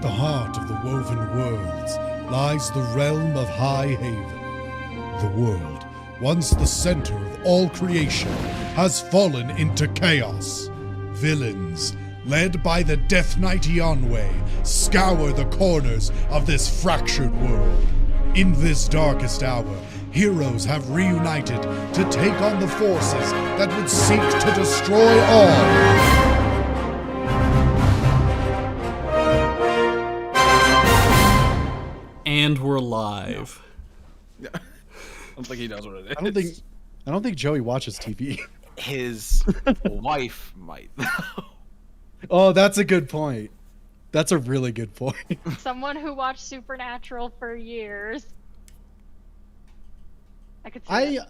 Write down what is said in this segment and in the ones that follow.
the heart of the woven worlds lies the realm of High Haven. The world, once the center of all creation, has fallen into chaos. Villains, led by the Death Knight 𝐿𝐼, scour the corners of this fractured world. In this darkest hour, heroes have reunited to take on the forces that would seek to destroy all. And we're live. I don't think he knows what it is. I don't think Joey watches TV. His wife might. Oh, that's a good point. That's a really good point. Someone who watched Supernatural for years. I could see it.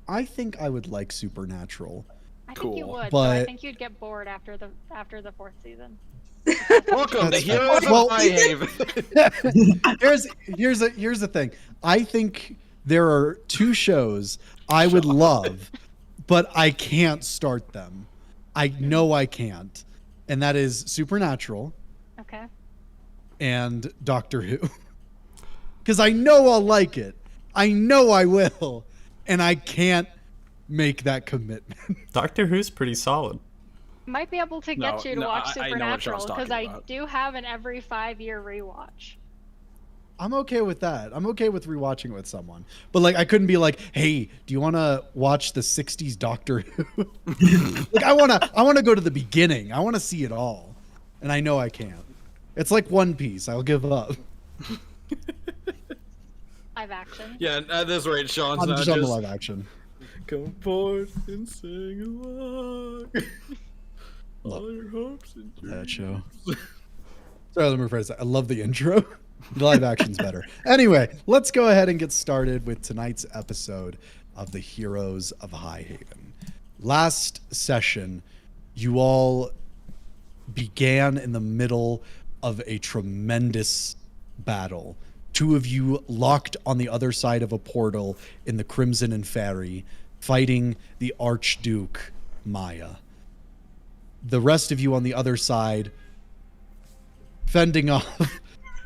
I think I would like Supernatural. I think you Cool. would, But- but I think you'd get bored after the fourth season. Welcome to That's Heroes fair. Well, of High Haven. Here's the thing. I think there are two shows I would love, but I can't start them. I know I can't. And that is Supernatural Okay. and Doctor Who. Because I know I'll like it. I know I will. And I can't make that commitment. Doctor Who's pretty solid. Might be able to get you to watch I know what Sean's Supernatural because talking I about. do have an every 5-year rewatch. I'm okay with that. I'm okay with rewatching it with someone. But like I couldn't be like, "Hey, do you want to watch the 60s Doctor Who?" Like I want to go to the beginning. I want to see it all. And I know I can't. It's like One Piece. I'll give up. Live action. Yeah, at this rate, Sean's I'm not just just on the live action. come forth and sing along. All your hopes and dreams. That show. Sorry, let me rephrase that. I love the intro. The live action's better. Anyway, let's go ahead and get started with tonight's episode of the Heroes of High Haven. Last session, you all began in the middle of a tremendous battle. Two of you locked on the other side of a portal in the Crimson and Fairy, fighting the Archduke Maya. The rest of you on the other side fending off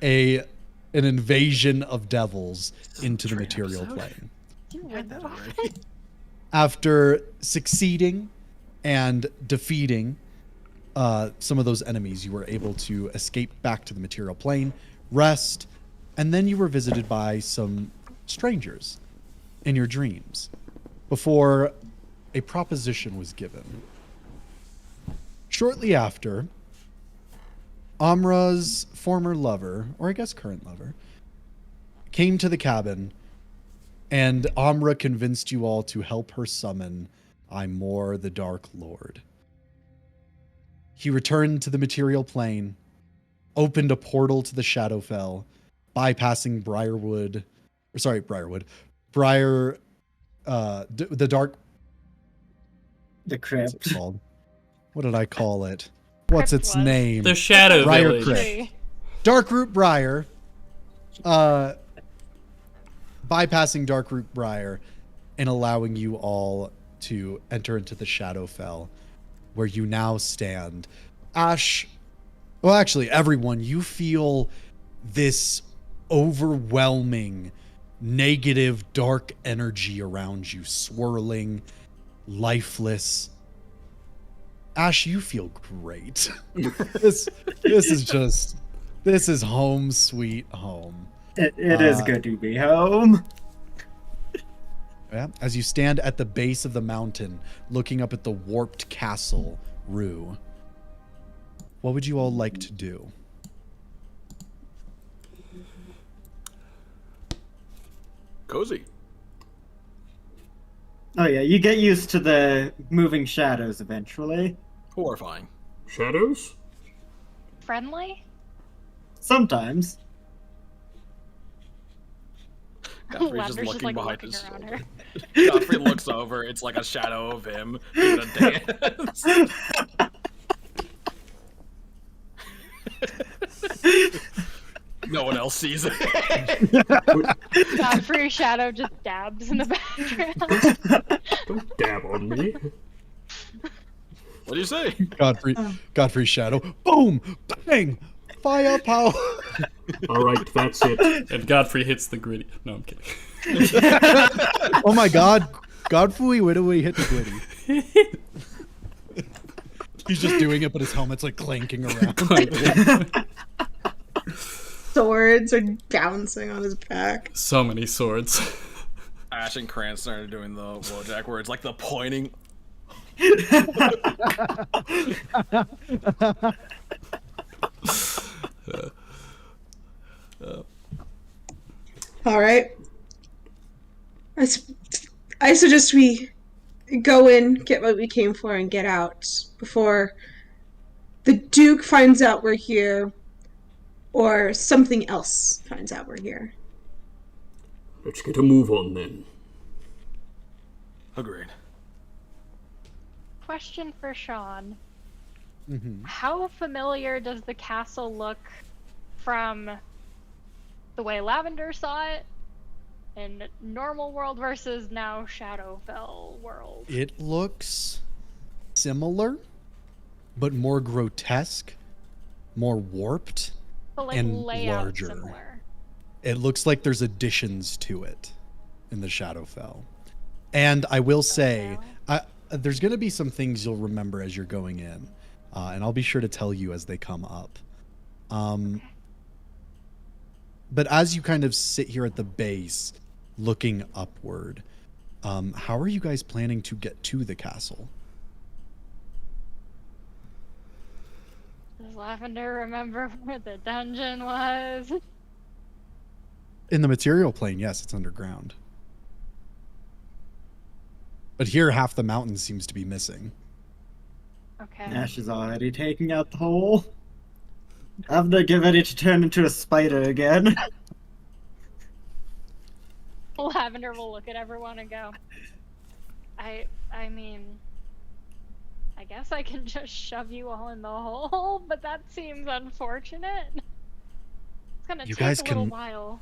an invasion of devils into the material plane. You would though. After succeeding and defeating some of those enemies, you were able to escape back to the material plane, rest, and then you were visited by some strangers in your dreams before a proposition was given. Shortly after, Amra's former lover, or I guess current lover, came to the cabin, and Amra convinced you all to help her summon Imor the Dark Lord. He returned to the material plane, opened a portal to the Shadowfell, bypassing The What's crypt. it called? What did I call it? What's Crypt its was. name? The Shadow Briar Village. Crypt. Tree. Darkroot Briar, bypassing Darkroot Briar and allowing you all to enter into the Shadowfell, where you now stand. Ash, well, actually, everyone, you feel this overwhelming, negative, dark energy around you, swirling, lifeless. Ash, you feel great. This is home sweet home. It is good to be home. Yeah, as you stand at the base of the mountain, looking up at the warped castle, Rue, what would you all like to do? Cozy. Oh yeah, you get used to the moving shadows eventually. Horrifying. Shadows? Friendly? Sometimes. Godfrey's just Lavender's looking like behind looking his around shoulder. her. Godfrey looks over. It's like a shadow of him doing a dance. No one else sees it. Godfrey's shadow just dabs in the background. Don't dab on me. What do you say? Godfrey's shadow. Boom! Bang! firepower. All right, that's it. And Godfrey hits the gritty. No, I'm kidding. Oh my God, Godfrey, where do we hit the gritty? He's just doing it, but his helmet's like clanking around. Swords are bouncing on his back. So many swords. Ash and Cranston are doing the Wojak where it's like the pointing. All right. I suggest we go in, get what we came for, and get out before the Duke finds out we're here, or something else finds out we're here. Let's get a move on then. Agreed. Question for Sean. Mm-hmm. How familiar does the castle look from the way Lavender saw it in normal world versus now Shadowfell world? It looks similar, but more grotesque, more warped, But like and layout larger. similar. It looks like there's additions to it in the Shadowfell. And I will say, there's going to be some things you'll remember as you're going in. And I'll be sure to tell you as they come up. But as you kind of sit here at the base, looking upward, how are you guys planning to get to the castle? Does Lavender remember where the dungeon was? In the material plane, yes, it's underground. But here, half the mountain seems to be missing. Okay. Ash is already taking out the hole. I'm gonna get ready to turn into a spider again. Lavender will look at everyone and go, I mean, I guess I can just shove you all in the hole, but that seems unfortunate. It's gonna You take guys a little can- while.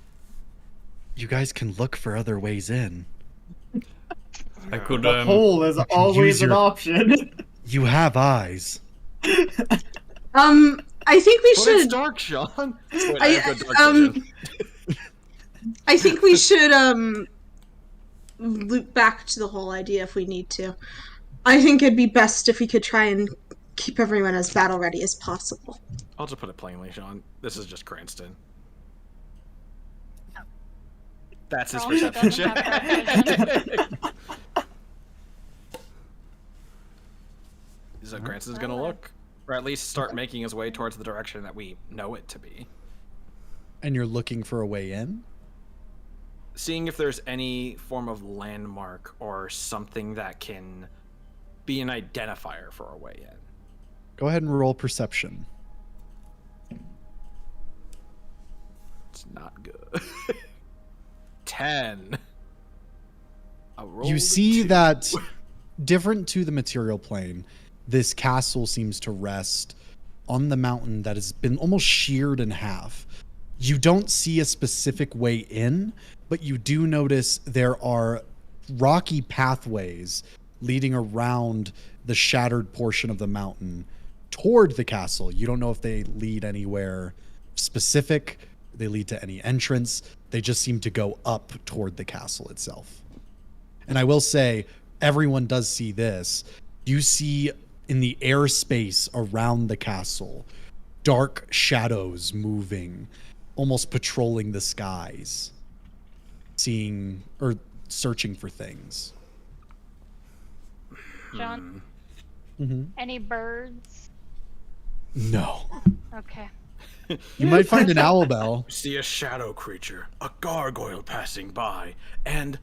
You guys can look for other ways in. I could, The hole is can always use an your- option. You have eyes. I think we But it's should. dark, Sean. Wait, I- have good dark vision. I think we should loop back to the whole idea if we need to. I think it'd be best if we could try and keep everyone as battle ready as possible. I'll just put it plainly, Sean. This is just Cranston. That's his Oh, he perception doesn't have check. So Cranston's gonna look, or at least start making his way towards the direction that we know it to be. And you're looking for a way in? Seeing if there's any form of landmark or something that can be an identifier for a way in. Go ahead and roll perception. It's not good. 10. I You rolled see 2. that, different to the material plane, this castle seems to rest on the mountain that has been almost sheared in half. You don't see a specific way in, but you do notice there are rocky pathways leading around the shattered portion of the mountain toward the castle. You don't know if they lead anywhere specific, they lead to any entrance. They just seem to go up toward the castle itself. And I will say, everyone does see this. You see in the airspace around the castle, dark shadows moving, almost patrolling the skies, seeing or searching for things. John, Mm-hmm. any birds? No. Okay. You might find an owl bell. See a shadow creature, a gargoyle passing by, and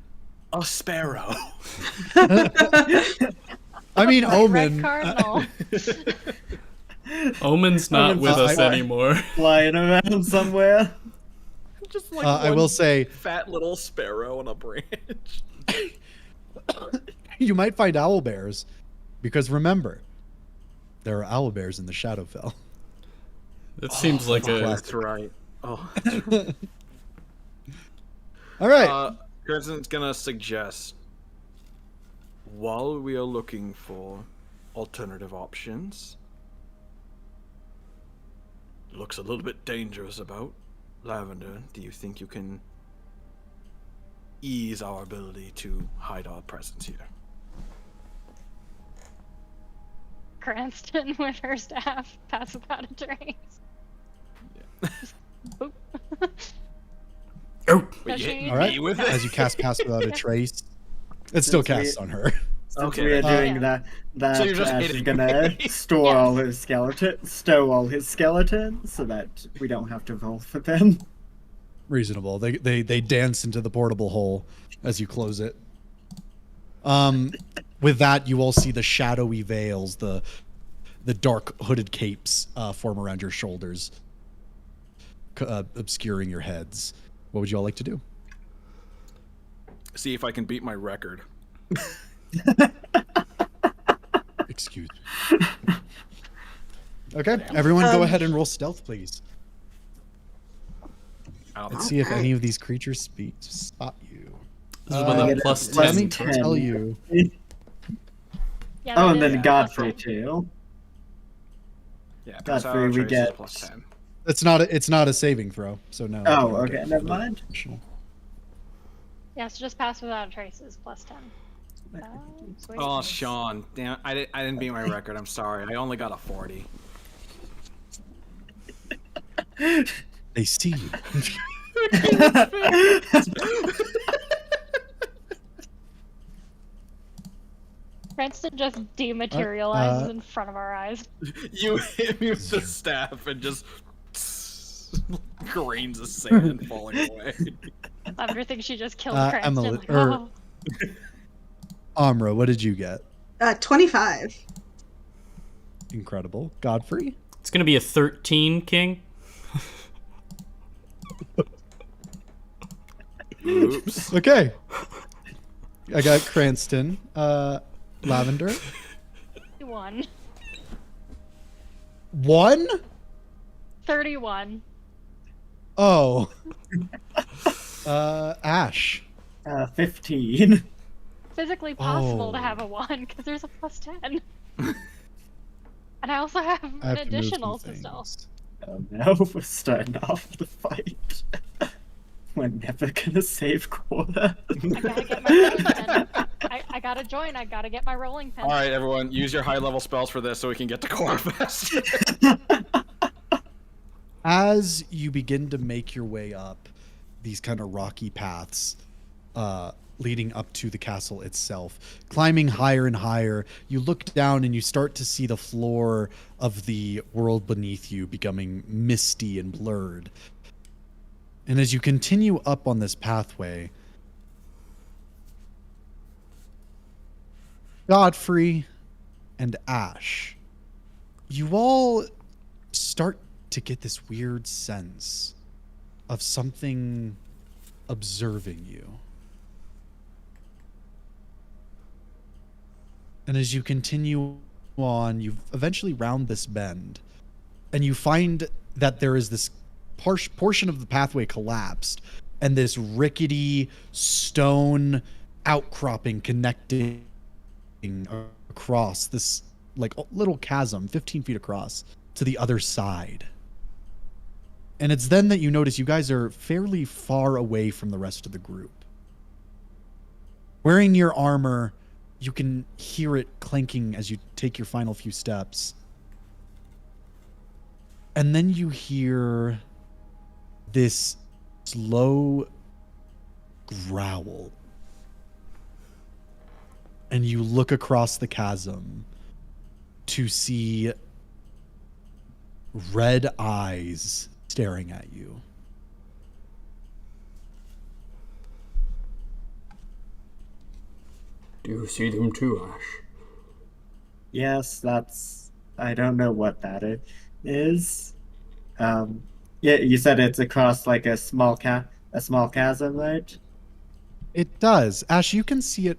a sparrow. I mean, Red Omen. cardinal. Omen's not Omen's with us I- anymore. Flying around somewhere. Just like I one will say, fat little sparrow on a branch. you might find owl bears, because remember, there are owl bears in the Shadowfell. That seems like a. That's right. Oh. All right. Crimson's gonna suggest, while we are looking for alternative options, looks a little bit dangerous about. Lavender, do you think you can ease our ability to hide our presence here? Cranston with her staff, pass without a trace. Yeah. Boop. Oh, Does she- All right. Me with it? As you cast Pass Without a Trace, it still casts on her. Since Okay. we are doing Yeah. that So you're just Ash is hitting gonna me. store all his stow all his skeletons so that we don't have to roll for them. Reasonable. They dance into the portable hole as you close it. With that, you all see the shadowy veils, the dark hooded capes form around your shoulders, obscuring your heads. What would you all like to do? See if I can beat my record. Excuse me. Okay, everyone go ahead and roll stealth, please. Let's see if any of these creatures spot you. this is with a get plus it. Let 10. me Ten. tell you. Yeah, Oh, that and is then a Godfrey plus 10. too. Yeah, Godfrey, we get- +10. It's not a saving throw, so no. Oh, you don't okay, get never the mind. additional. Yeah, so just pass without a trace is plus 10. Sweet. Oh, Sean, damn! I didn't beat my record. I'm sorry. I only got a 40. They see you. Cranston just dematerializes in front of our eyes. You hit me with the staff and just grains of sand falling away. Lavender thinks she just killed Uh, Cranston. Emily- Like, or- oh. Amra, what did you get? 25. Incredible. Godfrey? It's gonna be a 13, King. Oops. Okay. I got Cranston. Lavender? 31. 1? 31. Oh. Ash. 15. Physically possible to Oh. have a 1 because there's a plus 10. And I also have I an have to move some additional to things. stealth. Oh no, we're starting off the fight. We're never gonna save quarter. I gotta get my rolling pen. I gotta join. I gotta get my rolling pen. All right, everyone, use your high-level spells for this so we can get to core fast. As you begin to make your way up these kind of rocky paths leading up to the castle itself, climbing higher and higher, you look down and you start to see the floor of the world beneath you becoming misty and blurred. And as you continue up on this pathway, Godfrey and Ash, you all start to get this weird sense of something observing you. And as you continue on, you eventually round this bend, and you find that there is this portion of the pathway collapsed, and this rickety stone outcropping connecting across this like little chasm 15 feet across to the other side. And it's then that you notice you guys are fairly far away from the rest of the group. Wearing your armor, you can hear it clanking as you take your final few steps. And then you hear this slow growl. And you look across the chasm to see red eyes staring at you. Do you see them too, Ash? Yes, that's. I don't know what that is. Yeah, you said it's across like a small chasm, right? It does. Ash, you can see it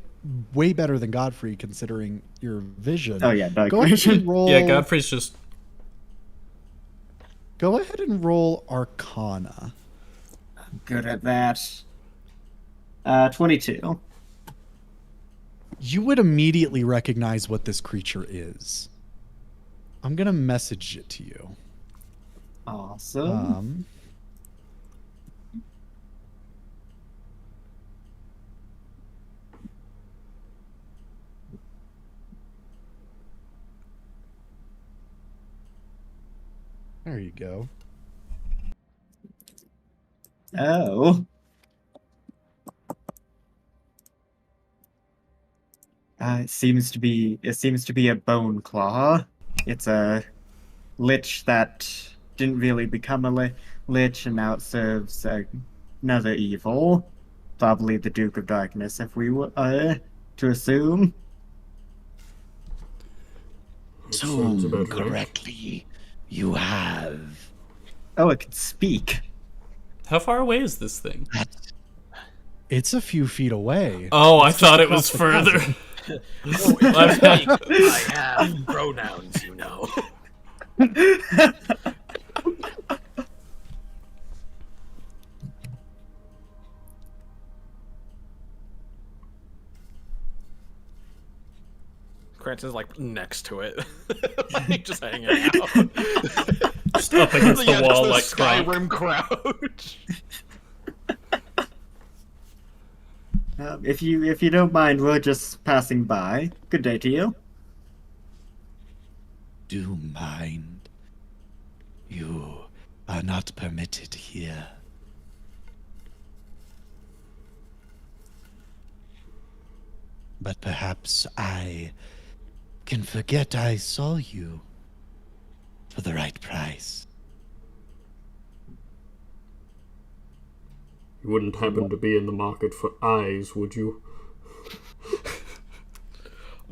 way better than Godfrey considering your vision. Oh yeah, dark Go ahead and vision. roll. Yeah, Godfrey's just. Go ahead and roll Arcana. Good at that. 22. You would immediately recognize what this creature is. I'm gonna message it to you. Awesome. There you go. Oh. It seems to be a bone claw. It's a lich that didn't really become a lich, and now it serves another evil. Probably the Duke of Darkness, if we were to assume. Sounds about right. Correctly, you have. Oh, it can speak. How far away is this thing? It's a few feet away. Oh, I thought it was further. Oh, I have pronouns, you know. Cranston's like next to it, like just hanging out, Just up against the wall like Skyrim crouch. If you don't mind, we're just passing by. Good day to you. Do mind. You are not permitted here. But perhaps I can forget I saw you for the right price. You wouldn't happen to be in the market for eyes, would you?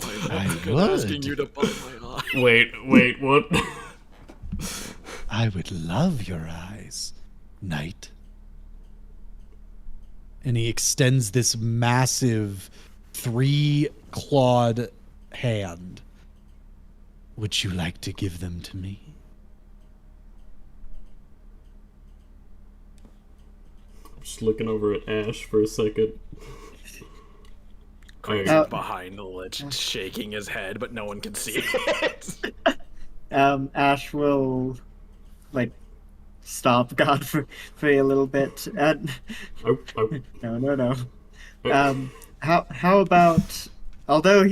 I Asking you would. to buy my eye. Wait, what? I would love your eyes, knight. And he extends this massive 3-clawed hand. Would you like to give them to me? Just looking over at Ash for a second. Cranston's behind the lich, shaking his head, but no one can see it. Ash will, like, stop Godfrey a little bit. And no. How about, although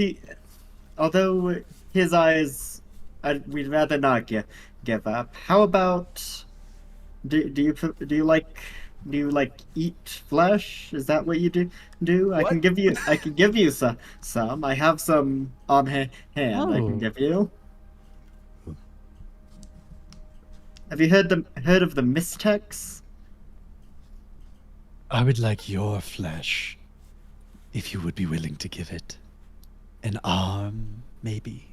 his eyes, we'd rather not give up. How about, do you like eat flesh? Is that what you do? I can give you some. I have some on hand. I can give you. Have you heard of the Mystex? I would like your flesh, if you would be willing to give it. An arm, maybe.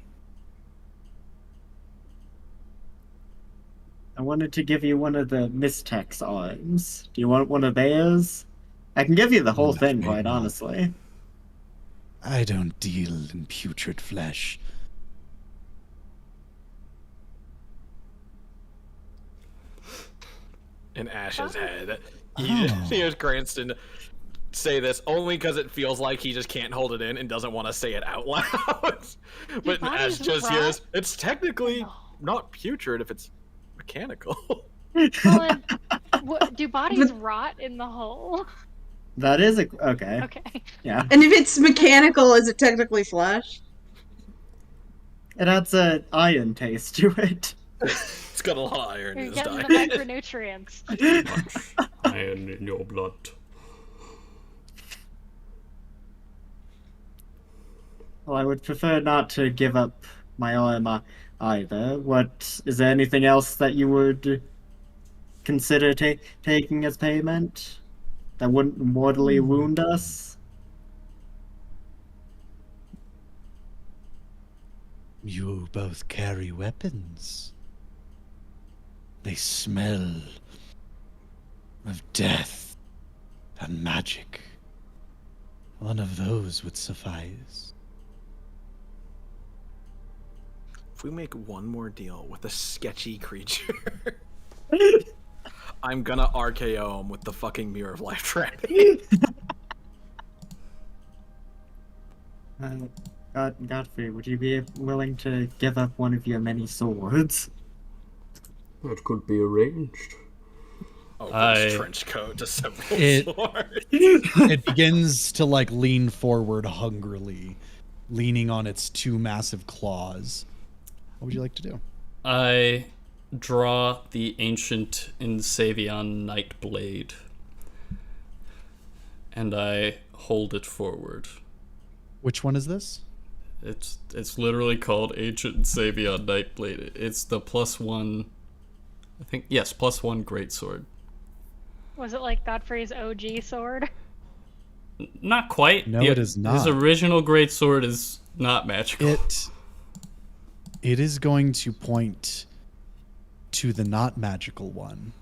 I wanted to give you one of the Mystex arms. Do you want one of theirs? I can give you the whole thing, quite honestly. I don't deal in putrid flesh. In Ash's head, he hears Cranston say this only because it feels like he just can't hold it in and doesn't want to say it out loud. But Ash just hears, it's technically not putrid if it's mechanical. Well, do bodies rot in the hole? That is okay. Okay. Yeah. And if it's mechanical, is it technically flesh? It adds an iron taste to it. It's got a lot of iron You're in his getting the diet. micronutrients. Much iron in your blood. Well, I would prefer not to give up my arm either. Is there anything else that you would consider taking as payment that wouldn't mortally wound us? You both carry weapons. They smell of death and magic. One of those would suffice. If we make one more deal with a sketchy creature, I'm gonna RKO him with the fucking Mirror of Life trapping. Godfrey, would you be willing to give up one of your many swords? That could be arranged. Opens trench coat to several swords. It begins to like lean forward hungrily, leaning on its two massive claws. What would you like to do? I draw the ancient 𝐄𝐈𝐁𝐿 Night Blade, and I hold it forward. Which one is this? It's literally called Ancient 𝐄𝐈𝐁 Night Blade. It's the +1, I think, yes, +1 greatsword. Was it like Godfrey's OG sword? Not quite. No, it is not. His original greatsword is not magical. It is going to point to the not magical one.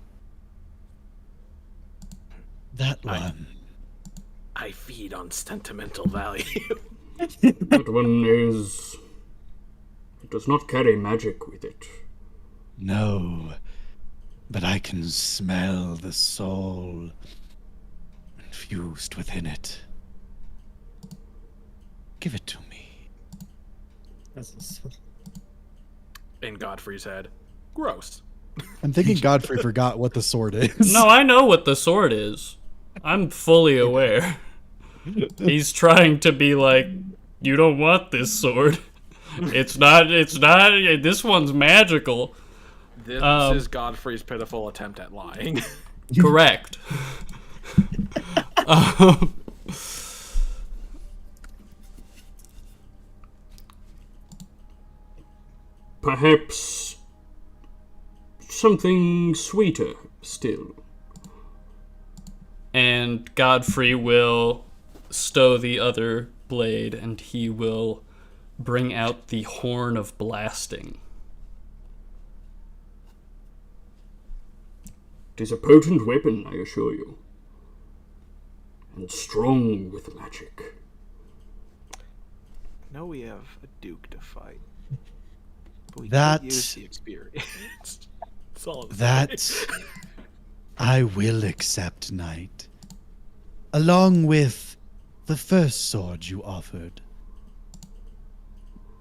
That one. I feed on sentimental value. That one is... It does not carry magic with it. No, but I can smell the soul infused within it. Give it to me. In Godfrey's head. Gross. I'm thinking Godfrey forgot what the sword is. No, I know what the sword is. I'm fully aware. He's trying to be like, you don't want this sword. It's not, this one's magical. This is Godfrey's pitiful attempt at lying. Correct. Perhaps something sweeter still. And Godfrey will stow the other blade, and he will bring out the Horn of Blasting. It is a potent weapon, I assure you, and strong with magic. No, we have a duke to fight. But we That- can't use the experience. That's all I'm That saying. I will accept, knight. Along with the first sword you offered.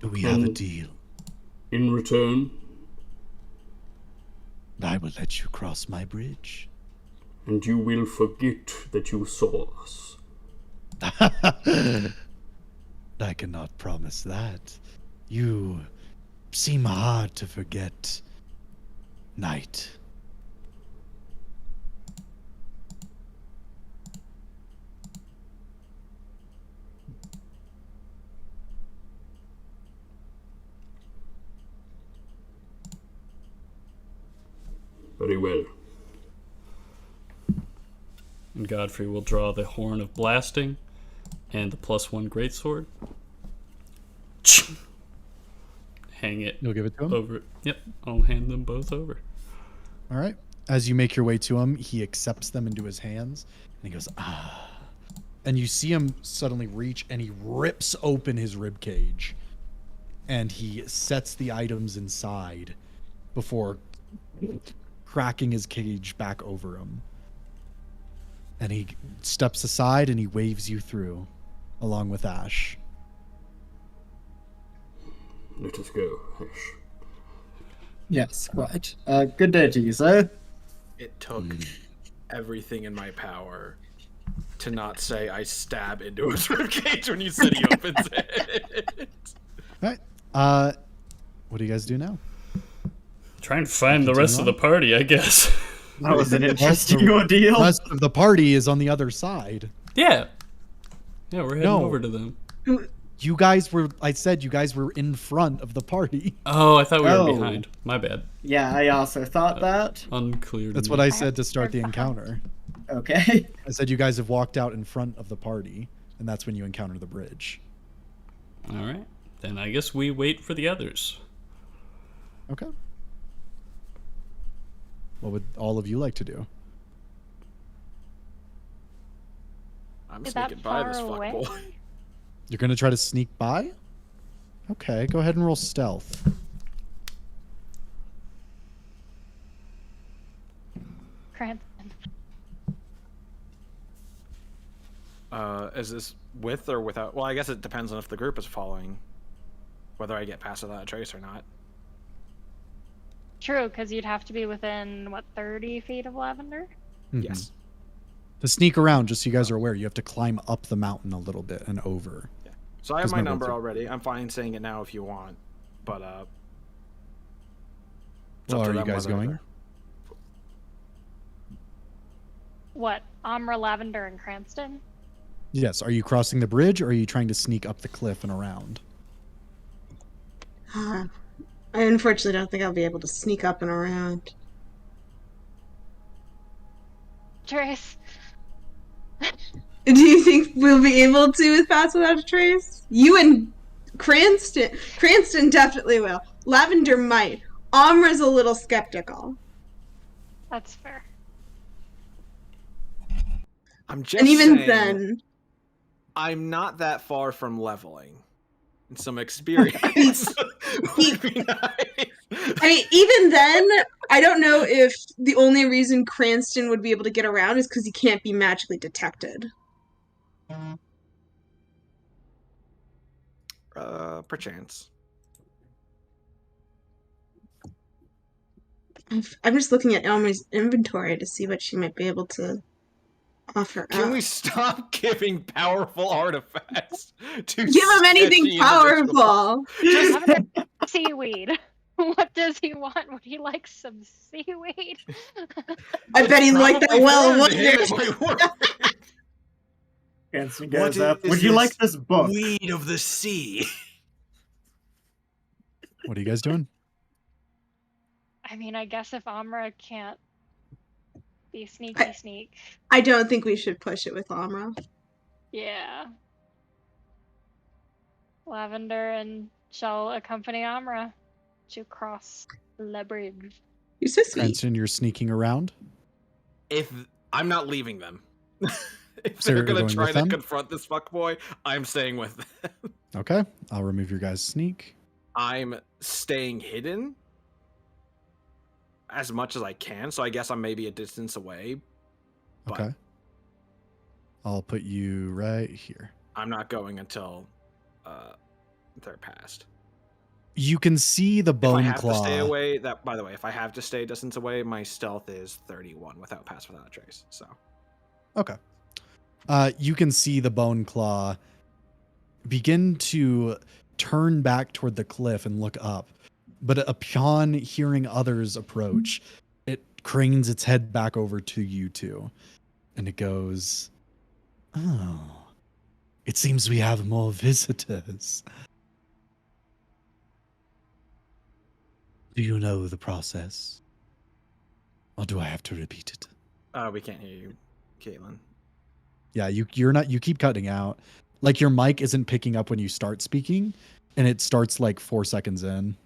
Do we have a deal? In return, I will let you cross my bridge. and you will forget that you saw us. I cannot promise that. You seem hard to forget, knight. Very well. And Godfrey will draw the Horn of Blasting and the +1 greatsword. Hang it You'll give it to him? over. Yep, I'll hand them both over. All right. As you make your way to him, he accepts them into his hands, and he goes, ah. And you see him suddenly reach, and he rips open his rib cage, and he sets the items inside before cracking his cage back over him. And he steps aside, and he waves you through, along with Ash. Let us go, Ash. Yes, right. Good day to you, sir. It took everything in my power to not say I stab into his ribcage when you said he opens it. All right. What do you guys do now? Trying to find the rest of the party, I guess. That was an interesting ordeal. The rest of the party is on the other side. Yeah. Yeah, we're heading No. over to them. You guys were, I said you guys were in front of the party. Oh, I thought we were Oh. behind. My bad. Yeah, I also thought that. Unclear to That's me. what I said to start the encounter. Okay. I said you guys have walked out in front of the party, and that's when you encounter the bridge. All right. Then I guess we wait for the others. Okay. What would all of you like to do? I'm Is that sneaking by this far away? fuckboy. You're going to try to sneak by? Okay, go ahead and roll stealth. Cranston. Is this with or without? Well, I guess it depends on if the group is following. Whether I get past without a trace or not. True, because you'd have to be within, what, 30 feet of Lavender? Mhm. Yes. To sneak around, just so you guys are aware, you have to climb up the mountain a little bit and over. So I have 'Cause my my number roads are- already. I'm fine saying it now if you want, but it's Well, up to are you them guys whether going? they're- What, Amra, Lavender, and Cranston? Yes. Are you crossing the bridge, or are you trying to sneak up the cliff and around? I unfortunately don't think I'll be able to sneak up and around. Trace, Do you think we'll be able to with Pass Without a Trace? You and Cranston. Cranston definitely will. Lavender might. Amra's a little skeptical. that's fair. I'm just And even saying, then, I'm not that far from leveling. And some experience would be nice. I mean, even then, I don't know if the only reason Cranston would be able to get around is because he can't be magically detected. Perchance. I'm just looking at Elmer's inventory to see what she might be able to offer Can up. we stop giving powerful artifacts to Give him anything sketchy individuals? powerful! Lavender, seaweed. What does he want? Would he like some seaweed? I bet he liked that Probably well. more than him, it might work. Cranston What goes up. is Would you this like this book? Weed of the sea. What are you guys doing? I mean, I guess if Amra can't be sneaky sneak. I don't think we should push it with Amra. Yeah. Lavender and shall accompany Amra to cross the bridge. You're so sweet. Cranston, you're sneaking around. If I'm not leaving them. If So they're you're gonna going try with to them? confront this fuckboy, I'm staying with them. Okay. I'll remove your guys' sneak. I'm staying hidden as much as I can, so I guess I'm maybe a distance away. But Okay. I'll put you right here. I'm not going until they're past. You can see the If I bone have claw. to stay away, that by the way, if I have to stay a distance away, my stealth is 31 without pass without a trace. So Okay. You can see the bone claw begin to turn back toward the cliff and look up. But upon hearing others approach, it cranes its head back over to you two. And it goes, "Oh, it seems we have more visitors. Do you know the process? Or do I have to repeat it?" we can't hear you, Caitlin. Yeah, you're not, you keep cutting out. Like your mic isn't picking up when you start speaking, and it starts like 4 seconds in.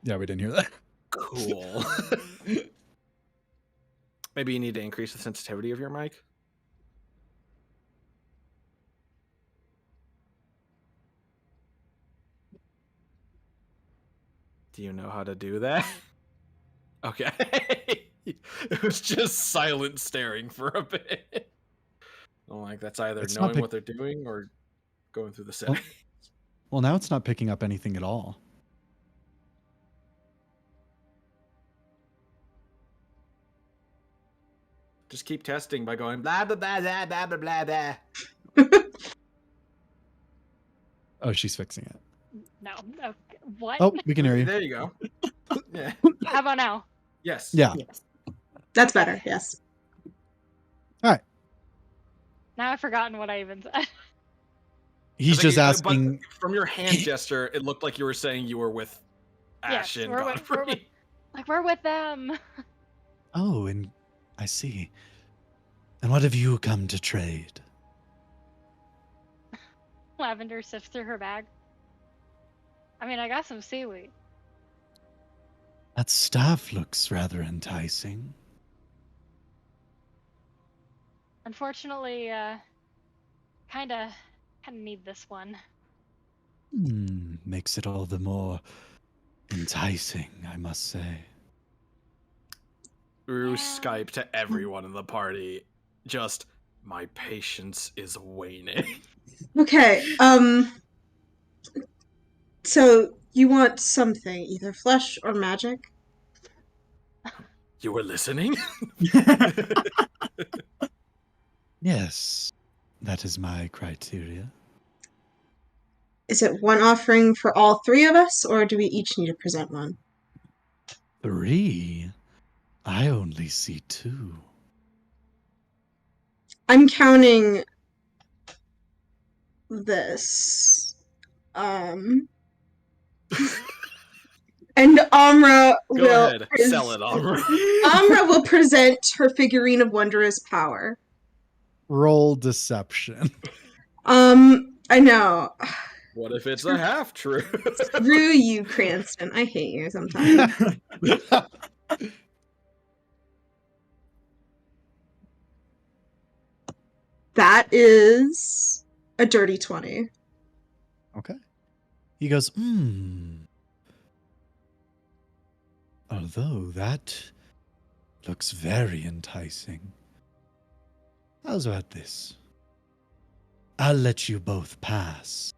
Yeah, we didn't hear that. Cool. Maybe you need to increase the sensitivity of your mic. Do you know how to do that? Okay. It was just silent staring for a bit. I'm like, that's either It's not knowing pick- what they're doing or going through the settings. Well, now it's not picking up anything at all. Just keep testing by going blah blah blah blah blah blah blah blah. Oh, she's fixing it. No. Okay. What? Oh, we can hear you. There you go. Yeah. How about now? Yes. Yeah. That's better, yes. Now I've forgotten what I even said. He's I think just but asking. from your hand gesture, it looked like you were saying you were with Ash Yes, and we're Godfrey. with- Like, we're with them. Oh, and I see. And what have you come to trade? Lavender sifts through her bag. I mean, I got some seaweed. That staff looks rather enticing. Unfortunately, kinda need this one. Makes it all the more enticing, I must say. Through Yeah. Skype to everyone in the party, just my patience is waning. Okay, So you want something, either flesh or magic? You were listening? Yes, that is my criteria. Is it one offering for all three of us, or do we each need to present one? 3? I only see 2. I'm counting this. And Amra Go will ahead, sell it, Amra. Amra will present her figurine of wondrous power. Roll deception. I know. What if it's a half truth? Screw you, Cranston. I hate you sometimes. That is a dirty 20. Okay. He goes, Although that looks very enticing. How's about this? I'll let you both pass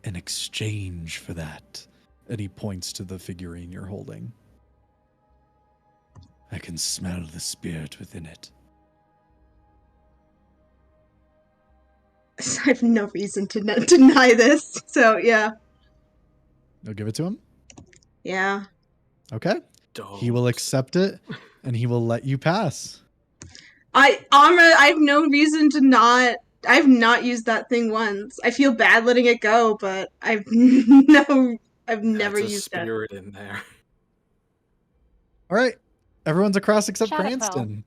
in exchange for that. And he points to the figurine you're holding. I can smell the spirit within it. I have no reason to deny this. So, yeah. You'll give it to him? Yeah. Okay. He will accept it, and he will let you pass. Amra, I have no reason to not... I've not used that thing once. I feel bad letting it go, but I've never used it. Spirit in there. All right. Everyone's across except Shut up, Cranston.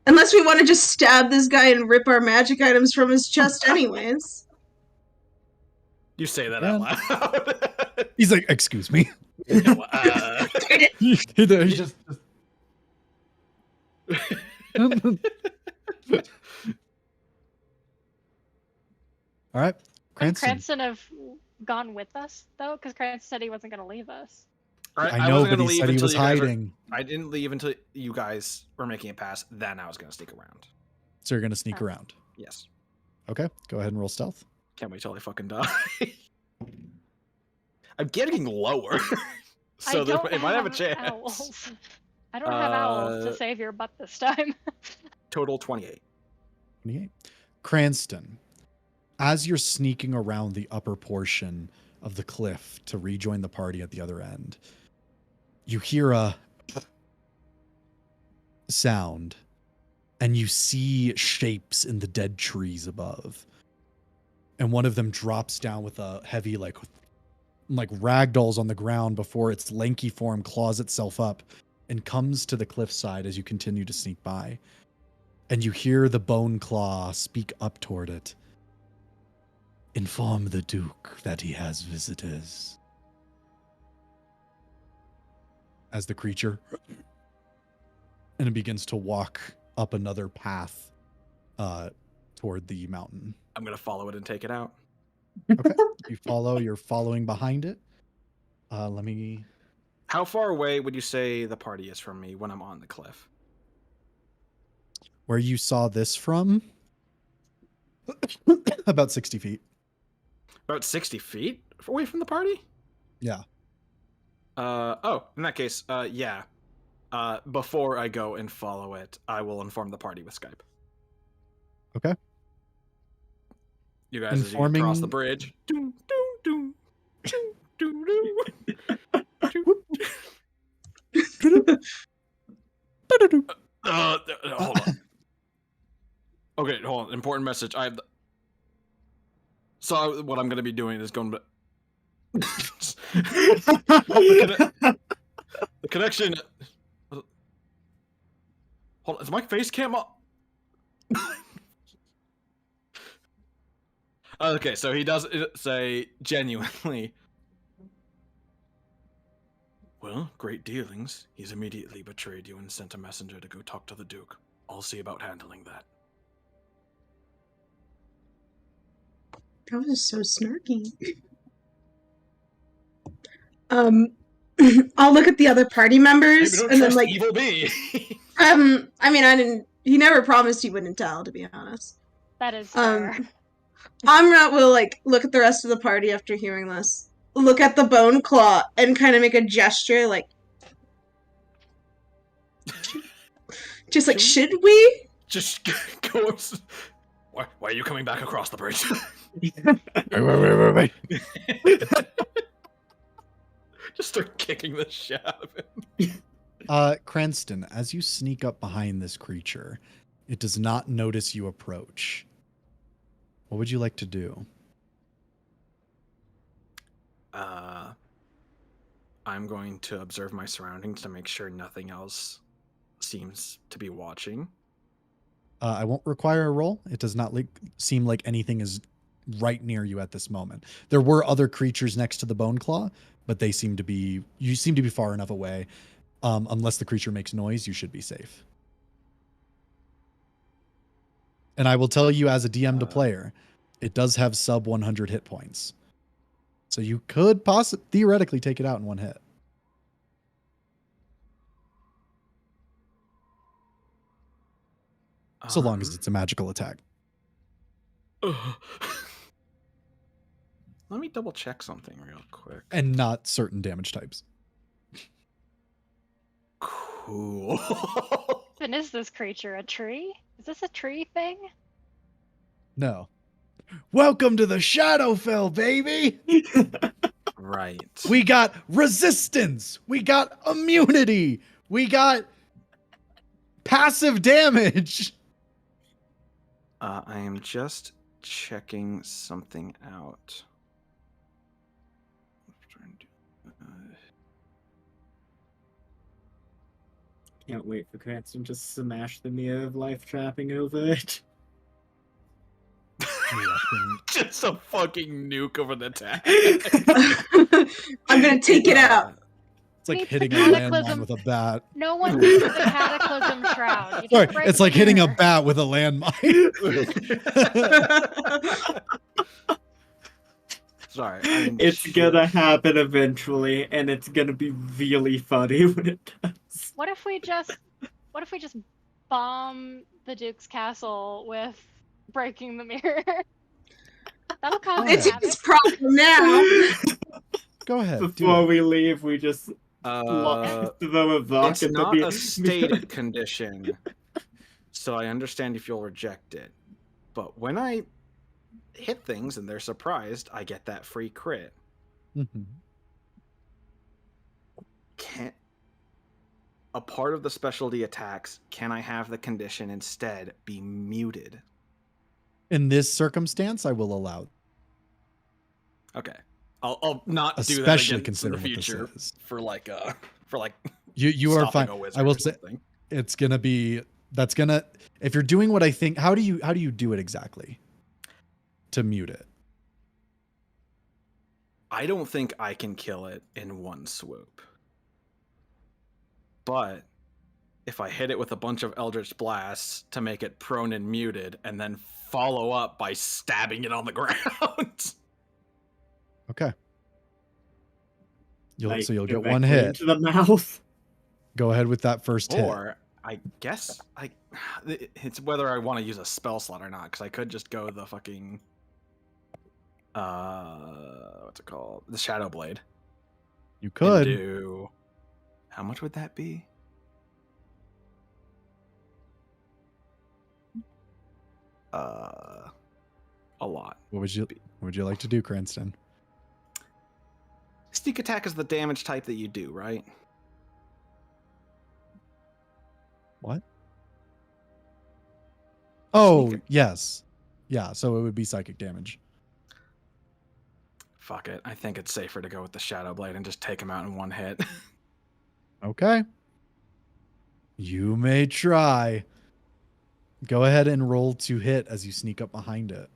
Unless we want to just stab this guy and rip our magic items from his chest anyways. You say that out loud. He's like, excuse me. He just... All right. Would Cranston. Cranston have gone with us, though? Because Cranston said he wasn't going to leave us. I know, but he said he was hiding. I didn't leave until you guys were making it past. Then I was going to sneak around. So you're going to sneak around. Yes. Okay. Go ahead and roll stealth. Can't wait till I fucking die. I'm getting lower. So it might have a chance. Owls. I don't have owls to save your butt this time. Total 28. 28. Cranston, as you're sneaking around the upper portion of the cliff to rejoin the party at the other end, you hear a sound, and you see shapes in the dead trees above. And one of them drops down with a heavy, like ragdolls on the ground before its lanky form claws itself up and comes to the cliffside as you continue to sneak by. And you hear the bone claw speak up toward it. Inform the Duke that he has visitors. As the creature, and it begins to walk up another path toward the mountain. I'm going to follow it and take it out. Okay. You're following behind it. Let me... How far away would you say the party is from me when I'm on the cliff? Where you saw this from? About 60 feet. About 60 feet away from the party? Yeah. In that case, yeah. Before I go and follow it, I will inform the party with Skype. Okay. You guys informing... across the bridge. Doom, doom, doom, doom, doom, hold on. Okay, hold on. Important message. So what I'm going to be doing is going to... the connection... Hold on. Is my face cam up? Okay, so he does say genuinely... Well, great dealings. He's immediately betrayed you and sent a messenger to go talk to the Duke. I'll see about handling that. That was so snarky. I'll look at the other party members and then like evil me. I mean, he never promised he wouldn't tell, to be honest. That is fair. Amrat will like look at the rest of the party after hearing this. Look at the bone claw and kind of make a gesture like just like should we? Just go. Why are you coming back across the bridge? Wait. Just start kicking the shit out of him. Cranston, as you sneak up behind this creature, it does not notice you approach. What would you like to do? I'm going to observe my surroundings to make sure nothing else seems to be watching. I won't require a roll. It does not seem like anything is right near you at this moment. There were other creatures next to the bone claw, but you seem to be far enough away. Unless the creature makes noise, you should be safe. And I will tell you as a DM to player, it does have sub 100 hit points. So you could theoretically take it out in one hit. So long as it's a magical attack. Let me double check something real quick. And not certain damage types. Cool. And is this creature a tree? Is this a tree thing? No. Welcome to the Shadowfell, baby! Right. We got resistance. We got immunity. We got passive damage. I am just checking something out. Can't wait for Cranston to smash the mirror of life trapping over it. Just a fucking nuke of an attack. I'm gonna take it out. It's like Needs hitting the a cataclysm. landmine with a bat. No one needs the cataclysm shroud. You Sorry, just break it's like the hitting a mirror. bat with a landmine. Sorry. It's gonna happen eventually, and it's gonna be really funny when it does. What if we just bomb the Duke's castle with breaking the mirror? That'll cause It's havoc. his problem now. Go ahead. Before we leave, we just throw a rock It's at the not mirror. a stated condition, so I understand if you'll reject it. But when I hit things and they're surprised, I get that free crit. Mm-hmm. Can't a part of the specialty attacks, can I have the condition instead be muted? In this circumstance, I will allow. Okay. I'll not do that Especially again in the considering what this future is. for like You are stopping fine. a wizard I will or say something. it's gonna be if you're doing what I think. How do you do it exactly? To mute it. I don't think I can kill it in one swoop. But if I hit it with a bunch of Eldritch Blasts to make it prone and muted, and then follow up by stabbing it on the ground. Okay. So you'll get directly one hit. into the mouth. Go ahead with that first hit. Or I guess it's whether I want to use a spell slot or not, because I could just go the fucking what's it called? The Shadow Blade. You could. Do how much would that be? A lot. What would you like to do, Cranston? Sneak attack is the damage type that you do, right? What? Oh, Sneak- yes. Yeah, so it would be psychic damage. Fuck it. I think it's safer to go with the Shadow Blade and just take him out in one hit. Okay. You may try. Go ahead and roll to hit as you sneak up behind it.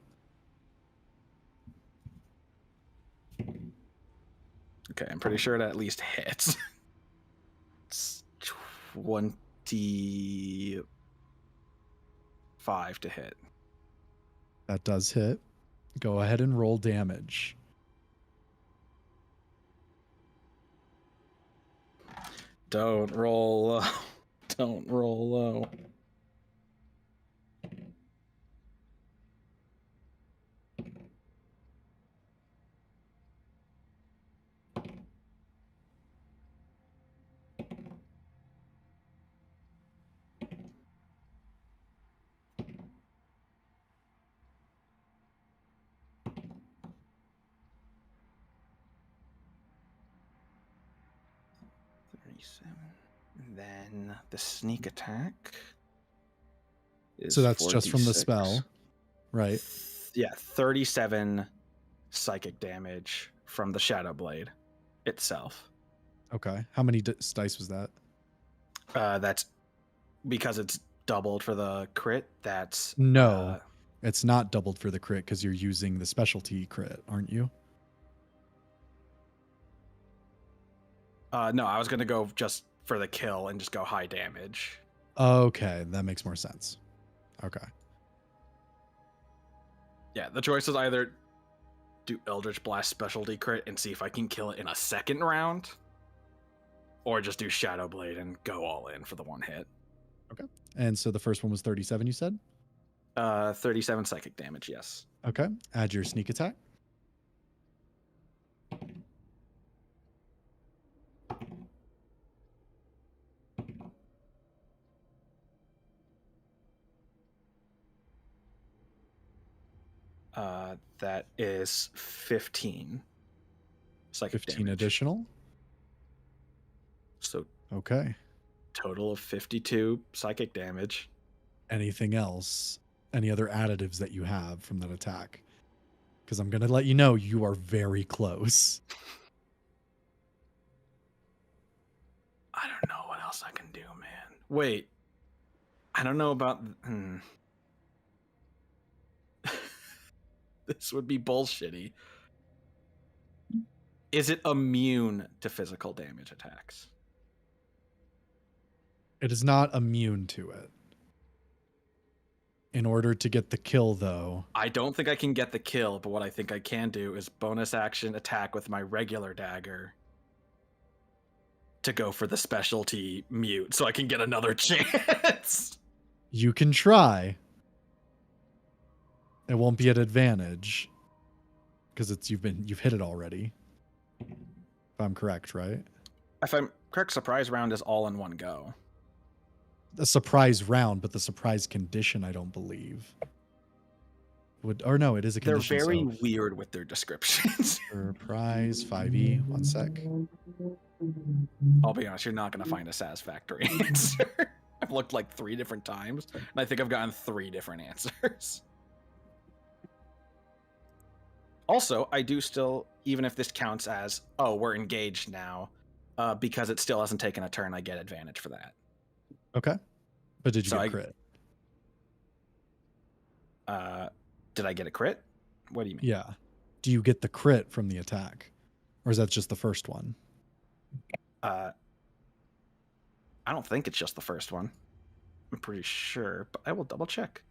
Okay, I'm pretty sure it at least hits. It's 25 to hit. That does hit. Go ahead and roll damage. Don't roll low. Don't roll low. 37. Then the sneak attack. So that's just from the spell, right? Yeah, 37 psychic damage from the Shadow Blade itself. Okay. How many dice was that? That's because it's doubled for the crit. That's No, it's not doubled for the crit because you're using the specialty crit, aren't you? No, I was gonna go just for the kill and just go high damage. Okay, that makes more sense. Okay. Yeah, the choice is either do Eldritch Blast specialty crit and see if I can kill it in a second round, or just do Shadow Blade and go all in for the one hit. Okay. And so the first one was 37, you said? 37 psychic damage, yes. Okay. Add your sneak attack. That is 15 psychic 15 damage. additional. So Okay. total of 52 psychic damage. Anything else? Any other additives that you have from that attack? Because I'm going to let you know you are very close. I don't know what else I can do, man. Wait. I don't know about... This would be bullshitty. Is it immune to physical damage attacks? It is not immune to it. In order to get the kill, though... I don't think I can get the kill, but what I think I can do is bonus action attack with my regular dagger to go for the specialty mute so I can get another chance. You can try. It won't be at advantage because you've hit it already. If I'm correct, right? If I'm correct, surprise round is all in one go. A surprise round, but the surprise condition, I don't believe. Or no, it is a condition. They're very so weird with their descriptions. surprise 5e. 1 sec. I'll be honest, you're not going to find a satisfactory answer. I've looked like 3 different times, and I think I've gotten 3 different answers. Also, I do still, even if this counts as, oh, we're engaged now, because it still hasn't taken a turn, I get advantage for that. Okay. But did you So get a crit? Did I get a crit? What do you mean? Yeah. Do you get the crit from the attack? Or is that just the first one? I don't think it's just the first one. I'm pretty sure, but I will double check.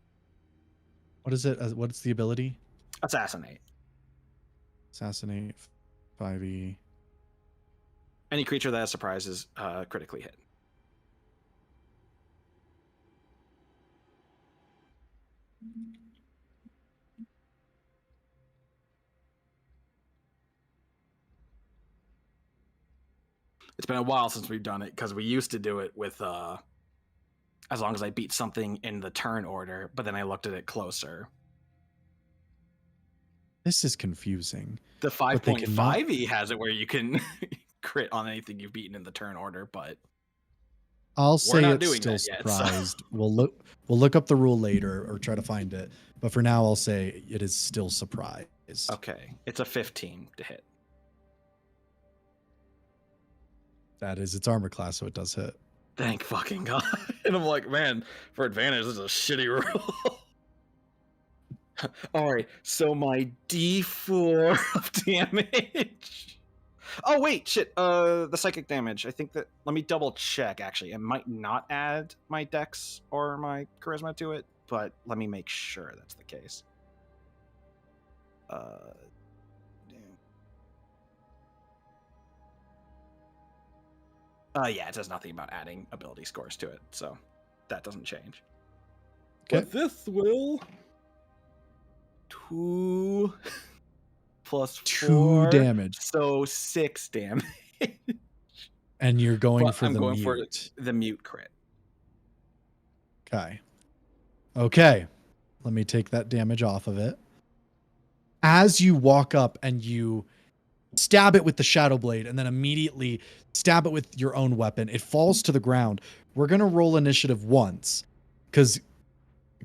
What is it? What's the ability? Assassinate. Assassinate 5e. Any creature that has surprise is critically hit. It's been a while since we've done it because we used to do it with as long as I beat something in the turn order, but then I looked at it closer. This is confusing. The But they cannot- 5.5e has it where you can crit on anything you've beaten in the turn order, but I'll say not it's doing still that yet, so- surprised. We'll look up the rule later or try to find it. But for now, I'll say it is still surprised. okay. It's a 15 to hit. That is its armor class, so it does hit. Thank fucking God. And I'm like, man, for advantage, this is a shitty roll. All right, so my D4 of damage. Oh wait, shit. The psychic damage. I think that. Let me double check. Actually, it might not add my Dex or my Charisma to it, but let me make sure that's the case. Yeah, it says nothing about adding ability scores to it, so that doesn't change. Okay. But this will 2 plus 2 4 damage. so 6 damage. And you're going But for I'm the going mute. for the mute crit. Okay. Let me take that damage off of it. As you walk up and you stab it with the shadow blade, and then immediately stab it with your own weapon. It falls to the ground. We're going to roll initiative once, because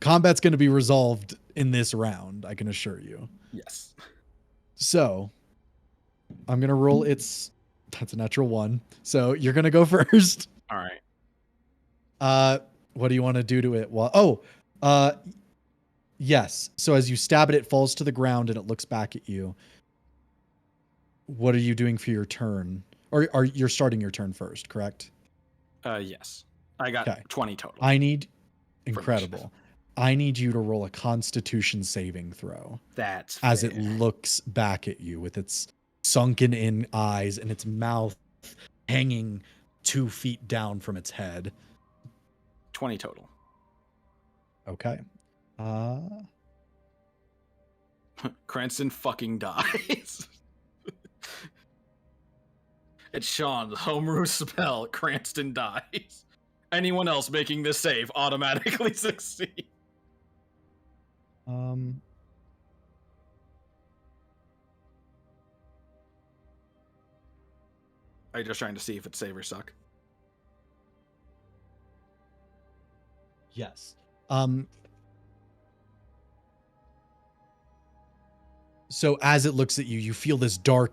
combat's going to be resolved in this round, I can assure you. Yes. So, I'm going to roll that's a natural 1. So, you're going to go first. All right. What do you want to do to it? Well, yes. So as you stab it, it falls to the ground and it looks back at you. What are you doing for your turn? Or you're starting your turn first, correct? Yes. I got 20 total. Incredible. I need you to roll a Constitution saving throw. That's as fair. it looks back at you with its sunken in eyes and its mouth hanging 2 feet down from its head. 20 total. Okay. Cranston fucking dies. It's Sean's homebrew spell. Cranston dies. Anyone else making this save automatically succeed. Are you just trying to see if it's save or suck? Yes. So as it looks at you, you feel this dark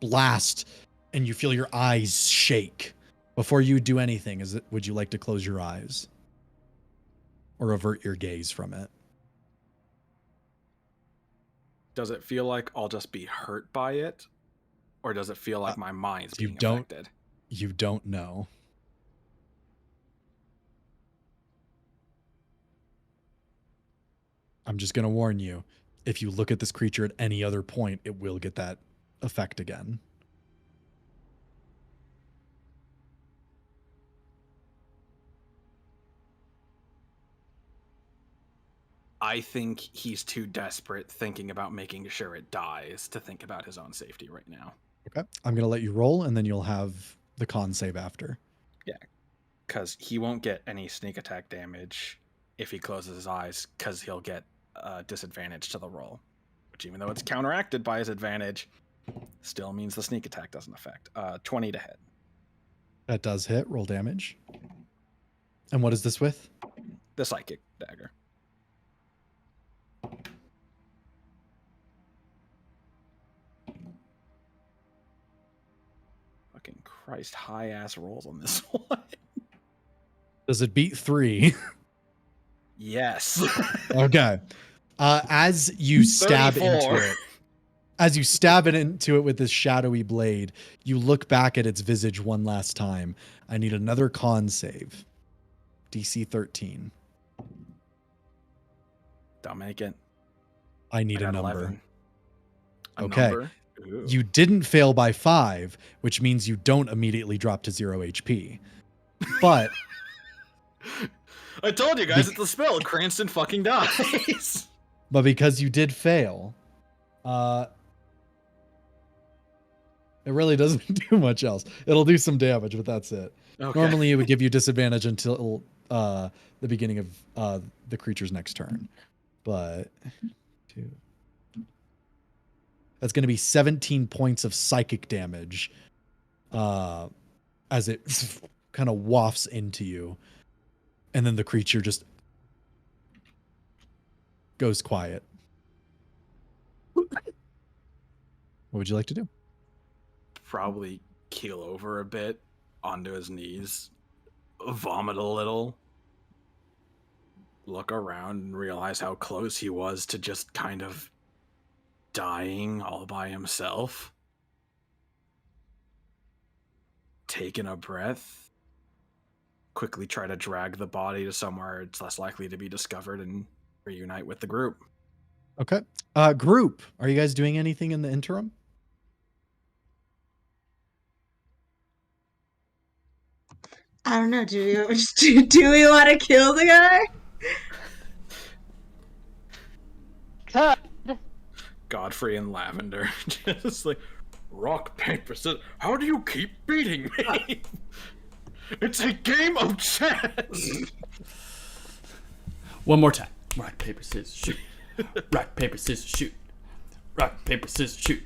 blast and you feel your eyes shake. Before you do anything, would you like to close your eyes? Or avert your gaze from it? Does it feel like I'll just be hurt by it? Or does it feel like my mind's being affected? You don't know. I'm just going to warn you. If you look at this creature at any other point, it will get that effect again. I think he's too desperate thinking about making sure it dies to think about his own safety right now. Okay. I'm going to let you roll, and then you'll have the con save after. Yeah. Because he won't get any sneak attack damage if he closes his eyes, because he'll get disadvantage to the roll. Which, even though it's counteracted by his advantage, still means the sneak attack doesn't affect. 20 to hit. That does hit. Roll damage. And what is this with? The psychic dagger. Fucking Christ, high ass rolls on this one. Does it beat 3? Yes. Okay. As you stab 34. into it with this shadowy blade, you look back at its visage one last time. I need another con save. DC 13. Don't make it. I need I a got number. 11. A Okay. number? Ooh. You didn't fail by 5, which means you don't immediately drop to 0 HP. But I told you guys, it's the spell. Cranston fucking dies. But because you did fail, it really doesn't do much else. It'll do some damage, but that's it. Okay. Normally, it would give you disadvantage until the beginning of the creature's next turn. But that's going to be 17 points of psychic damage as it kind of wafts into you. And then the creature just goes quiet. What would you like to do? Probably keel over a bit onto his knees, vomit a little, look around and realize how close he was to just kind of dying all by himself. Taking a breath, quickly try to drag the body to somewhere it's less likely to be discovered and reunite with the group. Okay. Group, are you guys doing anything in the interim? I don't know. Do we want to kill the guy? Godfrey and Lavender just like, rock, paper, scissors. How do you keep beating me? It's a game of chess. One more time. Rock, paper, scissors, shoot. Rock, paper, scissors, shoot. Rock, paper, scissors, shoot.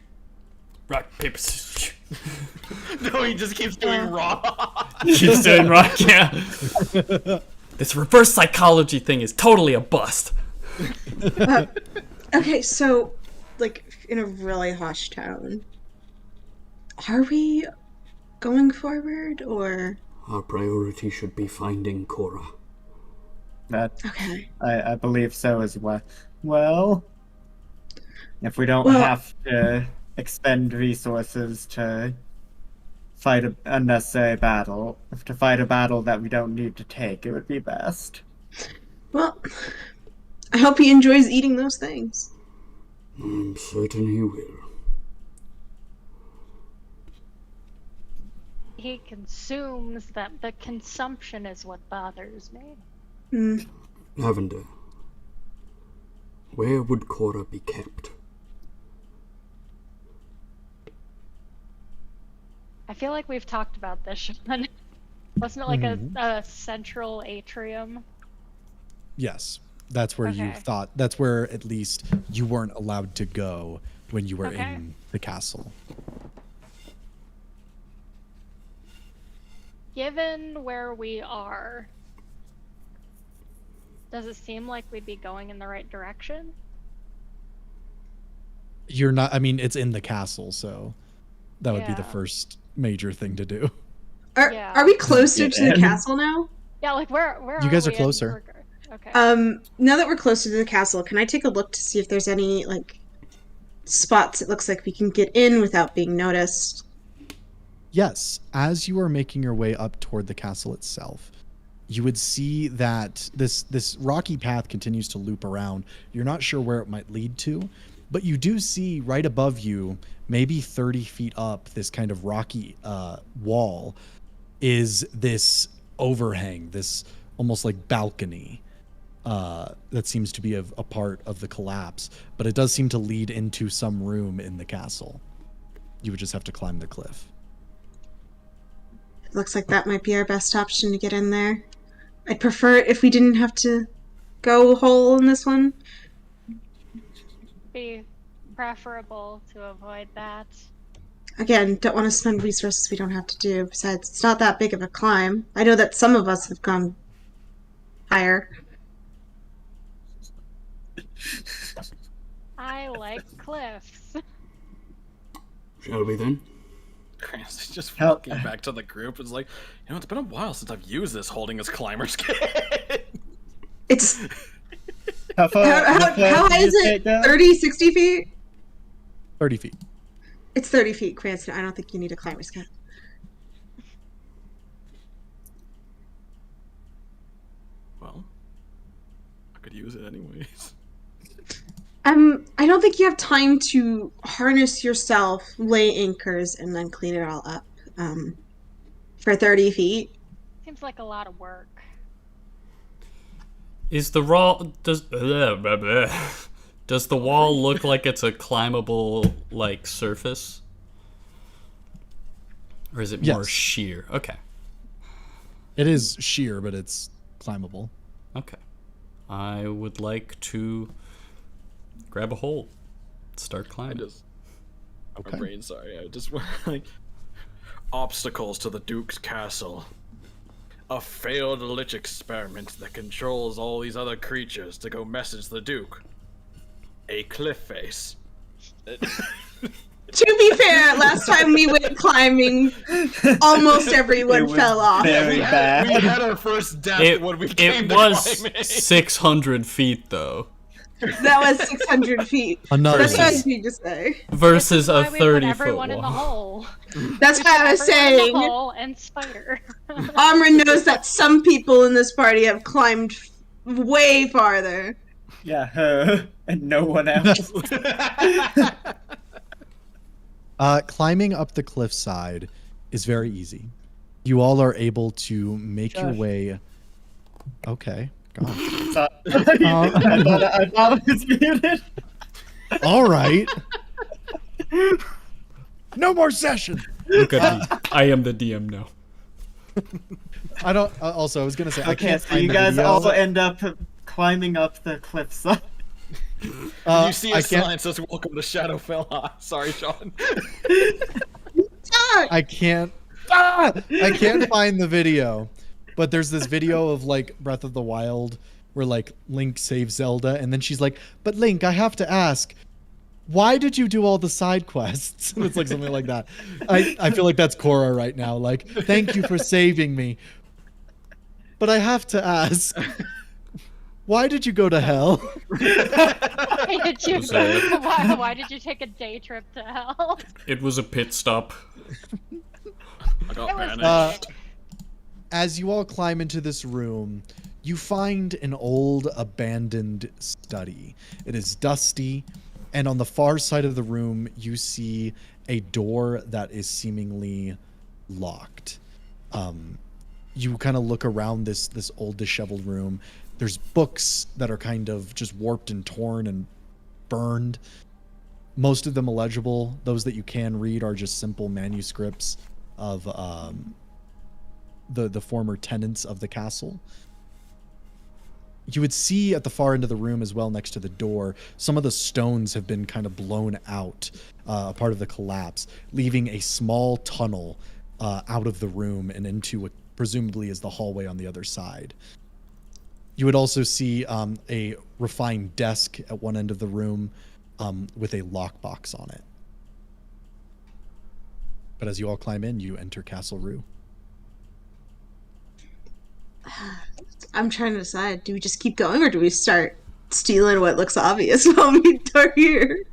Rock, paper, scissors. No, he just keeps doing raw. Keeps doing rock, yeah. This reverse psychology thing is totally a bust. Okay, so, like, in a really hushed tone, are we going forward, or? Our priority should be finding Cora. Okay. I believe so as well. Well, if we don't Well- have to expend resources to fight an unnecessary battle, to fight a battle that we don't need to take, it would be best. Well, I hope he enjoys eating those things. I'm certain he will. He consumes them. The consumption is what bothers me. Hmm. Lavender, where would Cora be kept? I feel like we've talked about this, Sean. Wasn't it like a central atrium? Yes, that's where you Okay. thought. That's where at least you weren't allowed to go when you were Okay. in the castle. Given where we are, does it seem like we'd be going in the right direction? You're not. I mean, it's in the castle, so that would be the Yeah. first major thing to do. Yeah. Are we closer to the Yeah. castle now? Yeah, like where You guys are we in closer. regard- Okay. Now that we're closer to the castle, can I take a look to see if there's any, like, spots it looks like we can get in without being noticed? Yes, as you are making your way up toward the castle itself, you would see that this rocky path continues to loop around. You're not sure where it might lead to, but you do see right above you, maybe 30 feet up, this kind of rocky wall, is this overhang, this almost like balcony that seems to be a part of the collapse, but it does seem to lead into some room in the castle. You would just have to climb the cliff. Looks like that might be our best option to get in there. I'd prefer it if we didn't have to go whole in this one. Be preferable to avoid that. Again, don't want to spend resources we don't have to do. Besides, it's not that big of a climb. I know that some of us have gone higher. I like cliffs. Shall we then? Cranston's just How- walking back to the group. It's like, you know, it's been a while since I've used this holding his climber's kit. It's How far? how high is it? 30, 60 feet? 30 feet. It's 30 feet, Cranston. I don't think you need a climber's kit. Well, I could use it anyways. I don't think you have time to harness yourself, lay anchors, and then clean it all up. For 30 feet. Seems like a lot of work. Is the does the wall look like it's a climbable like surface? Or is it more Yes. sheer? Okay. It is sheer, but it's climbable. Okay. I would like to grab a hold. Start I climbing. just, Okay. my brain, sorry, I just went like, obstacles to the Duke's castle. A failed lich experiment that controls all these other creatures to go message the Duke. A cliff face. To be fair, last time we went climbing, almost everyone It was fell off. very we bad. had our first death when we came It to was climbing. 600 feet though, That was 600 feet. Another That's what I one. was going to say. versus a Why we put 30-foot everyone in the wall. hole. That's what I was Everyone in saying. the hole and spider. Amra knows that some people in this party have climbed way farther. Yeah, her and no one else. Climbing up the cliffside is very easy. You all are able to make your Josh. way. Okay, God. So- I thought it was muted. All right. No more session. Look at me. I am the DM now. I don't. Also, I was gonna say I Okay, can't so find you the guys video. all end up climbing up the cliffside. You see a I can't- sign that says "Welcome to Shadowfell High." Sorry, Sean. I can't. I can't find the video, but there's this video of like Breath of the Wild where like Link saves Zelda, and then she's like, "But Link, I have to ask, why did you do all the side quests?" And it's like something like that. I feel like that's Korra right now. Like, thank you for saving me, but I have to ask, why did you go to hell? Why did you? So- Why did you take a day trip to hell? It was a pit stop. I got It was panicked. As you all climb into this room, you find an old abandoned study. It is dusty, and on the far side of the room, you see a door that is seemingly locked. You kind of look around this old disheveled room. There's books that are kind of just warped and torn and burned. Most of them illegible. Those that you can read are just simple manuscripts of the former tenants of the castle. You would see at the far end of the room as well, next to the door, some of the stones have been kind of blown out, a part of the collapse, leaving a small tunnel out of the room and into what presumably is the hallway on the other side. You would also see a refined desk at one end of the room with a lockbox on it. But as you all climb in, you enter Castle Rue. I'm trying to decide, do we just keep going or do we start stealing what looks obvious while we are here?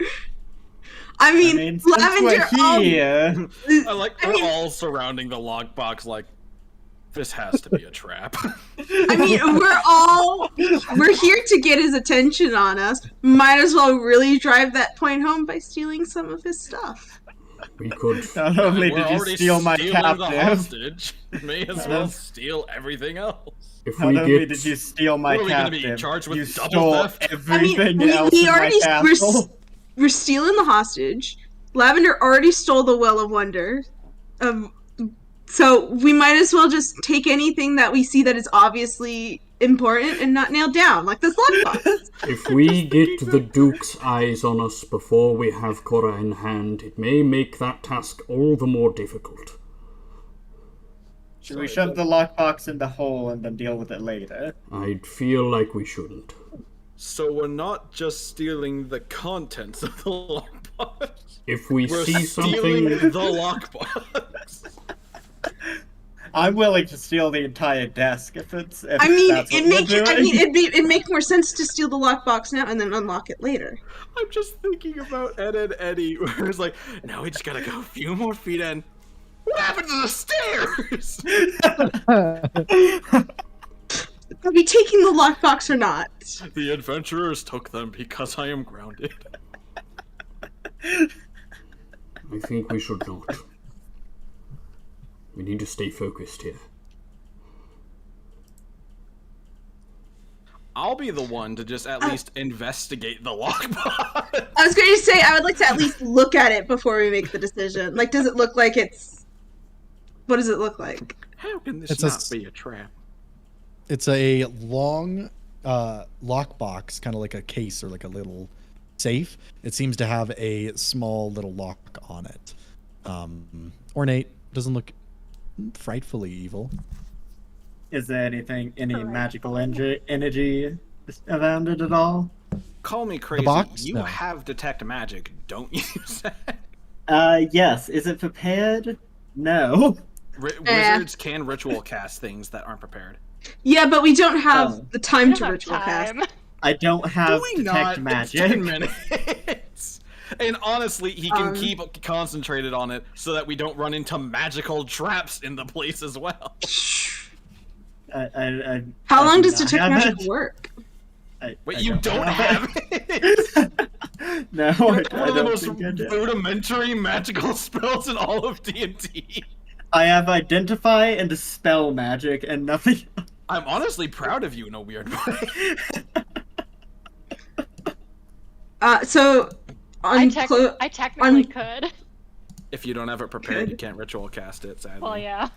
I mean, since Lavender, we're here, I like we're all surrounding the lockbox like this has to be a trap. I mean, we're here to get his attention on us. Might as well really drive that point home by stealing some of his stuff. We could. not only We're did you already steal my stealing the captive, hostage. May as well steal everything else. If not we only get. did you steal my What are we gonna be, captive, charged with you double stole theft? I mean, everything else we in my already castle. we're stealing the hostage. Lavender already stole the Well of Wonder. So we might as well just take anything that we see that is obviously important and not nailed down, like this lockbox. If we get the Duke's eyes on us before we have Korra in hand, it may make that task all the more difficult. Should we shove the lockbox in the hole and then deal with it later? I'd feel like we shouldn't. So we're not just stealing the contents of the lockbox. If we We're see stealing something. the lockbox. I'm willing to steal the entire desk if it's. If I mean, that's what we're doing. it'd make more sense to steal the lockbox now and then unlock it later. I'm just thinking about Ed and Eddie, where it's like, now we just gotta go a few more feet in. What happened to the stairs? Are we taking the lockbox or not? The adventurers took them because I am grounded. I think we should not. We need to stay focused here. I'll be the one to just at least investigate the lockbox. I was going to say I would like to at least look at it before we make the decision. Like, does it look like it's? What does it look like? How can this It's not be a trap? It's a long lockbox, kind of like a case or like a little safe. It seems to have a small little lock on it. Ornate, doesn't look frightfully evil. Is there any magical energy around it at all? Call me crazy. box? You No. have detect magic, don't you? Yes. Is it prepared? No. Wizards can ritual cast things that aren't prepared. Yeah, but we don't have Oh. the time We to don't have ritual cast. time. I don't have Do we detect not? It's magic. 10 minutes. And honestly, he can keep concentrated on it so that we don't run into magical traps in the place as well. How long do does not detect have magic it. work? Wait, I you don't have it? No, One I of the don't most think I do. rudimentary magical spells in all of D&D. I have identify and dispel magic and nothing. I'm honestly proud of you in a weird way. So I technically could. If you don't have it prepared, you can't ritual cast it, sadly. Well, yeah.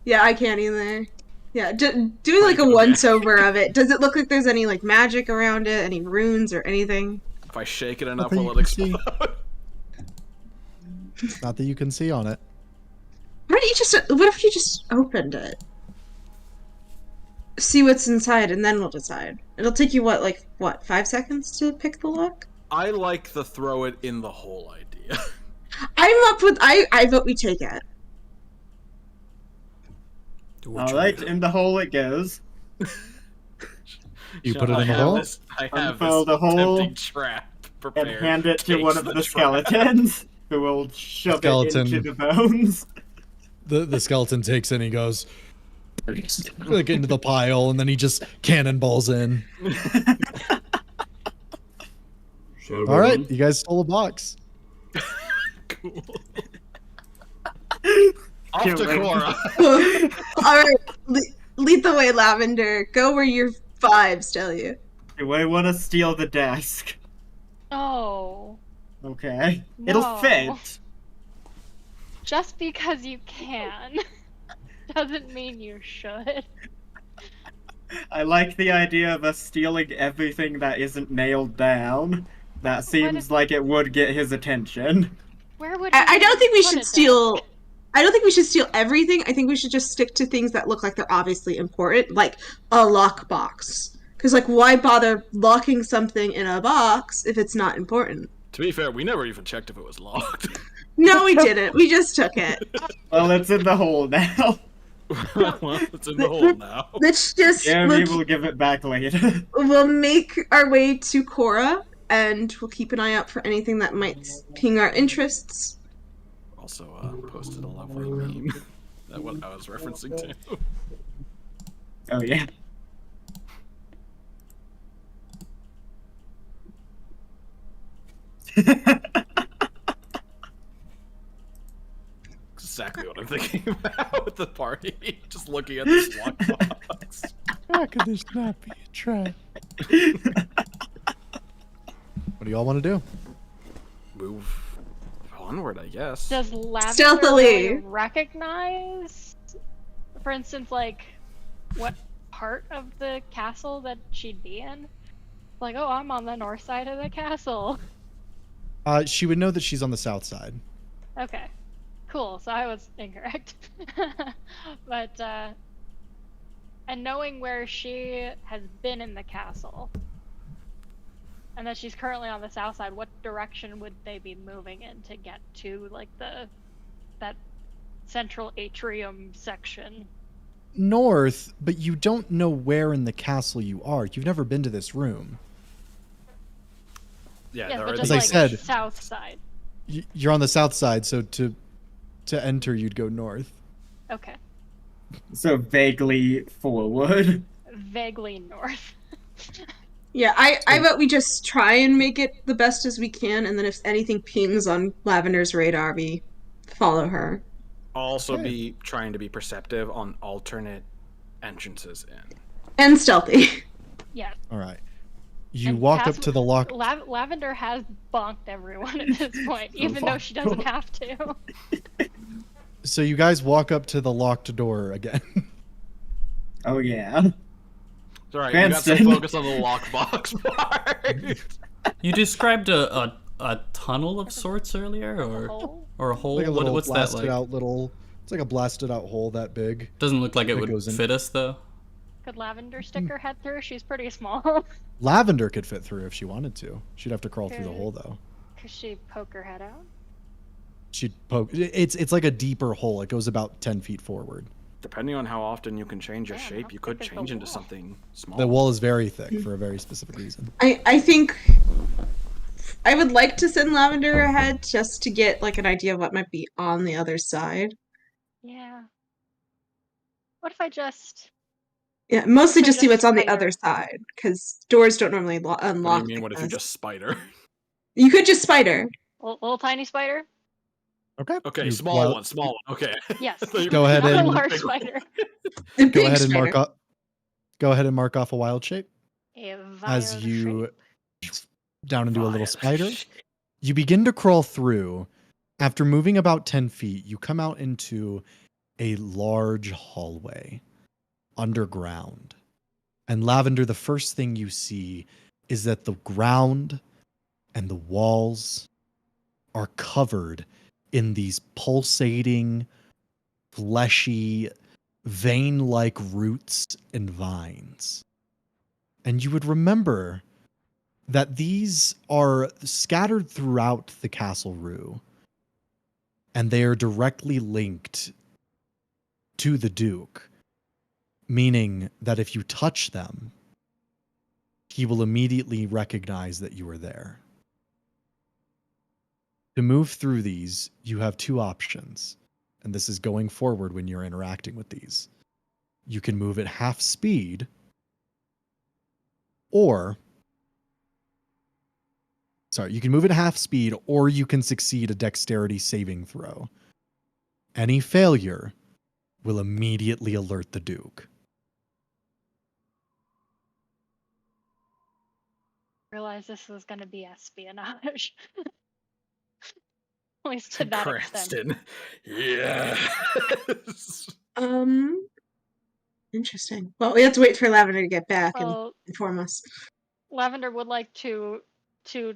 Yeah, I can't either. Yeah, do like a once over of it. Does it look like there's any like magic around it, any runes or anything? If I shake it enough, Nothing will you it can see. explode? Not that you can see on it. Why don't you just? What if you just opened it? See what's inside, and then we'll decide. It'll take you what, 5 seconds to pick the lock? I like the throw it in the hole idea. I'm up with. I vote we take it. Alright, in the hole it goes. You put it I in the have hole? this- I have Unfurl this the hole tempting trap prepared. And hand it to Takes one of the trap. skeletons, who will shove Skeleton. it into the bones. The skeleton takes it and he goes like into the pile, and then he just cannonballs in. Shall we All right, then? you guys stole a box. Cool. Off Can't to wait. Cora. Alright, lead the way, Lavender. Go where your vibes tell you. Do I want to steal the desk? Oh. Okay. No. It'll fit. Just because you can doesn't mean you should. I like the idea of us stealing everything that isn't nailed down. That seems like it would get his attention. Where would I he don't think we put should it steal. I don't think we should steal everything. I think we should just stick to things that look like they're obviously important, like a lockbox. Because, like, why bother locking something in a box if it's not important? To be fair, we never even checked if it was locked. No, we didn't. We just took it. Well, it's in the hole now. Well, it's in the hole now. Let's just Jeremy will give it back later. we'll make our way to Cora, and we'll keep an eye out for anything that might ping our interests. Also, posted a lovely meme. That what I was referencing to. Oh, yeah. Exactly what I'm thinking about with the party. Just looking at this lockbox. How could this not be a trap? What do y'all want to do? Move onward, I guess. Does Lavender Stealthily. really recognize, for instance, like, what part of the castle that she'd be in? Like, oh, I'm on the north side of the castle. She would know that she's on the south side. Okay, cool. So I was incorrect. But, and knowing where she has been in the castle, and that she's currently on the south side, what direction would they be moving in to get to, like, that central atrium section? North, but you don't know where in the castle you are. You've never been to this room. Yeah, Yes, no, but it's just, As I like, said- south side. You're on the south side, so to enter, you'd go north. Okay, So vaguely forward. vaguely north. Yeah, I vote we just try and make it the best as we can, and then if anything pings on Lavender's radar, we follow her. also Okay. be trying to be perceptive on alternate entrances in. And stealthy. Yeah. All right. You And walk up Cas- to the lock. Lavender has bonked everyone at this point, even though she doesn't have to. So you guys walk up to the locked door again. Oh, yeah. It's alright, you got to Cranston. focus on the lockbox part. You described a tunnel of sorts earlier, Hole? or a hole. Like a little What's that blasted like? out little. It's like a blasted out hole that big. Doesn't look like it It would goes in. fit us though. Could Lavender stick her head through? She's pretty small. Lavender could fit through if she wanted to. She'd have to crawl through the Okay. hole though. Could she poke her head out? She'd poke. It's like a deeper hole. It goes about 10 feet forward. Depending on how often you can change your Damn, shape, how you could thick is the change into wall? something small. The wall is very thick for a very specific reason. I think I would like to send Lavender ahead just to get like an idea of what might be on the other side. Yeah. What if I just... Yeah, mostly So just see just what's on the spider. other side, because doors don't normally What unlock. do you mean? What if you like just spider? this. You could just spider. Little tiny spider? Okay. Okay, You- small well, one, small one. Okay. Yes. I thought you Go were- ahead Not and- a large spider. The Go big ahead and spider. mark off. Go ahead and mark off a wild shape A as violet you shape. down into a little Violet spider. shape. You begin to crawl through. After moving about 10 feet, you come out into a large hallway underground. And Lavender, the first thing you see is that the ground and the walls are covered in these pulsating, fleshy, vein-like roots and vines. And you would remember that these are scattered throughout the castle rue, and they are directly linked to the Duke, meaning that if you touch them, he will immediately recognize that you are there. To move through these, you have two options, and this is going forward when you're interacting with these. You can move at half speed, or you can move at half speed, or you can succeed a dexterity saving throw. Any failure will immediately alert the Duke. Realize this was going to be espionage. At least to that extent. Cranston. Yes. Interesting. Well, we have to wait for Lavender to get back and Well, inform us. Lavender would like to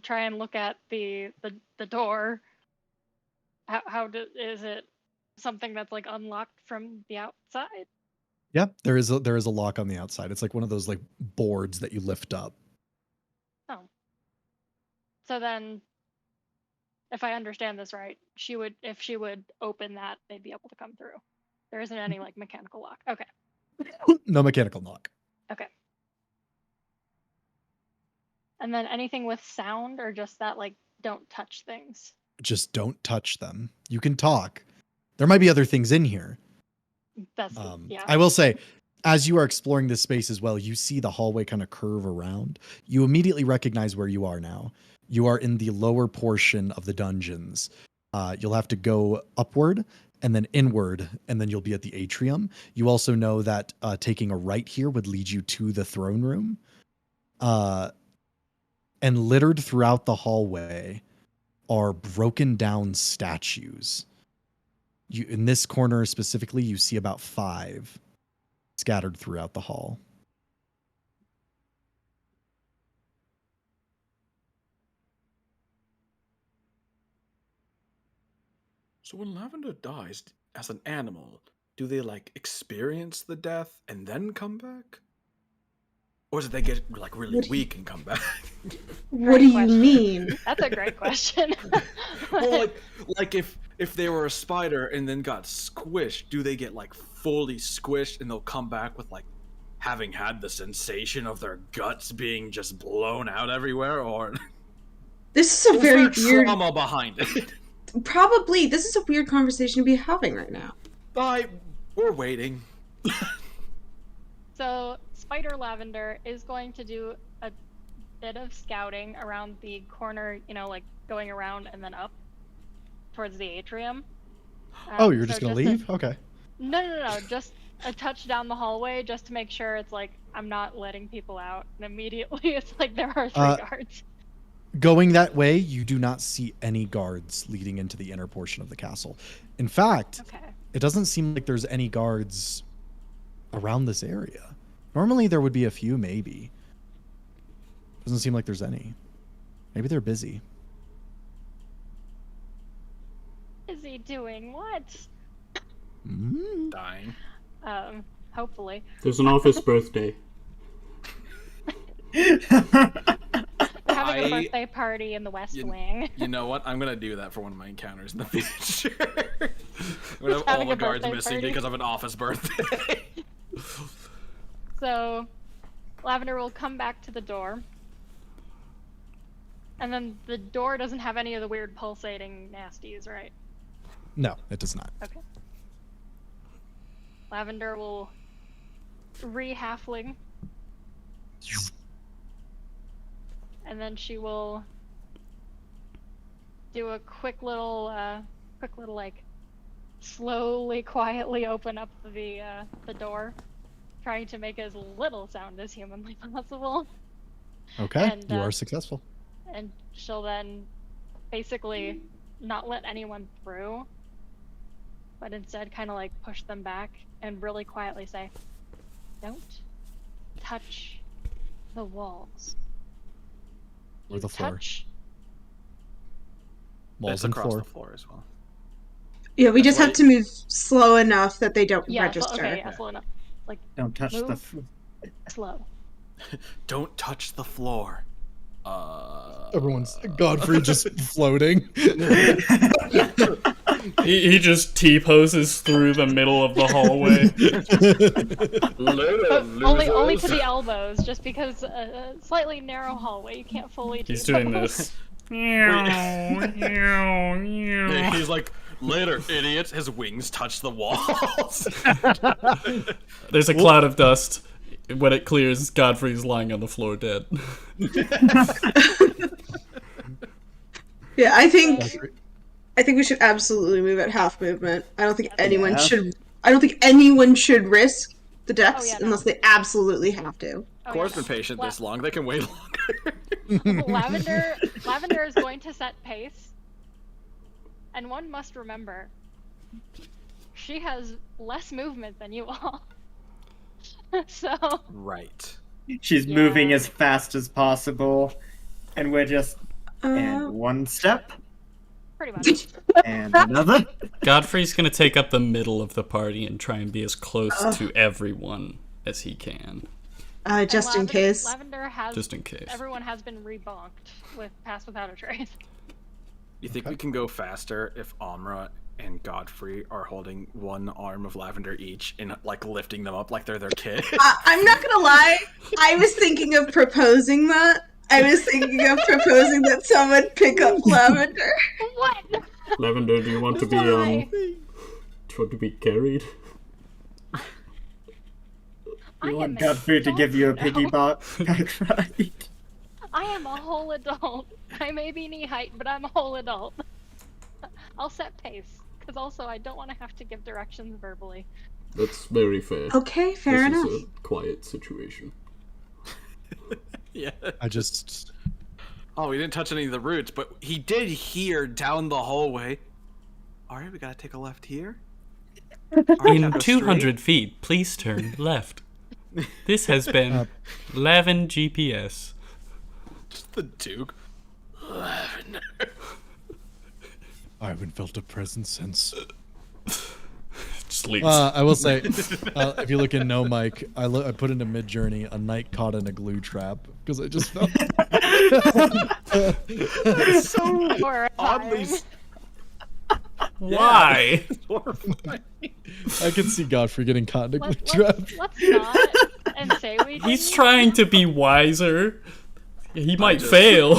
try and look at the door. Is it something that's like unlocked from the outside? Yep, there is a lock on the outside. It's like one of those like boards that you lift up. Oh. So then, if I understand this right, if she would open that, they'd be able to come through. There isn't any like mechanical lock. Okay. No mechanical lock. Okay. And then anything with sound, or just that like don't touch things? Just don't touch them. You can talk. There might be other things in here. That's yeah. I will say, as you are exploring this space as well, you see the hallway kind of curve around. You immediately recognize where you are now. You are in the lower portion of the dungeons. You'll have to go upward and then inward, and then you'll be at the atrium. You also know that taking a right here would lead you to the throne room. And littered throughout the hallway are broken down statues. In this corner specifically, you see about 5 scattered throughout the hall. So when Lavender dies as an animal, do they like experience the death and then come back? Or do they get like really weak and come back? What do you mean? That's a great question. Well, like if they were a spider and then got squished, do they get like fully squished and they'll come back with like having had the sensation of their guts being just blown out everywhere? Or this is a very weird trauma behind it. Probably this is a weird conversation to be having right now. We're waiting. So Spider Lavender is going to do a bit of scouting around the corner, like going around and then up towards the atrium. Oh, you're just gonna leave? Okay. No. Just a touch down the hallway just to make sure it's like I'm not letting people out. And immediately it's like there are 3 guards. Going that way, you do not see any guards leading into the inner portion of the castle. In fact, It doesn't seem like there's any guards around this area. Normally there would be a few, maybe. Doesn't seem like there's any. Maybe they're busy. Busy doing what? Dying. Hopefully. There's an office birthday. Having a birthday party in the West Wing. You know what? I'm gonna do that for one of my encounters in the future. I'm gonna have all the guards missing because of an office birthday. So, Lavender will come back to the door. And then the door doesn't have any of the weird pulsating nasties, right? No, it does not. Okay. Lavender will re-halfling. And then she will do a quick little like slowly, quietly open up the door, trying to make as little sound as humanly possible. Okay, and, you are successful. And she'll then basically not let anyone through, but instead kind of like push them back and really quietly say, "Don't touch the walls. Or the floor. Touch Walls It's and across floor. the floor as well. Yeah, we just why- have to move slow enough that they don't Yeah, register. okay, yeah, slow enough. Like, Don't touch the. Move. slow. Don't touch the floor. Everyone's Godfrey just floating. He just T-poses through the middle of the hallway. Only to the elbows, just because a slightly narrow hallway, you can't fully He's T-pose. doing this. He's like, later, idiots. His wings touch the walls. There's a cloud of dust. When it clears, Godfrey's lying on the floor dead. Yeah, I think we should absolutely move at half movement. I don't think anyone should. I don't think anyone should risk the dex unless they absolutely have to. Cora's been patient this long. They can wait longer. Lavender is going to set pace, and one must remember, she has less movement than you all. So Right. She's moving as fast as possible, and we're just and one step pretty much. and another. Godfrey's gonna take up the middle of the party and try and be as close to everyone as he can. Just in case. Lavender has. Just in case. Everyone has been rebonked with Pass Without a Trace. You think we can go faster if Amra and Godfrey are holding one arm of Lavender each and like lifting them up like they're their kid? I'm not gonna lie. I was thinking of proposing that. I was thinking of proposing that someone pick up Lavender. What? Lavender, do you want to be Why? do you want to be carried? You want Godfrey to give you a piggyback ride? I am a whole adult. I may be knee height, but I'm a whole adult. I'll set pace, because also I don't want to have to give directions verbally. That's very fair. Okay, fair This enough. is a quiet situation. Yeah. I just. Oh, we didn't touch any of the roots, but he did hear down the hallway. All right, we gotta take a left here. All right, In now go 200 feet, please turn left. This has been Lavin GPS. straight. The Duke. Lavender. I haven't felt a presence since. Just leaves. I will say, if you look in No Mic, I put into Mid Journey a knight caught in a glue trap because I just felt So Horrifying. oddly Why? horrifying. I can see Godfrey getting caught in a glue trap. Let's not and say we He's didn't. trying to be wiser. He might fail.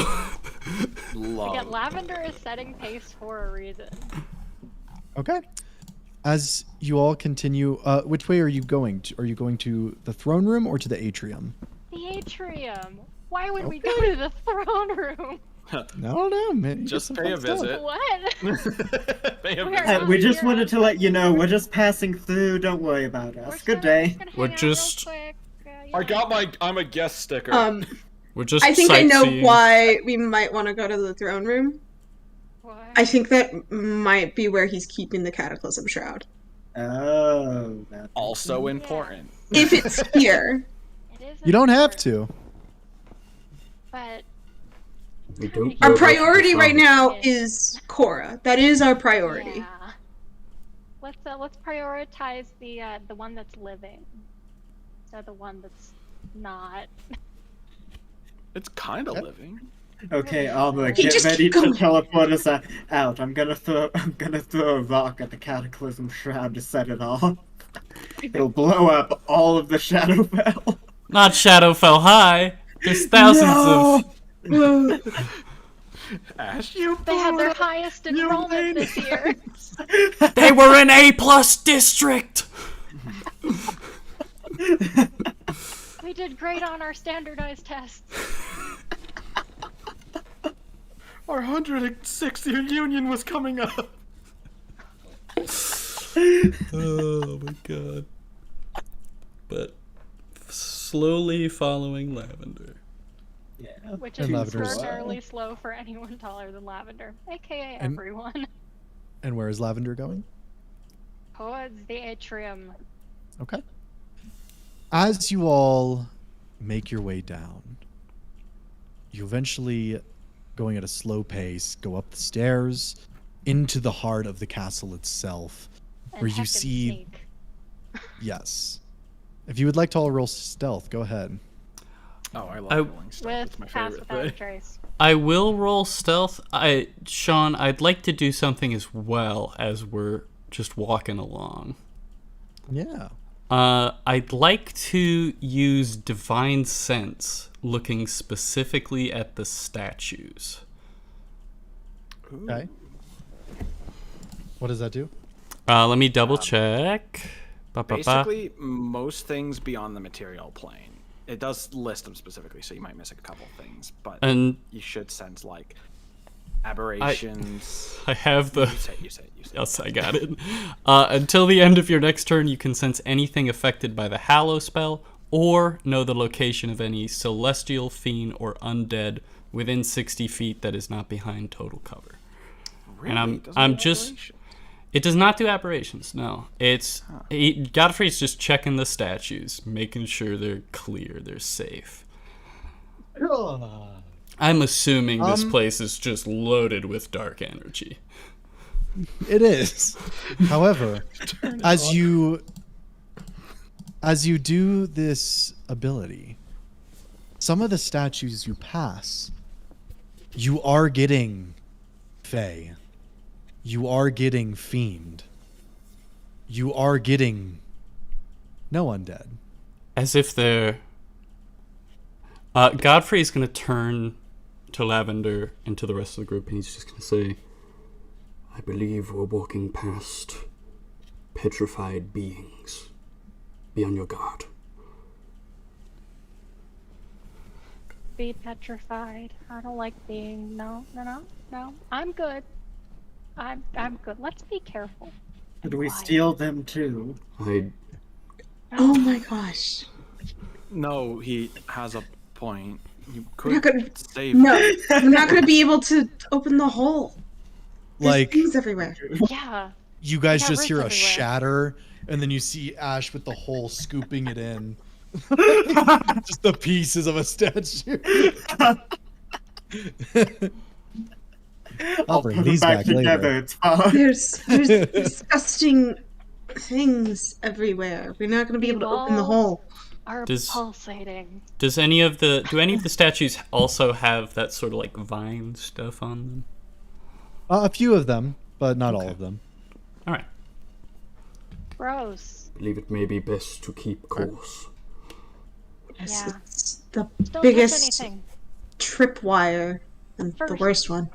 Again, Lavender is setting pace for a reason. Okay. As you all continue, which way are you going? Are you going to the throne room or to the atrium? The atrium. Why would we go to the throne room? No, no, man. Just pay a visit. What? Pay a We visit. are We just here. wanted to let you know we're just passing through. Don't worry about We're us. just Good gonna- day. gonna We're hang out real just- quick, I got my I'm a guest sticker. We're just I think I know sightseeing. why we might want to go to the throne room. Why? I think that might be where he's keeping the Cataclysm Shroud. Oh, that Also important. If it's here. It is You don't have important, to. But We don't Our know what priority to right decide. now is Cora. That is our priority. yeah. Let's prioritize the one that's living. So the one that's not. It's kind of living. Okay, Alma, He get just ready keep to going. teleport us out. I'm gonna throw a rock at the Cataclysm Shroud to set it off. It'll blow up all of the Shadowfell. Not Shadowfell High. There's thousands of. Ash, you They had their highest enrollment this year. They were in A+ district. We did great on our standardized tests. Our 160th union was coming up. Oh my god. But slowly following Lavender. Yeah. Which is And Lavender's- extraordinarily slow for anyone taller than Lavender, aka And- everyone. And where is Lavender going? Towards the atrium. Okay. As you all make your way down, you eventually going at a slow pace, go up the stairs into the heart of the castle itself, And where you heckin' see. sneak. Yes. If you would like to all roll stealth, go ahead. Oh, I love rolling stuff. With It's my pass favorite without a thing. trace. I will roll stealth. Sean, I'd like to do something as well as we're just walking along. Yeah. I'd like to use divine sense, looking specifically at the statues. Okay. What does that do? Let me double check. Basically, most things beyond the material plane. It does list them specifically, so you might miss a couple things, but And you should sense like aberrations. I have the. You say. Yes, I got it. Until the end of your next turn, you can sense anything affected by the Hallow spell, or know the location of any celestial, fiend, or undead within 60 feet that is not behind total cover. Really? And Doesn't I'm have just. aberration? It does not do aberrations. No, it's Godfrey's just checking the statues, making sure they're clear, they're safe. I'm assuming this place is just loaded with dark energy. It is. However, as you do this ability, some of the statues you pass, you are getting Fey. You are getting fiend. You are getting no undead. As if they're... Godfrey's going to turn to Lavender and to the rest of the group, and he's just going to say, I believe we're walking past petrified beings. Be on your guard. Be petrified. I don't like being. No. I'm good. I'm good. Let's be careful. Could we steal them too? Oh my gosh. No, he has a point. You We're not could gonna. save. No, we're not gonna be able to open the hole. There's Like, things everywhere. Yeah. you guys got just hear a roots everywhere. shatter, and then you see Ash with the hole scooping it in. Just the pieces of a statue. I'll bring put them these back together. later. It's fine. There's disgusting things everywhere. We're not gonna be able to open the hole. Are Does- pulsating. Do any of the statues also have that sort of like vine stuff on them? A few of them, but not all of them. All right. Gross. Believe it may be best to keep course. Yes, Yeah. it's the Don't touch biggest anything. tripwire and the First. worst one.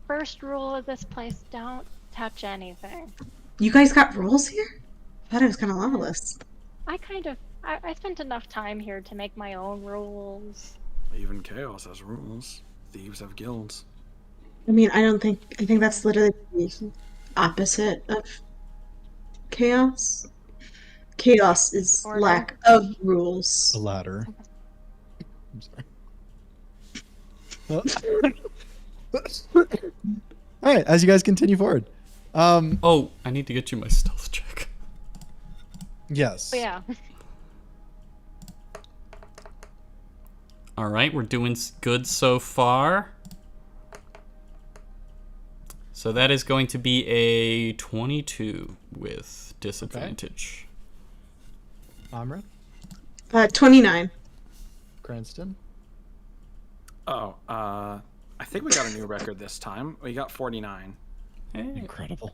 First rule of this place: don't touch anything. You guys got rules here? I thought it was kind of lawless. I spent enough time here to make my own rules. Even chaos has rules. Thieves have guilds. I mean, I think that's literally the opposite of chaos. Chaos is Order. lack of rules. The ladder. I'm sorry. All right, as you guys continue forward. Oh, I need to get you my stealth check. Yes. But yeah. All right, we're doing good so far. So that is going to be a 22 with disadvantage. Amra, 29. Cranston. Oh, I think we got a new record this time. We got 49. Hey. Incredible.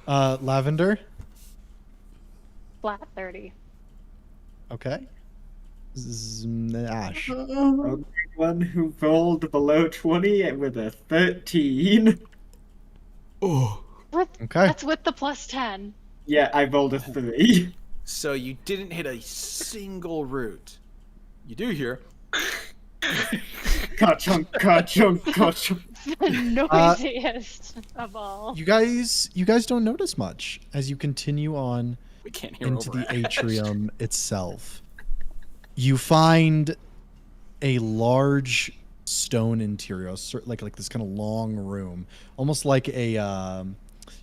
Lavender. Flat 30. Okay. Ash. One who rolled below 20 with a 13. Oh. Okay. That's with the plus 10. Yeah, I rolled a 3. So you didn't hit a single root. You do hear. Ka-chunk, ka-chunk, ka-chunk. The noisiest of all. You guys don't notice much as you continue on We can't hear into over the Ash. atrium itself. You find a large stone interior, like this kind of long room, almost like a.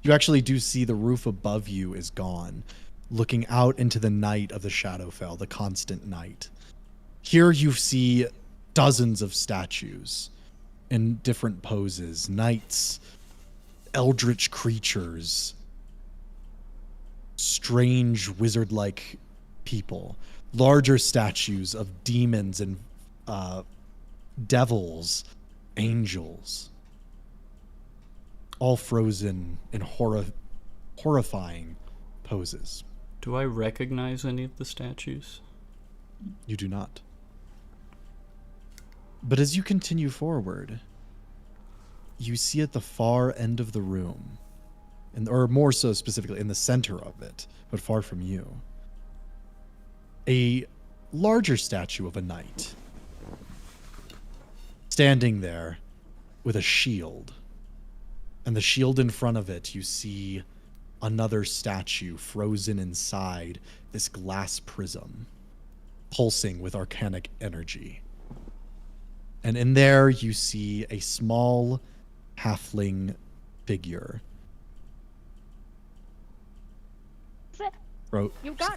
You actually do see the roof above you is gone, looking out into the night of the Shadowfell, the constant night. Here you see dozens of statues, in different poses. Knights, eldritch creatures, strange wizard-like people, larger statues of demons and devils, angels, all frozen in horrifying poses. Do I recognize any of the statues? You do not. But as you continue forward, you see at the far end of the room, or more so specifically in the center of it, but far from you, a larger statue of a knight standing there with a shield. And the shield in front of it, you see another statue frozen inside this glass prism, pulsing with arcanic energy. And in there, you see a small halfling figure.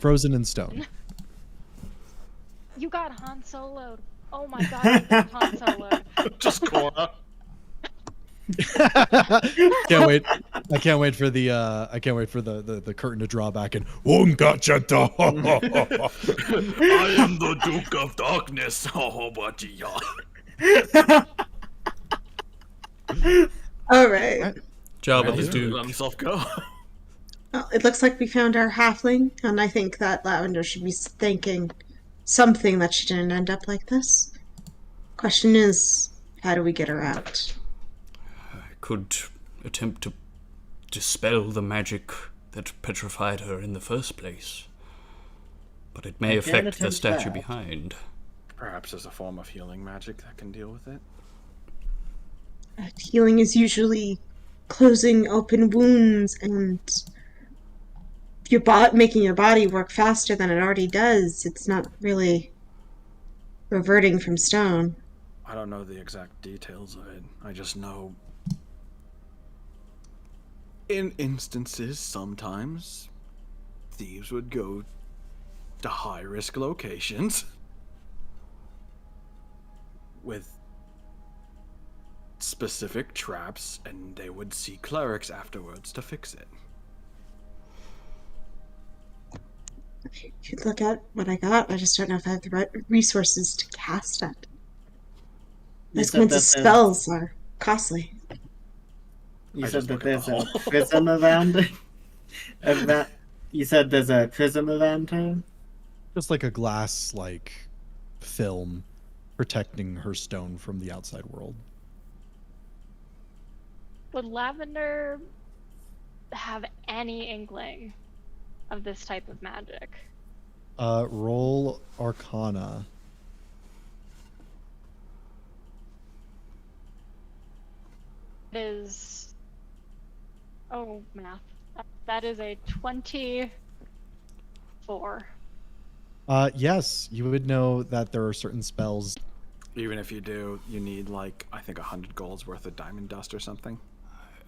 Frozen in stone. You got Han Solo'd. Oh my god, I got Han Solo'd. Just Cora. Can't wait. I can't wait for the curtain to draw back and one gotcha. I am the Duke of Darkness. Oh, but yeah. All right. Job of the Let Duke. himself go. Well, it looks like we found our halfling, and I think that Lavender should be thanking something that she didn't end up like this. Question is, how do we get her out? I could attempt to dispel the magic that petrified her in the first place, but it may affect the statue behind. Perhaps there's a form of healing magic that can deal with it. Healing is usually closing open wounds and making your body work faster than it already does. It's not really reverting from stone. I don't know the exact details of it. I just know in instances, sometimes thieves would go to high-risk locations with specific traps, and they would see clerics afterwards to fix it. You could look at what I got. I just don't know if I have the right resources to cast it. Those kinds of spells are costly. You said that there's a prism around it? You said there's a prism around her? Just like a glass, film protecting her stone from the outside world. Would Lavender have any inkling of this type of magic? Roll Arcana. It is... Oh, math. That is a 24. Yes, you would know that there are certain spells. Even if you do, you need, I think 100 gold's worth of diamond dust or something.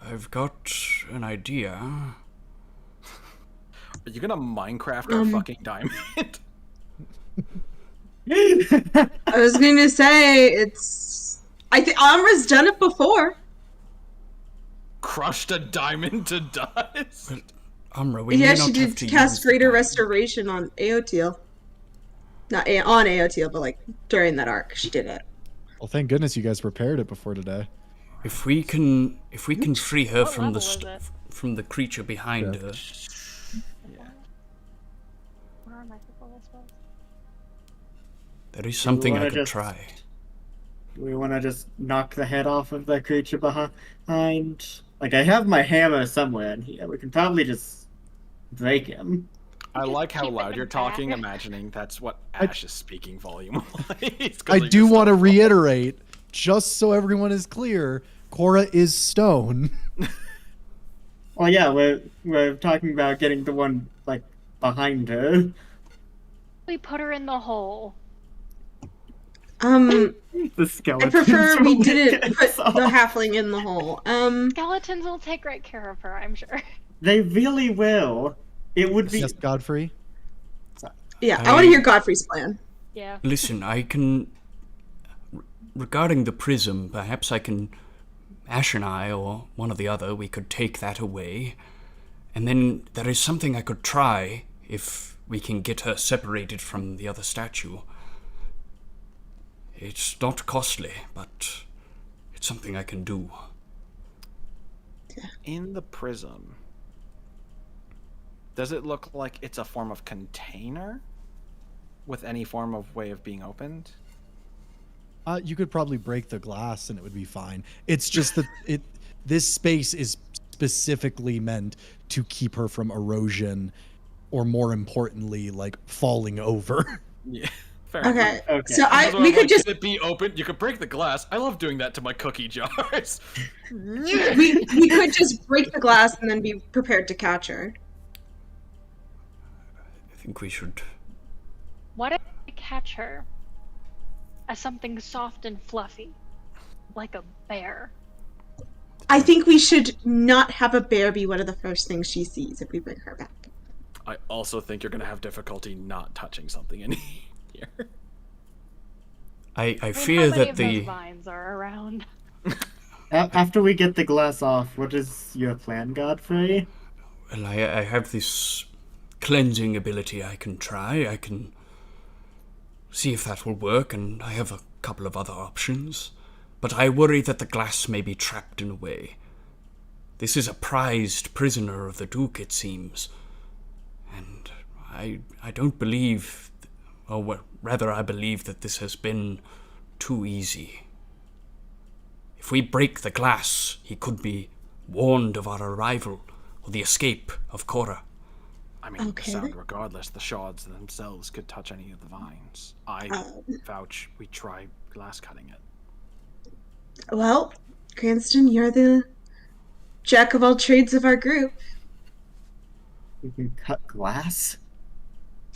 I've got an idea. Are you gonna Minecraft our fucking diamond? I was going to say, I think Amra's done it before. Crushed a diamond to dust? Amra, we Yeah, may she not have did to cast use Greater the- Restoration on Aotil. Not on Aotil, but during that arc, she did it. Well, thank goodness you guys prepared it before today. If we can free her What from the level is it? from the creature behind her, Where are my football spells? there is something I wanna could just- try. We want to just knock the head off of the creature behind. I have my hammer somewhere in here. We can probably just break him. I like how Keep it loud in you're the talking, back. imagining that's what Ash is speaking volume-wise. I do want to reiterate, just so everyone is clear, Cora is stone. Well, yeah, we're talking about getting the one behind her. We put her in the hole. The I skeleton. prefer we didn't put the halfling in the hole. Skeletons will take great care of her, I'm sure. They really will. It would be. Yes, Godfrey. Yeah, I want to hear Godfrey's plan. Yeah. Listen, I can. regarding the prism, perhaps Ash and I, or one or the other, we could take that away. And then there is something I could try if we can get her separated from the other statue. It's not costly, but it's something I can do. In the prism, does it look like it's a form of container with any form of way of being opened? You could probably break the glass and it would be fine. It's just that this space is specifically meant to keep her from erosion, or more importantly, like falling over. Yeah. Fair Okay. enough. So That's why we I'm could like, just can it be open? You could break the glass. I love doing that to my cookie jars. we could just break the glass and then be prepared to catch her. I think we should... What if I catch her as something soft and fluffy, like a bear? I think we should not have a bear be one of the first things she sees if we bring her back. I also think you're going to have difficulty not touching something in here. I fear how many that of the... those vines are around? After we get the glass off, what is your plan, Godfrey? Well, I have this cleansing ability I can try. I can see if that will work, and I have a couple of other options. But I worry that the glass may be trapped in a way. This is a prized prisoner of the Duke, it seems. And I don't believe... or rather, I believe that this has been too easy. If we break the glass, he could be warned of our arrival, or the escape of Cora. I mean, sound regardless, the shards themselves could touch any of the vines. I vouch we try glass cutting it. Well, Cranston, you're the jack of all trades of our group. We can cut glass?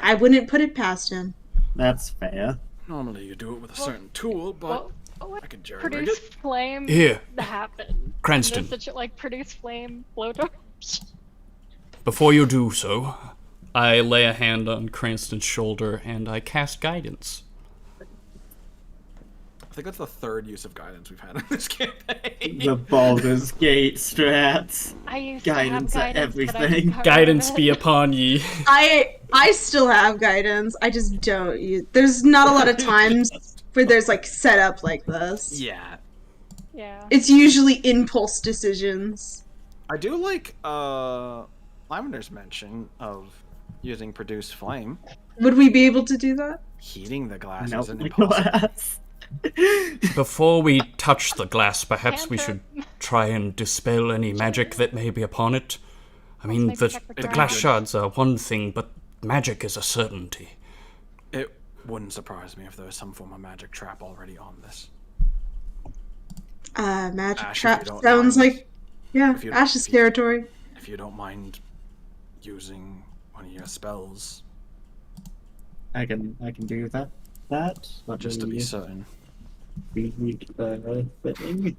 I wouldn't put it past him. That's fair. Normally you do it with a certain tool, but I can jerry rig Produce it. flame Here. happen. Cranston. Produce flame blowtorch. Before you do so, I lay a hand on Cranston's shoulder and I cast guidance. I think that's the third use of guidance we've had in this campaign. The Baldur's Gate strats. I used Guidance to at have guidance, but I everything. got rid of Guidance it. be upon ye. I still have guidance. I just don't use. There's not a lot of times where there's like setup like this. Yeah. Yeah. It's usually impulse decisions. I do like Lavender's mention of using produce flame. Would we be able to do that? Heating the glass No isn't impossible. glass. Before we touch the glass, perhaps we should Cantrip. try and dispel any magic that may be upon it. I mean, maybe the check with the Dragon. glass shards are one thing, but magic is a certainty. It wouldn't surprise me if there was some form of magic trap already on this. Magic Ash, if trap you don't sounds mind. like, yeah, If you- Ash's if you- territory. If you don't mind using one of your spells, I can do that. Let just to me be certain. read the thing.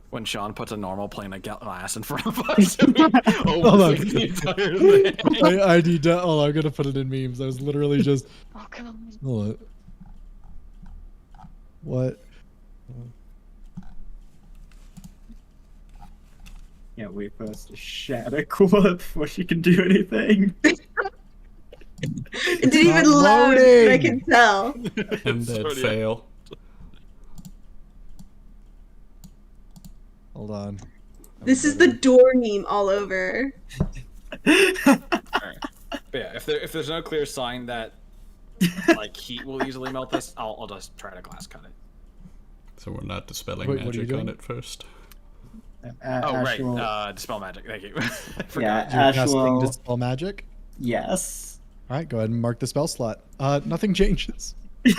When Sean puts a normal plane of glass in front of us, Hold on. overthink the entire thing. I need to. Oh, I'm gonna put it in memes. I was literally just. Oh, come on. Hold on. What? Yeah, we first shatter Core before she can do anything. It didn't even not load, loading. I can tell. Embed Sorry. fail. Hold on. This is the door meme all over. Alright. But yeah, if there's no clear sign that like heat will easily melt this, I'll just try to glass cut it. So we're not dispelling Wait, what are you magic on doing? it first. Oh Ash will- right, dispel magic. Thank you. I Yeah, forgot. You're Ash casting will. dispel magic. Yes. All right, go ahead and mark the spell slot. Nothing changes. Yeah,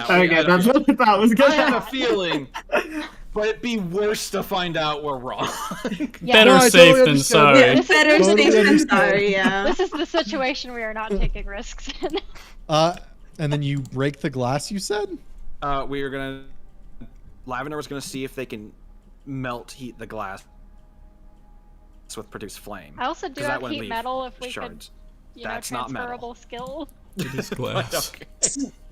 Okay, that's what I thought was I gonna have a happen. feeling, but it'd be worse to find out we're wrong. Yeah. Better No, I safe totally than understand. sorry. Yeah, better Totally safe than understand. sorry, yeah. This is the situation we are not taking risks in. And then you break the glass. You said. We are gonna. Lavender was gonna see if they can heat the glass with produce flame. I also do 'Cause that have wouldn't heat leave metal if we shards. could, That's not metal. transferable skill. It is glass.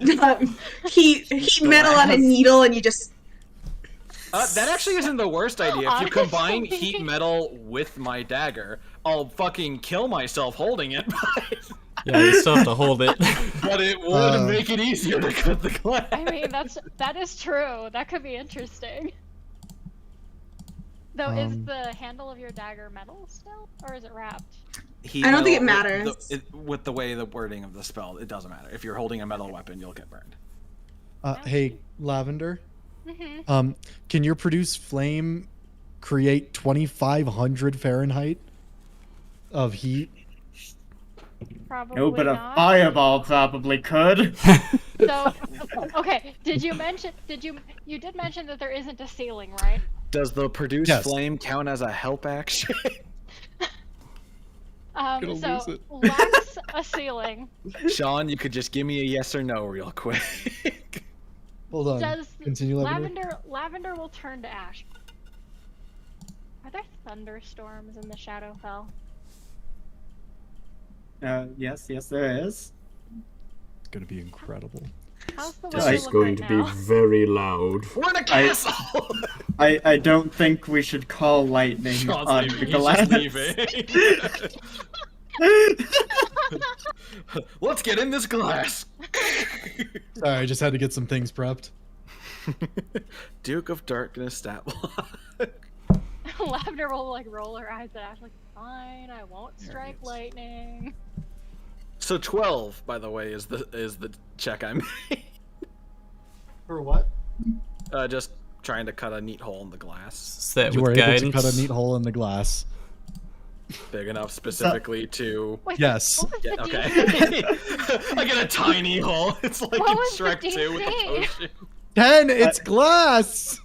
Okay. Heat metal on a Glass. needle and you just That actually isn't the worst idea. If you combine Honestly. heat metal with my dagger, I'll fucking kill myself holding it. Yeah, you still have to hold it. But it would make it easier to cut the glass. I mean, that is true. That could be interesting. Though, is the handle of your dagger metal still, or is it wrapped? I don't think it matters. With the way the wording of the spell, it doesn't matter. If you're holding a metal weapon, you'll get burned. Hey, Lavender. Mm-hmm. Can your produce flame create 2,500 Fahrenheit of heat? Probably No, but a not. fireball probably could. So, okay. You did mention that there isn't a ceiling, right? Does the produce Yes. flame count as a help action? Gonna So lose it. lacks a ceiling. Sean, you could just give me a yes or no real quick. Hold on. Does Continue, Lavender. Lavender will turn to ash. Are there thunderstorms in the Shadowfell? Yes, there is. It's gonna be incredible. How's the This weather is look going right to now? be very loud. We're in a castle! I don't think we should call lightning Sean's on leaving. the He's glass. just leaving. Let's get in this glass. Sorry, I just had to get some things prepped. Duke of Darkness stat block. Lavender will like roll her eyes at Ash like, fine, I won't strike lightning. So 12, by the way, is the check I made. For what? Just trying to cut a neat hole in the glass, Is that You with were guidance? able to cut a neat hole in the glass. big enough specifically to. Wait, Yes. What was Yeah, the okay. DC? I get a tiny hole. It's like What in was the Shrek 2 with the DC? potion. 10! It's glass!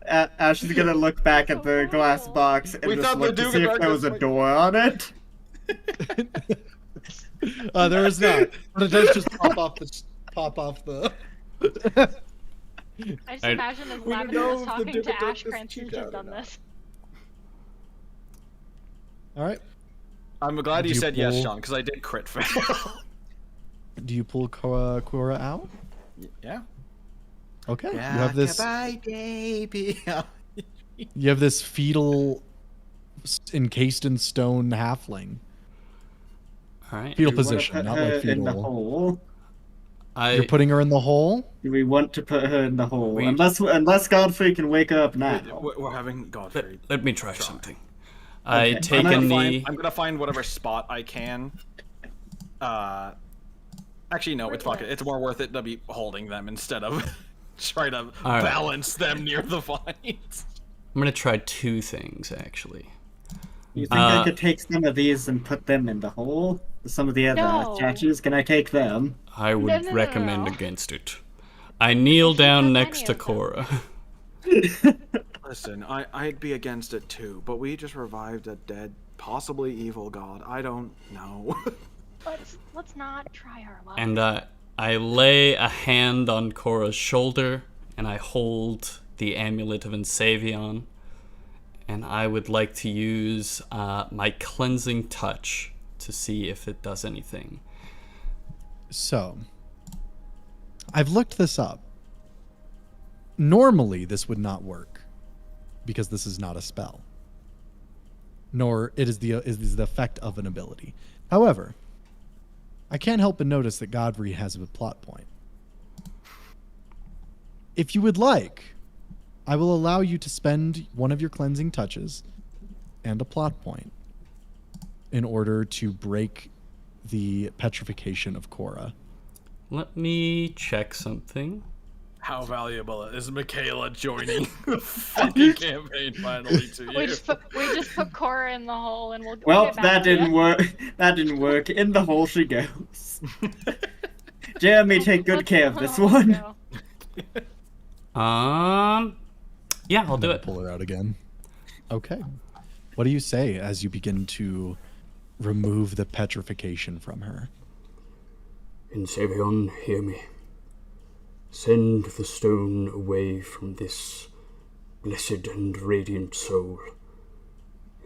Ash is gonna look back at the glass box and We just thought the look to Duke see of if there was a Darkness door on it. There is not. But it does just pop off the... I just imagine as Lavender was talking to Ash, Cranston should have done this. Alright. I'm glad Do you you said yes, pull- Sean, because I did crit fail. Do you pull Cora out? Yeah. Okay. You have this... Goodbye, baby. You have this fetal, encased in stone halfling. Alright. Fetal Do we wanna position, put not her like in the fetal. hole? You're putting her in the hole? Do we want to put her in the hole? We- Unless Godfrey can wake her up now. We're having Godfrey. Let me try something. Okay. I I'm taken the... I'm gonna find whatever spot I can. Actually, no, it's fuck it. It's more worth it to be holding them instead of trying to right. balance them near the vines. I'm gonna try two things, actually. You think I could take some of these and put them in the hole? Some of the other No. statues, can I take them? I would no, recommend no. against it. I kneel down have next any to of them. Cora. Listen, I'd be against it too, but we just revived a dead, possibly evil god. I don't know. Let's not try our luck. And I lay a hand on Cora's shoulder, and I hold the amulet of Enseivion, and I would like to use my cleansing touch to see if it does anything. So, I've looked this up. Normally, this would not work because this is not a spell, nor it is the effect of an ability. However, I can't help but notice that Godfrey has a plot point. If you would like, I will allow you to spend one of your cleansing touches and a plot point in order to break the petrification of Cora. Let me check something. How valuable is Michaela joining the fucking campaign finally to We you? just put Cora in the hole and we'll Well, get back that to ya. didn't work. That didn't work. In the hole she goes. Jeremy, take good Let's- care of this let's one. go. Yeah, I'll do it. Pull her out again. Okay. What do you say as you begin to remove the petrification from her? Enseivion, hear me. Send the stone away from this blessed and radiant soul.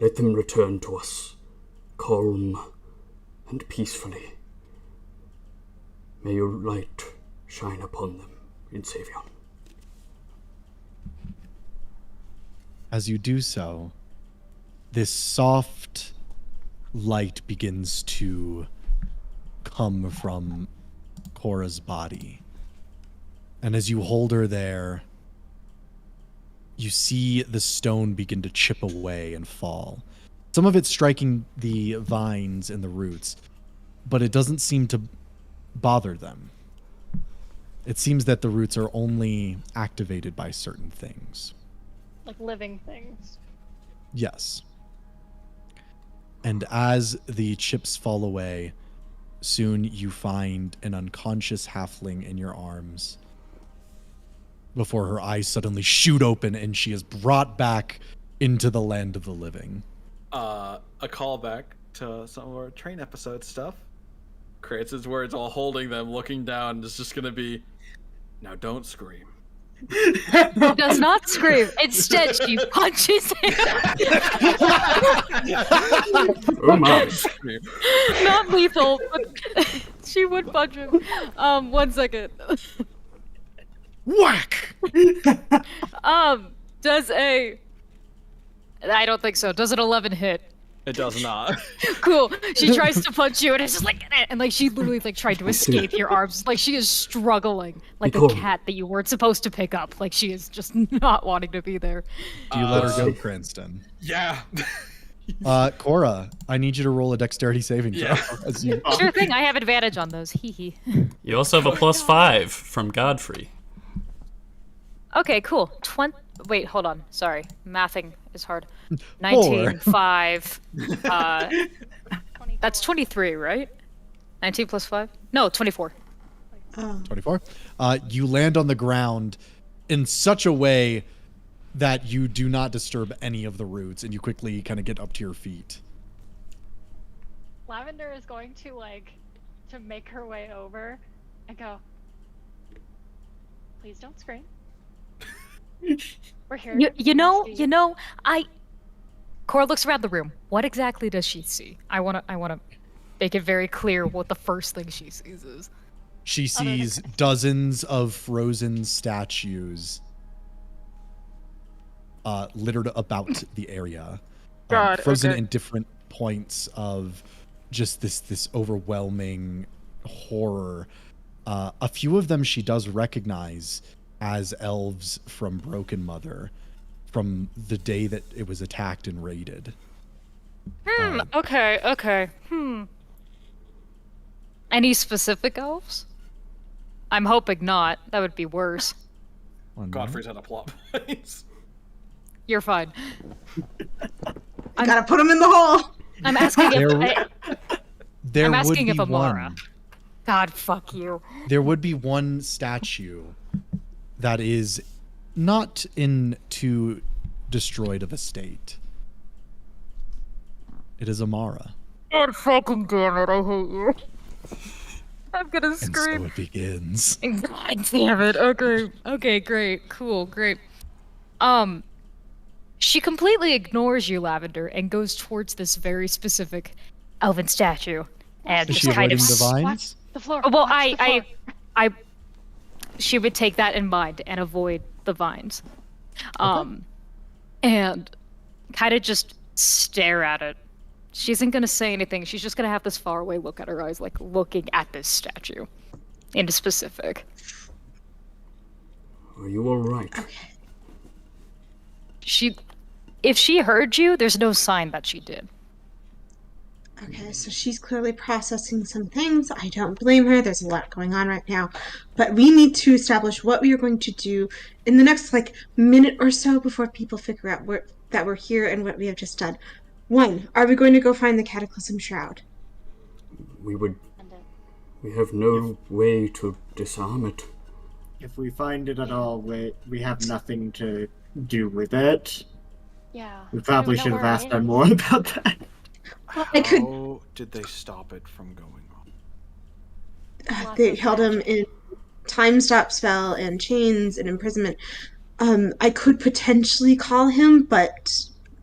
Let them return to us, calm and peacefully. May your light shine upon them, Enseivion. As you do so, this soft light begins to come from Cora's body. And as you hold her there, you see the stone begin to chip away and fall. Some of it striking the vines and the roots, but it doesn't seem to bother them. It seems that the roots are only activated by certain things. Like living things. Yes. And as the chips fall away, soon you find an unconscious halfling in your arms before her eyes suddenly shoot open and she is brought back into the land of the living. A callback to some of our train episode stuff. Creates his words while holding them, looking down. It's just gonna be, now don't scream. She does not scream. Instead, she punches him. Oh my. Not lethal, but she would punch him. 1 second. Whack! Does a... I don't think so. Does an 11 hit? It does not. Cool. She tries to punch you, and it's just like, and like she literally like tried to escape your arms. Like she is struggling, like a cat that you weren't supposed to pick up. Like she is just not wanting to be there. Do you let her go, Cranston? Yeah. Cora, I need you to roll a dexterity saving throw. As you... Sure thing. I have advantage on those. Hee hee. You also have a +5 from Godfrey. Okay, cool. Wait, hold on. Sorry. Mathing is hard. 19, 5. That's 23, right? 19 plus 5? No, 24. 24. You land on the ground in such a way that you do not disturb any of the roots, and you quickly kind of get up to your feet. Lavender is going to make her way over and go, please don't scream. We're here. You know, Cora looks around the room. What exactly does she see? I wanna make it very clear what the first thing she sees is. She sees dozens of frozen statues littered about the area. Frozen in different points of just this overwhelming horror. A few of them she does recognize as elves from Broken Mother, from the day that it was attacked and raided. Okay. Any specific elves? I'm hoping not. That would be worse. Godfrey's had a plot point. You're fine. I gotta put him in the hole. I'm asking There I'm would asking be if Amara. one. God, fuck you. There would be one statue that is not in too destroyed of a state. It is Amara. God fucking damn it, I hate you. I'm gonna And so scream. it begins. God damn it. Okay, great. Cool, great. She completely ignores you, Lavender, and goes towards this very specific elven statue. And Is just she kind avoiding of the vines? The floor. Well, Watch the floor. she would take that in mind and avoid the vines. And kind of just stare at it. She isn't going to say anything. She's just going to have this faraway look at her eyes, like looking at this statue in specific. Are you alright? If she heard you, there's no sign that she did. Okay, so she's clearly processing some things. I don't blame her. There's a lot going on right now. But we need to establish what we are going to do in the next, minute or so before people figure out that we're here and what we have just done. 1, are we going to go find the Cataclysm Shroud? We have no way to disarm it. If we find it at all, we have nothing to do with it. Yeah. We probably should have asked her more about that. How did they stop it from going on? They held him in time stop spell and chains and imprisonment. I could potentially call him, but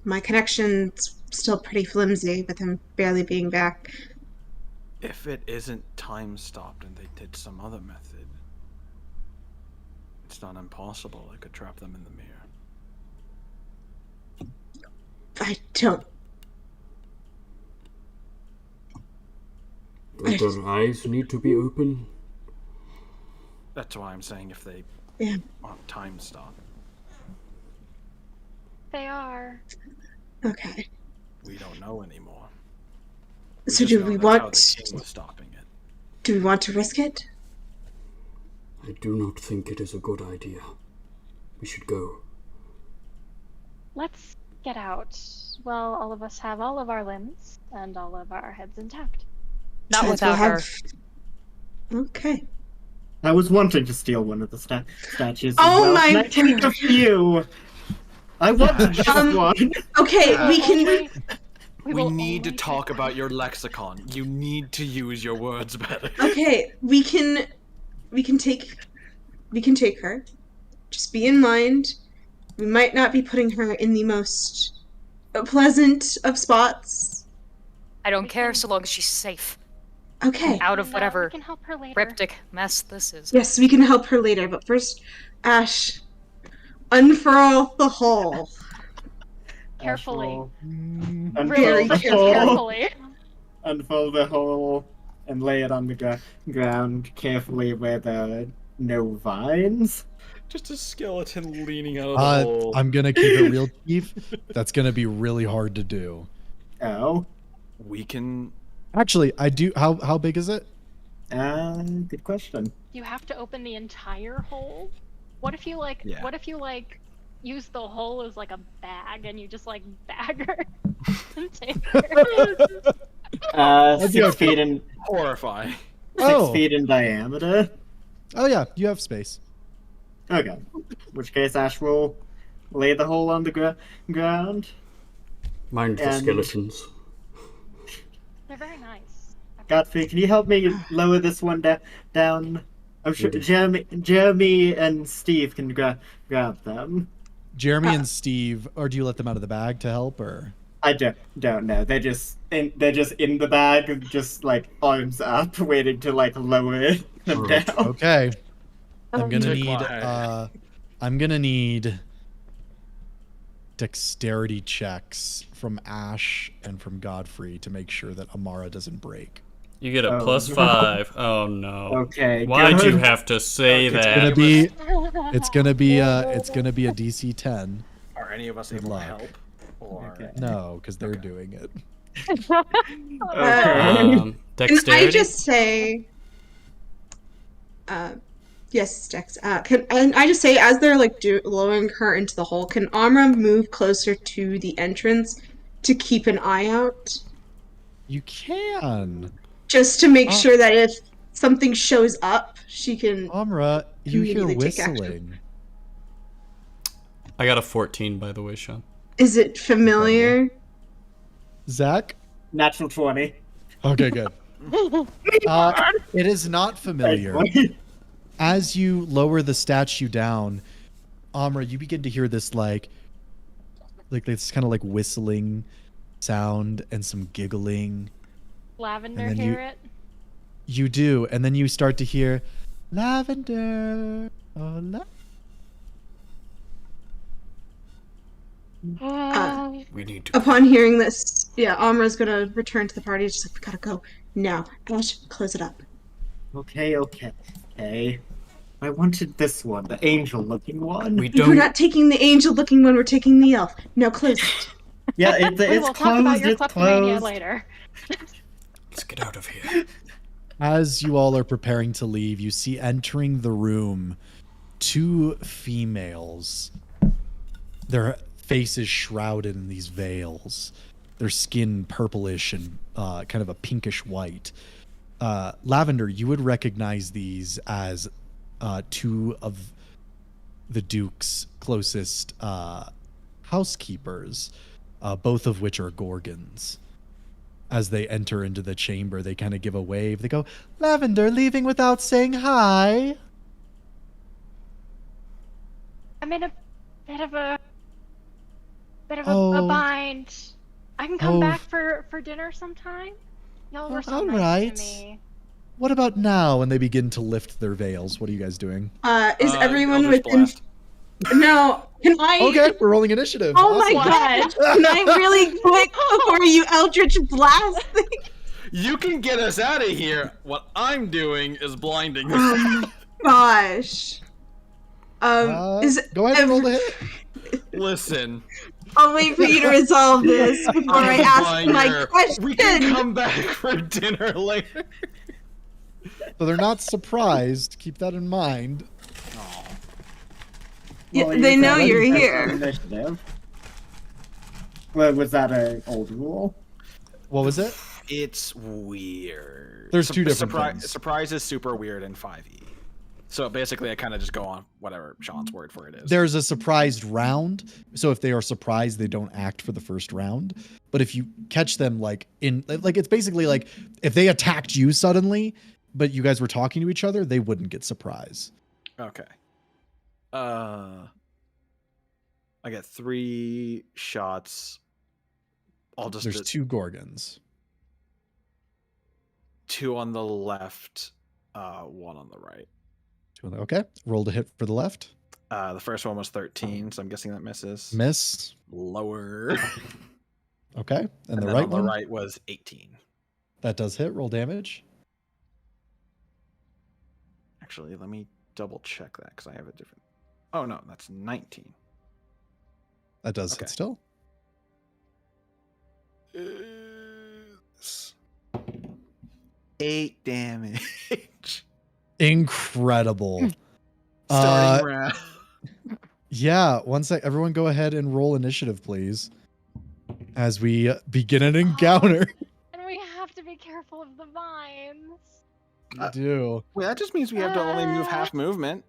my connection's still pretty flimsy with him barely being back. If it isn't time stopped and they did some other method, it's not impossible I could trap them in the mirror. I don't. Don't their eyes need to be open? That's why I'm saying if they Yeah. want time stop. They are. Okay. We don't know anymore. So just do know we that's how want? the king was stopping it. Do we want to risk it? I do not think it is a good idea. We should go. Let's get out. Well, all of us have all of our limbs and all of our heads intact. Not Since we without her. have- Okay. I was wanting to steal one of the statues. Oh as well. my Can I take a God. few? I want this one. Okay, we can. We need to talk about your lexicon. You need to use your words better. Okay, we can take her. Just be in mind, we might not be putting her in the most pleasant of spots. I don't care so long as she's safe. Okay. Out of We whatever can help her later. cryptic mess this is. Yes, we can help her later, but first, Ash, unfurl the hole. Carefully. Unfold Really the hole. carefully. Unfold the hole and lay it on the ground carefully where there are no vines. Just a skeleton leaning out of the hole. I'm gonna keep it real, Chief. That's gonna be really hard to do. Oh. We can. Actually, I do. How big is it? Good question. You have to open the entire hole. What if you like? Yeah. What if you like? Use the hole as like a bag, and you just like bag her and take her. 6 feet in Horrifying. 6 feet in diameter. Oh yeah, you have space. Okay. In which case, Ash will lay the hole on the ground. Mind the And- skeletons. They're very nice. Godfrey, can you help me lower this one down? I'm sure Jeremy and Steve can grab them. Jeremy and Steve, or do you let them out of the bag to help, or? I don't know. They're just in the bag, just like arms up, waiting to like lower them Alright. down. Okay. I'm gonna Take need. mine. I'm gonna need dexterity checks from Ash and from Godfrey to make sure that Amara doesn't break. You get a Oh, +5. Oh no. Okay. Why'd good. you have to say It's gonna that? be. It's gonna be. It's gonna be a DC 10. Are any of us able to luck. help? Or Okay. No, because they're doing it. Okay. Can Dexterity. I just say, yes, Dex. Can I just say, as they're like lowering her into the hole, can Amra move closer to the entrance to keep an eye out, You can. just to make sure that if something shows up, she can. Amra, you hear Immediately take action. whistling. I got a 14, by the way, Sean. Is it familiar? Zach? Natural 20. Okay, good. It is not familiar. As you lower the statue down, Amra, you begin to hear this like this kind of like whistling sound and some giggling. Lavender And then hear it. You do, and then you start to hear lavender. Oh, We need to. Upon hearing this, yeah, Amra's gonna return to the party. She's like, we gotta go now. Ash, close it up. Okay. I wanted this one, the angel-looking one. We We're don't. not taking the angel-looking one. We're taking the elf. Now close it. Yeah, it's We will talk about closed. your It's kleptomania closed. later. Let's get out of here. As you all are preparing to leave, you see entering the room 2 females. Their faces shrouded in these veils. Their skin purplish and kind of a pinkish white. Lavender, you would recognize these as 2 of the Duke's closest housekeepers, both of which are Gorgons. As they enter into the chamber, they kind of give a wave. They go, Lavender, leaving without saying hi. I'm in a bit of a Oh. bind. I can come Oh. back for dinner sometime. Y'all were so All nice right. to me. What about now? And they begin to lift their veils. What are you guys doing? Is Eldritch everyone within? Blast. No, Can I? Okay, we're rolling initiative. Oh my Awesome. god! Can I really quick before you Eldritch blast thing? You can get us out of here. What I'm doing is blinding. Oh my gosh. Go ahead and roll the hit. Listen. I'll wait for you to resolve this before I ask my question. We can come back for dinner later. So they're not surprised. Keep that in mind. Yeah, Well, they you know said you're that's here. Initiative. Well, was that an old rule? What was it? It's weird. There's two different things. Surprise is super weird in 5e. So basically, I kind of just go on whatever Sean's word for it is. There's a surprised round. So if they are surprised, they don't act for the first round. But if you catch them it's basically like if they attacked you suddenly, but you guys were talking to each other, they wouldn't get surprised. Okay. I get 3 shots. There's 2 Gorgons. 2 on the left, 1 on the right. Okay. Roll to hit for the left. The first one was 13, so I'm guessing that misses. Miss. Lower. Okay. And the then right on the one? right was 18. That does hit. Roll damage. Actually, let me double check that because I have a different. Oh no, that's 19. That does hit still. 8 damage. Incredible. Starting round. Yeah, one sec. Everyone go ahead and roll initiative, please. As we begin an encounter. And we have to be careful of the vines. You do. Wait, that just means we have to only move half movement.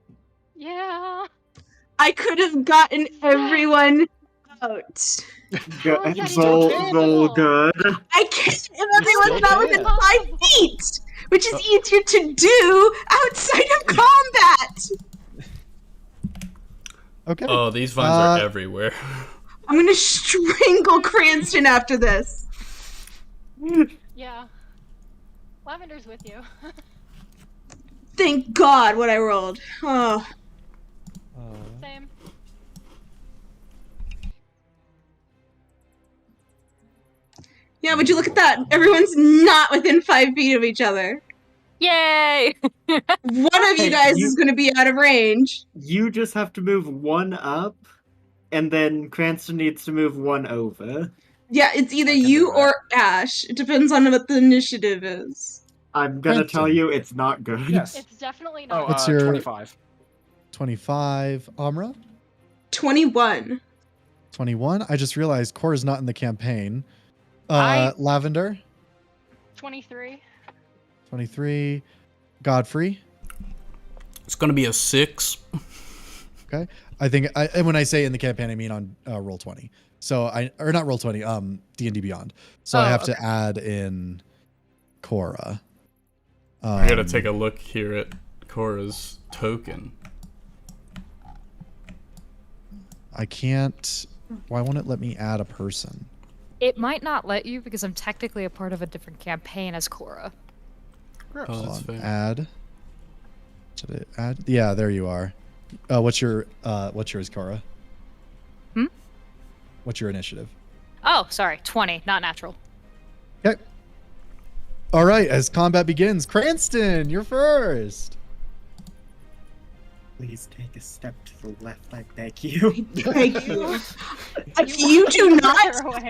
Yeah. I could have gotten everyone out. Roll good. I can't if everyone's not within 5 feet, which is easier to do outside of combat. Okay. Oh, these vines are everywhere. I'm gonna strangle Cranston after this. Yeah. Lavender's with you. Thank God what I rolled. Oh. Same. Yeah, would you look at that? Everyone's not within 5 feet of each other. Yay! One of you guys is going to be out of range. You just have to move 1 up, and then Cranston needs to move 1 over. Yeah, it's either you or Ash. It depends on what the initiative is. I'm gonna tell you, it's not good. Yes. It's definitely not. What's your 25? 25. Amra? 21. 21. I just realized Cora's not in the campaign. I- Lavender? 23. 23. Godfrey? It's gonna be a 6. Okay. I think and when I say in the campaign, I mean on roll 20. So or not roll 20, D&D Beyond. So I have to add in Cora. I gotta take a look here at Cora's token. I can't. Why won't it let me add a person? It might not let you because I'm technically a part of a different campaign as Cora. Oh, that's fair. Add. Should it add? Yeah, there you are. What's yours, Cora? What's your initiative? Oh, sorry, 20, not natural. Okay. All right, as combat begins, Cranston, you're first. Please take a step to the left, I beg you. Thank you. If you do not,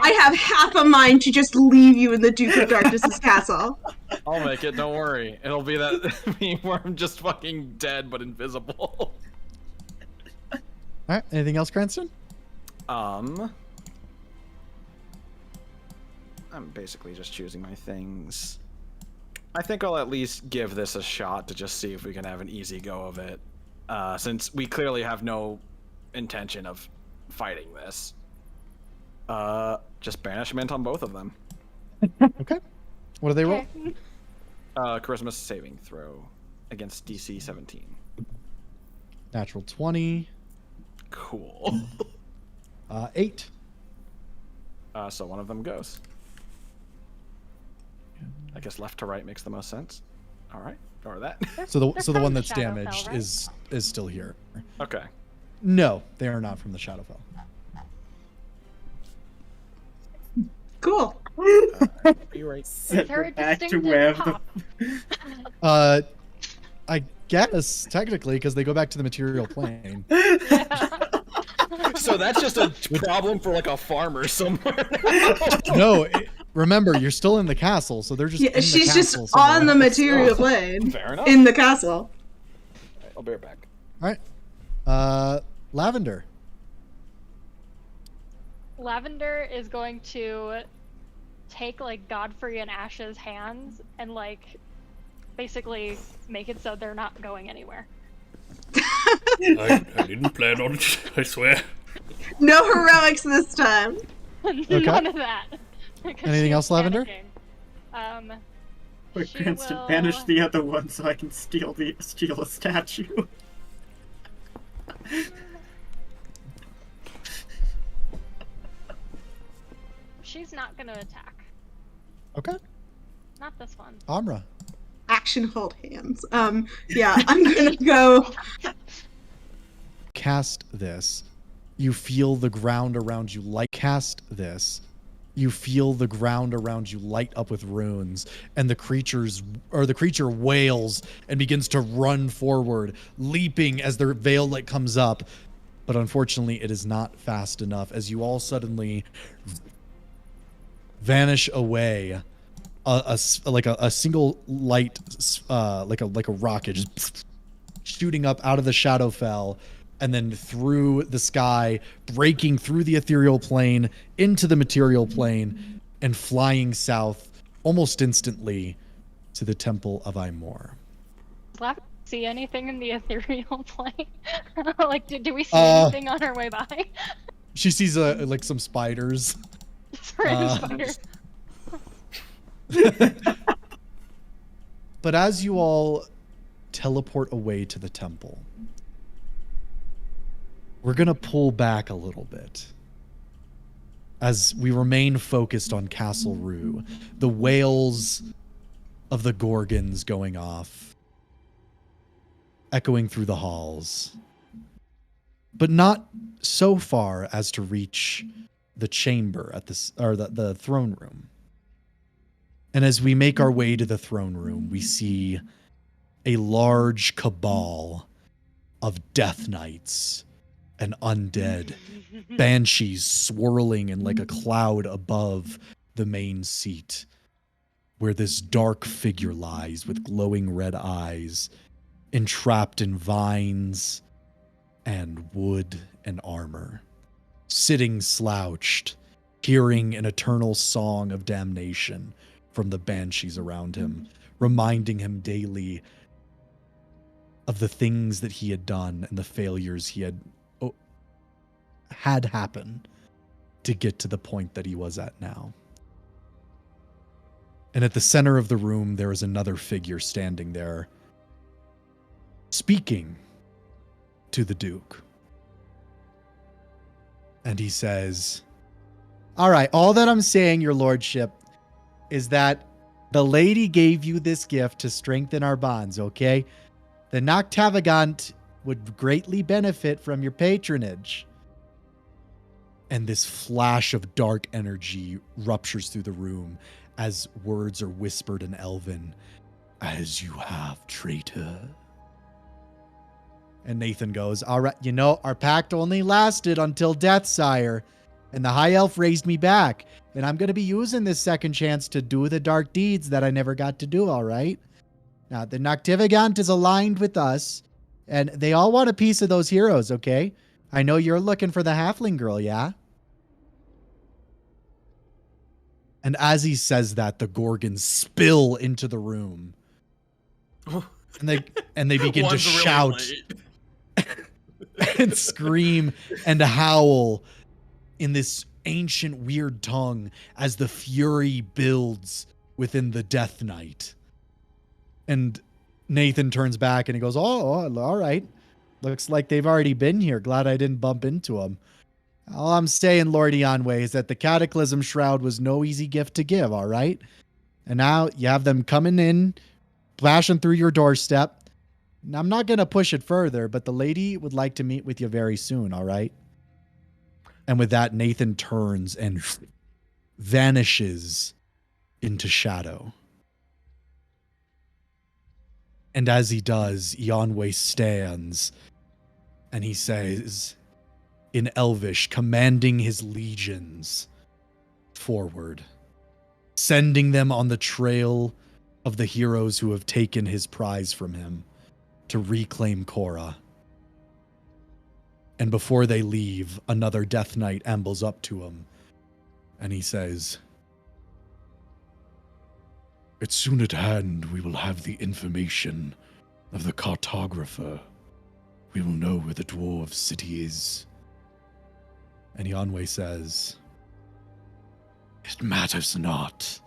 I have half a mind to just leave you in the Duke of Darkness's castle. I'll make it, don't worry. It'll be that meme where I'm just fucking dead but invisible. All right, anything else, Cranston? I'm basically just choosing my things. I think I'll at least give this a shot to just see if we can have an easy go of it. Since we clearly have no intention of fighting this. Just banishment on both of them. Okay. What do they roll? Charisma saving throw against DC 17. Natural 20. Cool. 8. So one of them goes. I guess left to right makes the most sense. All right, ignore that. So the one that's Shadowfell, damaged right? is still here. Okay. No, they are not from the Shadowfell. Cool. You're right. Is there a Back to distinctive where pop? I guess technically because they go back to the material plane. So that's just a problem for like a farmer somewhere. No, remember you're still in the castle, so they're just Yeah, in the she's just castle somewhere on the else. material plane Fair enough. in the castle. I'll be right back. All right, Lavender. Lavender is going to take like Godfrey and Ash's hands and like basically make it so they're not going anywhere. I didn't plan on it, I swear. No heroics this time. None of that. Because Anything she's else, Lavender? panicking. Quick She plans to will- banish the other one so I can steal a statue. She's not gonna attack. Okay, Not this one. Amra. Action hold hands. Yeah, I'm gonna go. Cast this. You feel the ground around you light. Cast this. You feel the ground around you light up with runes, and the creature wails and begins to run forward, leaping as their veil light comes up. But unfortunately, it is not fast enough as you all suddenly vanish away. A single light, like a rocket, just shooting up out of the Shadowfell, and then through the sky, breaking through the ethereal plane into the material plane, and flying south almost instantly to the Temple of Aimor. Does Lavender see anything in the ethereal plane? Like, do we see anything on our way by? She sees like some spiders. Spiders. But as you all teleport away to the temple, we're going to pull back a little bit as we remain focused on Castle Rue. The wails of the Gorgons going off, echoing through the halls, but not so far as to reach the chamber at the throne room. And as we make our way to the throne room, we see a large cabal of death knights and undead, banshees swirling in like a cloud above the main seat, where this dark figure lies with glowing red eyes, entrapped in vines and wood and armor, sitting slouched, hearing an eternal song of damnation from the banshees around him, reminding him daily of the things that he had done and the failures he had happened to get to the point that he was at now. And at the center of the room, there is another figure standing there, speaking to the Duke. And he says, "All right, all that I'm saying, your lordship, is that the lady gave you this gift to strengthen our bonds, okay? The 𝐶𝐞𝐥𝐸 would greatly benefit from your patronage." And this flash of dark energy ruptures through the room as words are whispered in Elven. "As you have, traitor." And Nathan goes, "All right, you know, our pact only lasted until death, sire. And the High Elf raised me back. And I'm going to be using this second chance to do the dark deeds that I never got to do, all right? Now, the 𝐶𝐞𝐥𝐸 is aligned with us. And they all want a piece of those heroes, okay? I know you're looking for the halfling girl, yeah?" And as he says that, the Gorgons spill into the room. And they begin to One's really shout late. and scream and howl in this ancient weird tongue as the fury builds within the Death Knight. And Nathan turns back and he goes, oh, all right. Looks like they've already been here. Glad I didn't bump into them. All I'm saying, Lord Eonway, is that the Cataclysm Shroud was no easy gift to give, all right? And now you have them coming in, flashing through your doorstep. Now, I'm not going to push it further, but the lady would like to meet with you very soon, all right? And with that, Nathan turns and vanishes into shadow. And as he does, Yanwei stands and he says, in Elvish, commanding his legions forward, sending them on the trail of the heroes who have taken his prize from him to reclaim Korra. And before they leave, another Death Knight ambles up to him and he says, It's soon at hand we will have the information of the cartographer. We will know where the dwarves' city is. And Yanwei says, It matters not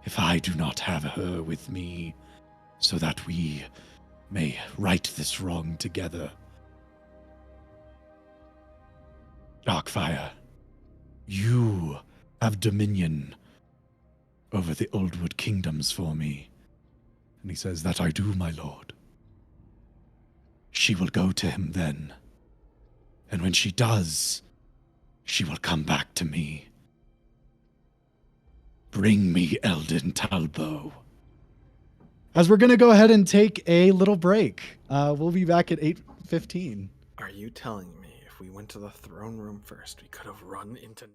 if I do not have her with me, so that we may right this wrong together. Darkfire, you have dominion over the Oldwood kingdoms for me. and he says, that I do, my lord. She will go to him then. And when she does, she will come back to me. Bring me Eldon Talbot. As we're going to go ahead and take a little break. We'll be back at 8:15. Are you telling me if we went to the throne room first, we could have run into...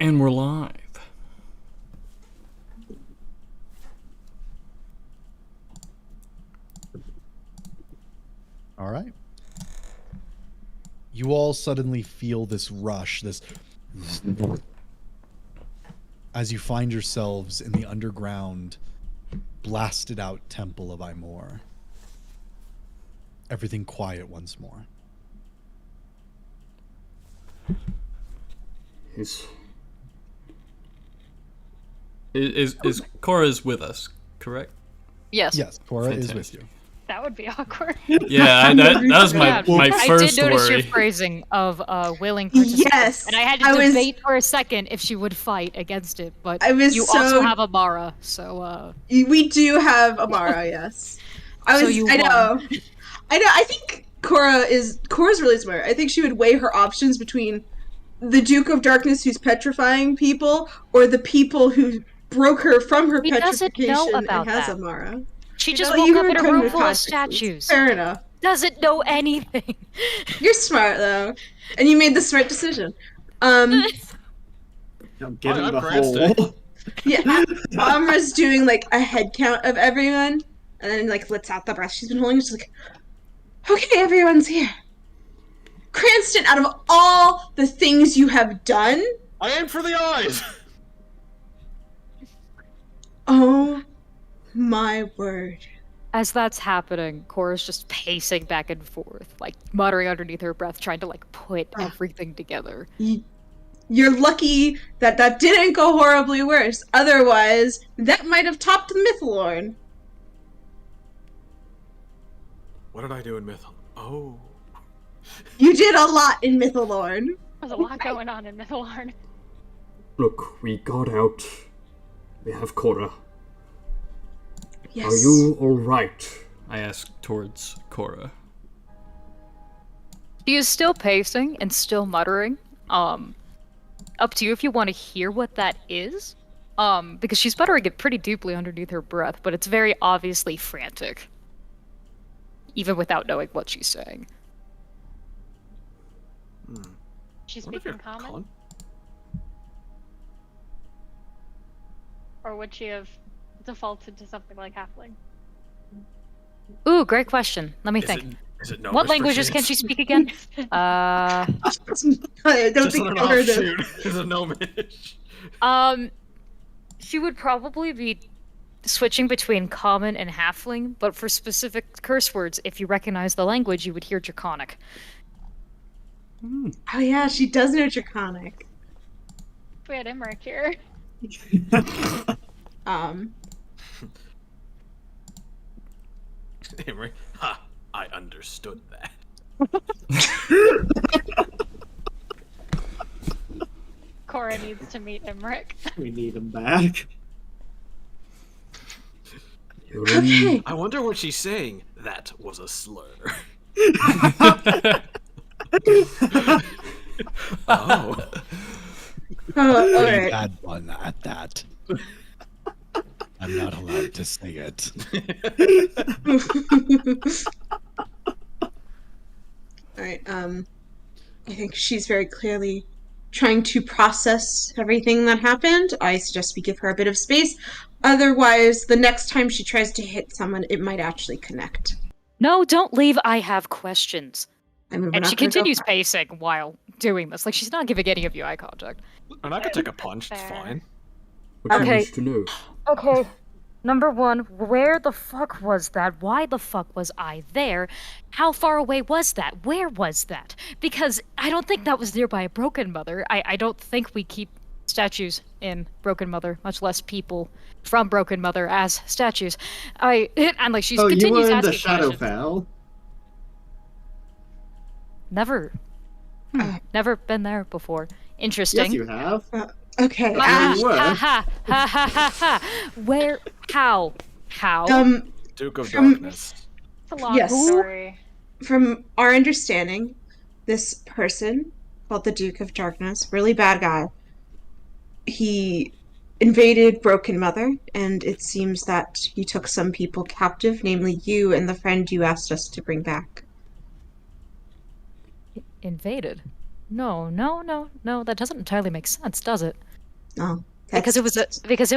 And we're live. All right. You all suddenly feel this rush, this as you find yourselves in the underground, blasted out temple of Imor. Everything quiet once more. Is Cora's with us, correct? Yes. Yes, Cora is with Fantastic. you. That would be awkward. Yeah, that was my I first did notice worry. your phrasing of willing participant. Yes, And I had to debate for a second if she would fight against it, but you also have Amara, so We do have Amara, yes. I know. I think Cora's really smart. I think she would weigh her options between the Duke of Darkness who's petrifying people, or the people who broke her from her petrification and has Amara. She just woke up in a room full of statues. Fair enough. Doesn't know anything. You're smart, though. And you made the smart decision. I'm getting the hole. Yeah, Amra's doing, like, a head count of everyone, and then, like, lets out the breath she's been holding. She's like, okay, everyone's here. Cranston, out of all the things you have done... I aim for the eyes! Oh my word. As that's happening, Cora's just pacing back and forth, like muttering underneath her breath, trying to like put everything together. You're lucky that that didn't go horribly worse. Otherwise, that might have topped Mythalorn. What did I do in Mythalorn? Oh. You did a lot in Mythalorn. There's a lot going on in Mythalorn. Look, we got out. We have Cora. Yes. Are you alright? I asked towards Cora. She is still pacing and still muttering. Up to you if you want to hear what that is. Because she's muttering it pretty deeply underneath her breath, but it's very obviously frantic. Even without knowing what she's saying. She's speaking common? Or would she have defaulted to something like halfling? Ooh, great question. Let me think. Is it what languages can she speak again? I don't think I heard it. Is it gnomish? She would probably be switching between common and halfling, but for specific curse words, if you recognize the language, you would hear draconic. Oh yeah, she does know Draconic. If we had Emmerich here. Emery, ha! I understood that. Cora needs to meet Emmerich. We need him back. Okay. I wonder what she's saying. That was a slur. Oh. Oh, alright. Bad one at that. I'm not allowed to say it. Alright, I think she's very clearly trying to process everything that happened. I suggest we give her a bit of space. Otherwise, the next time she tries to hit someone, it might actually connect. No, don't leave. I have questions. I mean, And she continues pacing while doing this. Like, she's not giving any of you eye contact. And I could take a punch, it's fine. What do you Okay. wish to know? Okay. Number one, where the fuck was that? Why the fuck was I there? How far away was that? Where was that? Because I don't think that was nearby a Broken Mother. I don't think we keep statues in Broken Mother, much less people from Broken Mother as statues. And like she Oh, you continues were in asking the questions. Shadowfell. Never. Never been there before. Interesting. Yes, you have. Okay. You were. Ha ha ha ha ha ha. Where? How? Duke of From- Darkness. It's a long Yes. story. From our understanding, this person called the Duke of Darkness, really bad guy, he invaded Broken Mother, and it seems that he took some people captive, namely you and the friend you asked us to bring back. Invaded? No, that doesn't entirely make sense, does it? Oh, Because it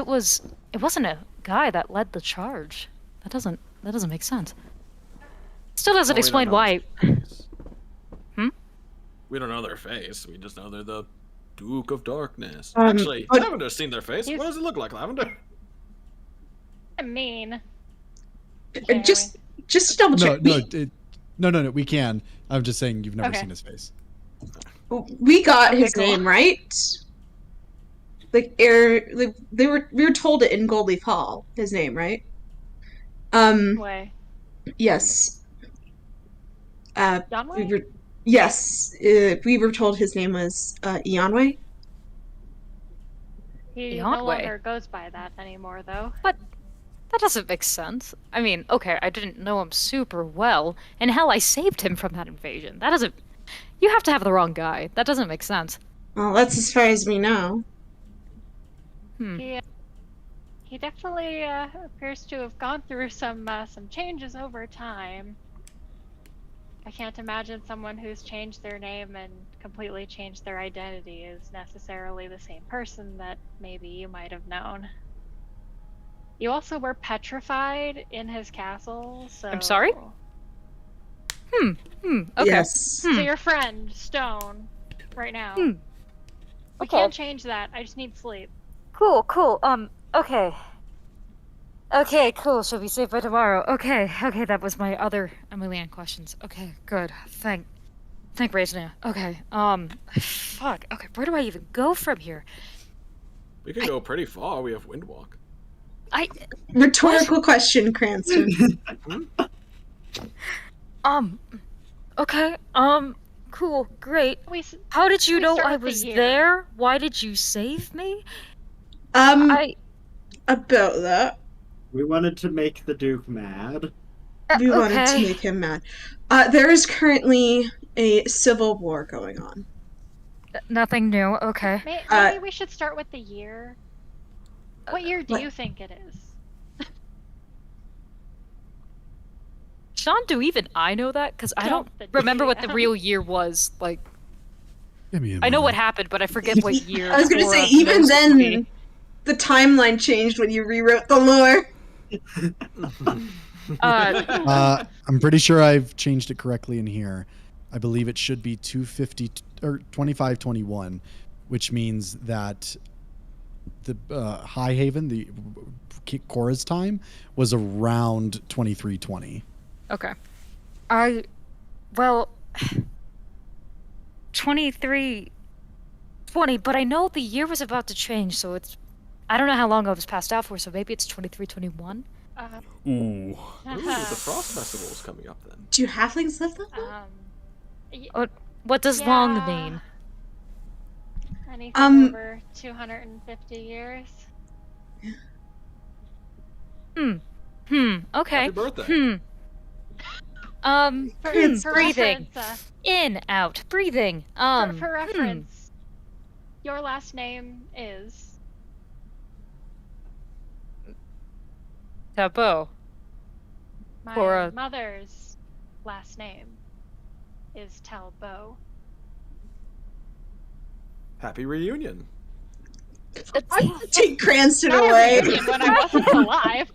wasn't a guy that led the charge. That doesn't make sense. Still doesn't Well, we don't explain know why. their face. Hmm? We don't know their face. We just know they're the Duke of Darkness. Um, Actually, but- Lavender's seen their face. He's- What does it look like, Lavender? I mean, Just double check. No. We can. I'm just saying you've never Okay. seen his face. We got Okay, his cool. name right. We were told it in Goldleaf Hall. His name, right? way. Yes. Yanwei? We were told his name was Eonway. He Yanwei. no longer goes by that anymore, though. But that doesn't make sense. I mean, okay, I didn't know him super well, and hell, I saved him from that invasion. That doesn't. You have to have the wrong guy. That doesn't make sense. Well, that's as far as we know. He definitely appears to have gone through some changes over time. I can't imagine someone who's changed their name and completely changed their identity is necessarily the same person that maybe you might have known. You also were petrified in his castle, so... I'm sorry? Okay. Yes. So your friend, Stone, right now. We Okay. can't change that. I just need sleep. Cool. Okay. Okay, cool. She'll be safe by tomorrow. Okay, that was my other million questions. Okay, good. Thank Razna. Okay, fuck. Okay, where do I even go from here? We could go pretty far. We have Windwalk. Rhetorical question, Cranston. Okay, cool, great. We How did you we know start I with the was year. there? Why did you save me? About that. We wanted to make the Duke mad. We wanted to Okay. make him mad. There is currently a civil war going on. Nothing new, okay. Maybe we should start with the year. What year do you think it is? Sean, do even I know that? Because I don't The remember what the DM. real year was. Like, Give me a I know what moment. happened, but I forget what year. I was gonna say, Cora even knows to be. then, the timeline changed when you rewrote the lore. I'm pretty sure I've changed it correctly in here. I believe it should be 250 or 2521, which means that the High Haven, the Cora's time, was around 2320. Okay. 2320, but I know the year was about to change, so it's. I don't know how long I was passed out for, so maybe it's 2321. Ooh. Ooh, the Frost Festival is coming up then. Do halflings live that long? What does long Yeah. mean? Anything over 250 years? Okay. Happy birthday. For Breathing. reference, In, out, breathing. for reference, your last name is Taboo. my Cora. mother's last name is Talbot. Happy reunion. Take Cranston Not a away. reunion when I wasn't alive.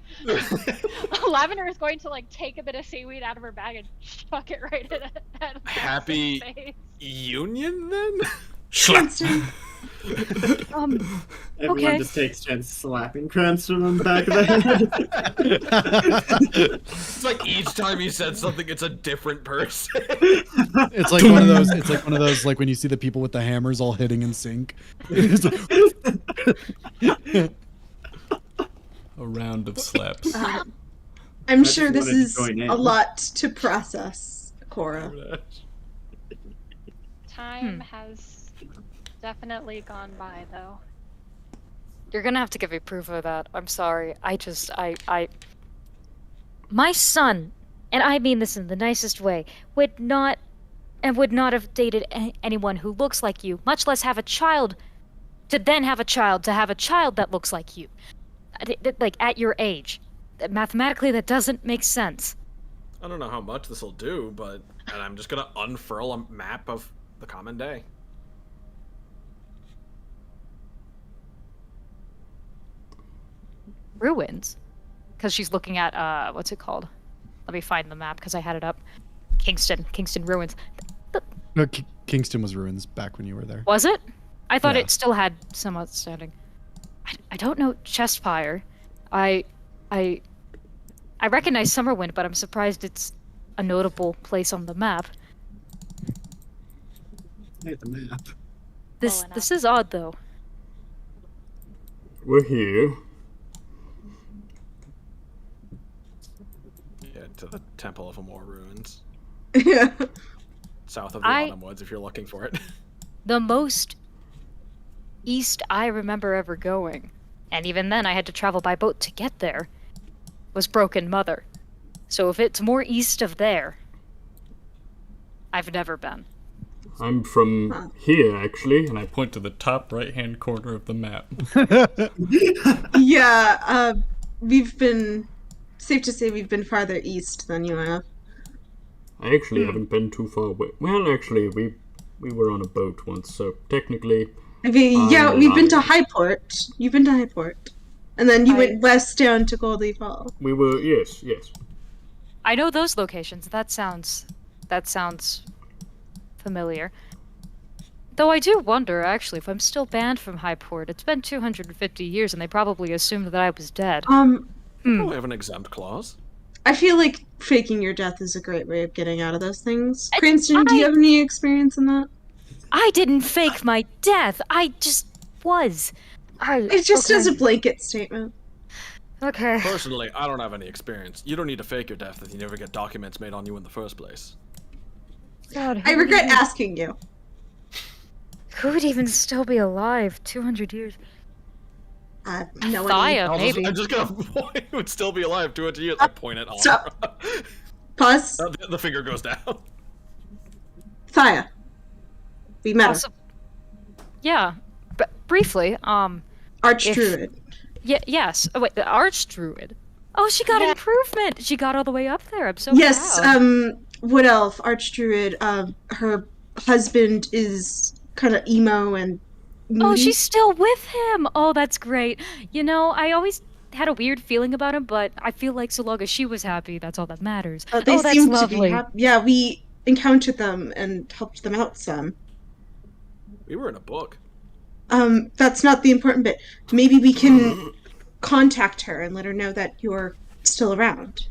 Lavender is going to take a bit of seaweed out of her bag and chuck it right at Happy Cranston's face. union then? Cranston. Everyone Okay. just takes turns slapping Cranston on the back of the head. It's like each time he said something, it's a different person. It's like one of those. It's like one of those. Like when you see the people with the hammers all hitting in sync. It's like- A round of slaps. I'm I sure just this wanted to is join in. a lot to process, Cora. Time has definitely gone by, though. You're gonna have to give me proof of that. I'm sorry. My son, and I mean this in the nicest way, would not have dated anyone who looks like you, much less have a child, to then have a child, to have a child that looks like you. Like, at your age. Mathematically, that doesn't make sense. I don't know how much this will do, but and I'm just gonna unfurl a map of the common day. ruins, because she's looking at what's it called? Let me find the map because I had it up. Kingston ruins. No, Kingston was ruins back when you were there. Was it? I thought Yeah. it still had some outstanding. I don't know Chestfire. I recognize Summerwind, but I'm surprised it's a notable place on the map. Hey, the map. This is odd though. We're here. Yeah, to the Temple of Amor ruins. Yeah. South of the Autumn Woods, if you're looking for it. The most east I remember ever going, and even then I had to travel by boat to get there, was Broken Mother. So if it's more east of there, I've never been. I'm from here, actually, and I Point to the top right-hand corner of the map. Yeah, we've been, safe to say we've been farther east than you have. I actually haven't been too far away. Well, actually, we were on a boat once, so technically, I mean, yeah, I'm we've been to lying. Highport. You've been to Highport. And then you went west down to 𝐂𝐷𝐈𝐆. we were, yes. I know those locations. That sounds familiar. Though I do wonder, actually, if I'm still banned from Highport. It's been 250 years, and they probably assumed that I was dead. We have an exempt clause. I feel like faking your death is a great way of getting out of those things. Cranston, do you have any experience in that? I didn't fake my death. I just was. It's just as a blanket statement. Okay. Personally, I don't have any experience. You don't need to fake your death if you never get documents made on you in the first place. God, I regret asking you. Who would even still be alive 200 years? No one. Thaya, maybe. I'm just gonna point. He would still be alive 200 years. I point at Stop. Pause. The finger goes down. Thaya. We met her. Also, yeah, but briefly, Archdruid. yes. Oh, wait, the Archdruid. Oh, she got improvement. She got all the way up there. I'm so Yes, proud. Wood Elf, Archdruid, her husband is kind of emo and Oh, moody. she's still with him. Oh, that's great. You know, I always had a weird feeling about him, but I feel like so long as she was happy, that's all that matters. They oh, that's seem lovely. to be happy. Yeah, we encountered them and helped them out some. We were in a book. That's not the important bit. Maybe we can contact her and let her know that you're still around.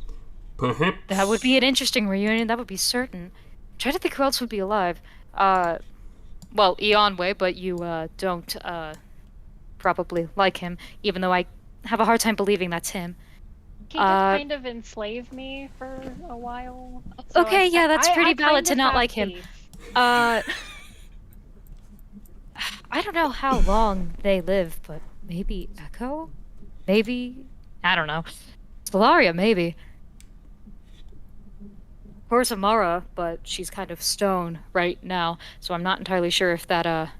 Perhaps. That would be an interesting reunion. That would be certain. Try to think who else would be alive. Well, Eonway, but you don't probably like him, even though I have a hard time believing that's him. He did kind of enslave me for a while. So Okay, yeah, that's pretty I valid kind to of not have like him. peace. I don't know how long they live, but maybe Echo? Maybe? I don't know. Stellaria, maybe. Of course, Amara, but she's kind of stone right now, so I'm not entirely sure if that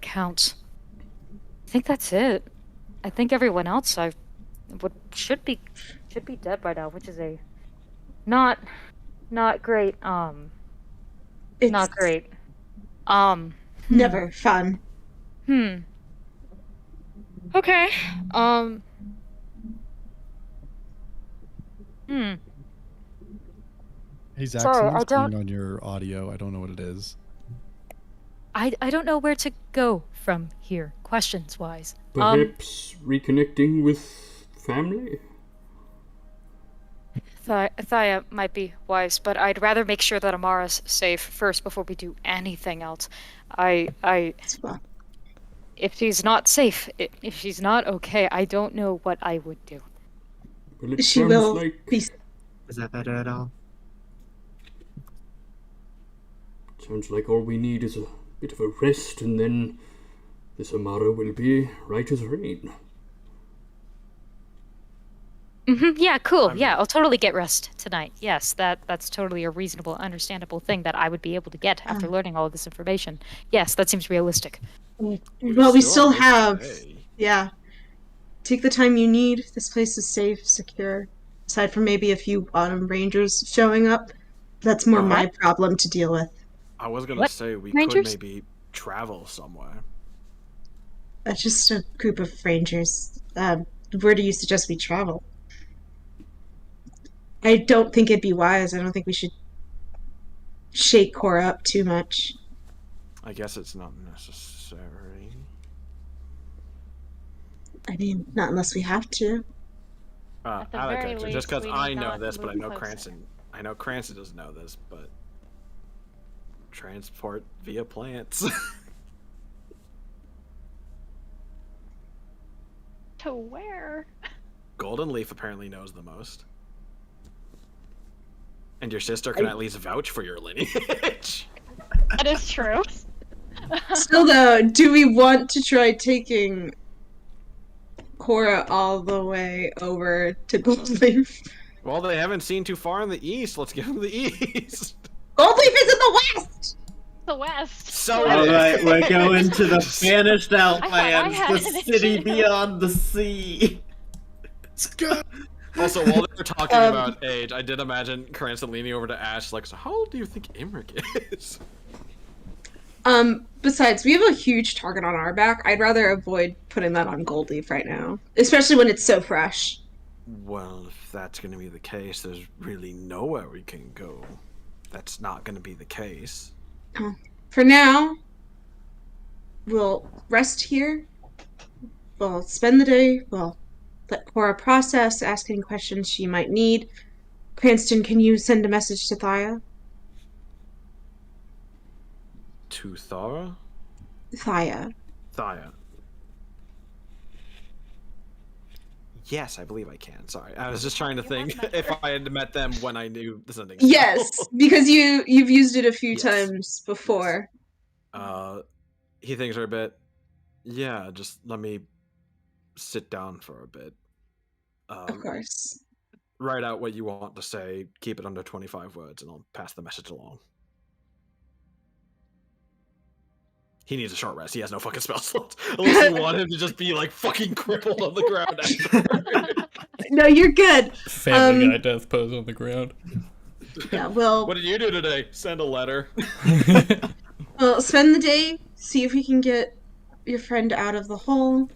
counts. I think that's it. I think everyone else should be dead by now, which is a not great. It's Not great. never fun. Okay. Hey, Zach, Sorry, something's I don't- going on your audio. I don't know what it is. I don't know where to go from here, questions wise. Perhaps reconnecting with family? Thaya might be wise, but I'd rather make sure that Amara's safe first before we do anything else. It's fun. If she's not safe, if she's not okay, I don't know what I would do. Well, it She sounds will like be. Is that better at all? sounds like all we need is a bit of a rest, and then this Amara will be right as rain. Yeah, cool. Yeah, I'll totally get rest tonight. Yes, that's totally a reasonable, understandable thing that I would be able to get after learning all of this information. Yes, that seems realistic. Well, we still have have. most of the day. Yeah. Take the time you need. This place is safe, secure. Aside from maybe a few Autumn Rangers showing up, that's more my problem to deal with. I was gonna What? say we Rangers? could maybe travel somewhere. Just a group of Rangers. where do you suggest we travel? I don't think it'd be wise. I don't think we should shake Cora up too much. I guess it's not necessary. I mean, not unless we have to. At the I like very it, least, just because we I need know not this, but I move know closer. Cranston. I know Cranston doesn't know this, but transport via plants. To where? Golden Leaf apparently knows the most. And your sister can at least vouch for your lineage. That is true. Still, though, do we want to try taking Cora all the way over to Goldleaf? Well, they haven't seen too far in the east. Let's give them the east. Goldleaf is in the west! The west. So All right, we're going to the vanished I outlands, had the an city issue. beyond the sea. Let's go. Also, while they were talking about age, I did imagine Cranston leaning over to Ash, like, so how old do you think Imric is? Besides, we have a huge target on our back. I'd rather avoid putting that on Goldleaf right now. Especially when it's so fresh. Well, if that's going to be the case, there's really nowhere we can go. That's not going to be the case. For now, we'll rest here. We'll spend the day. We'll let Cora process, ask any questions she might need. Cranston, can you send a message to Thaya? To Thara? Thaya. Thaya. Yes, I believe I can. Sorry, I was just trying to think if I had met them when I knew the sending spell. Yes, because you've used it a few Yes. times before. He thinks for a bit. Yeah, just let me sit down for a bit. Of course. Write out what you want to say. Keep it under 25 words, and I'll pass the message along. He needs a short rest. He has no fucking spell slots. Unless you want him to just be like fucking crippled on the ground after. No, you're good. Family Guy death pose on the ground. Yeah, well, What did you do today? Send a letter. we'll spend the day, see if we can get your friend out of the hole.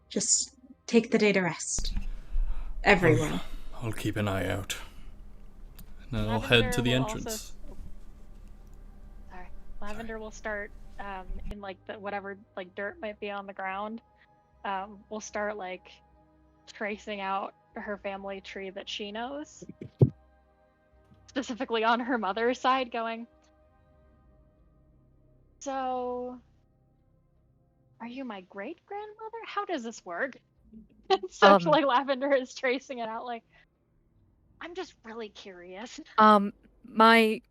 Just take the day to rest. Everyone. I'll keep an eye out. And then I'll head Lavender to the will entrance. also- Sorry. Lavender will start in like the whatever like dirt might be on the ground. We'll start like tracing out her family tree that she knows. Specifically on her mother's side, going. So, are you my great grandmother? How does this work? And so like Lavender is tracing it out like, I'm just really curious. My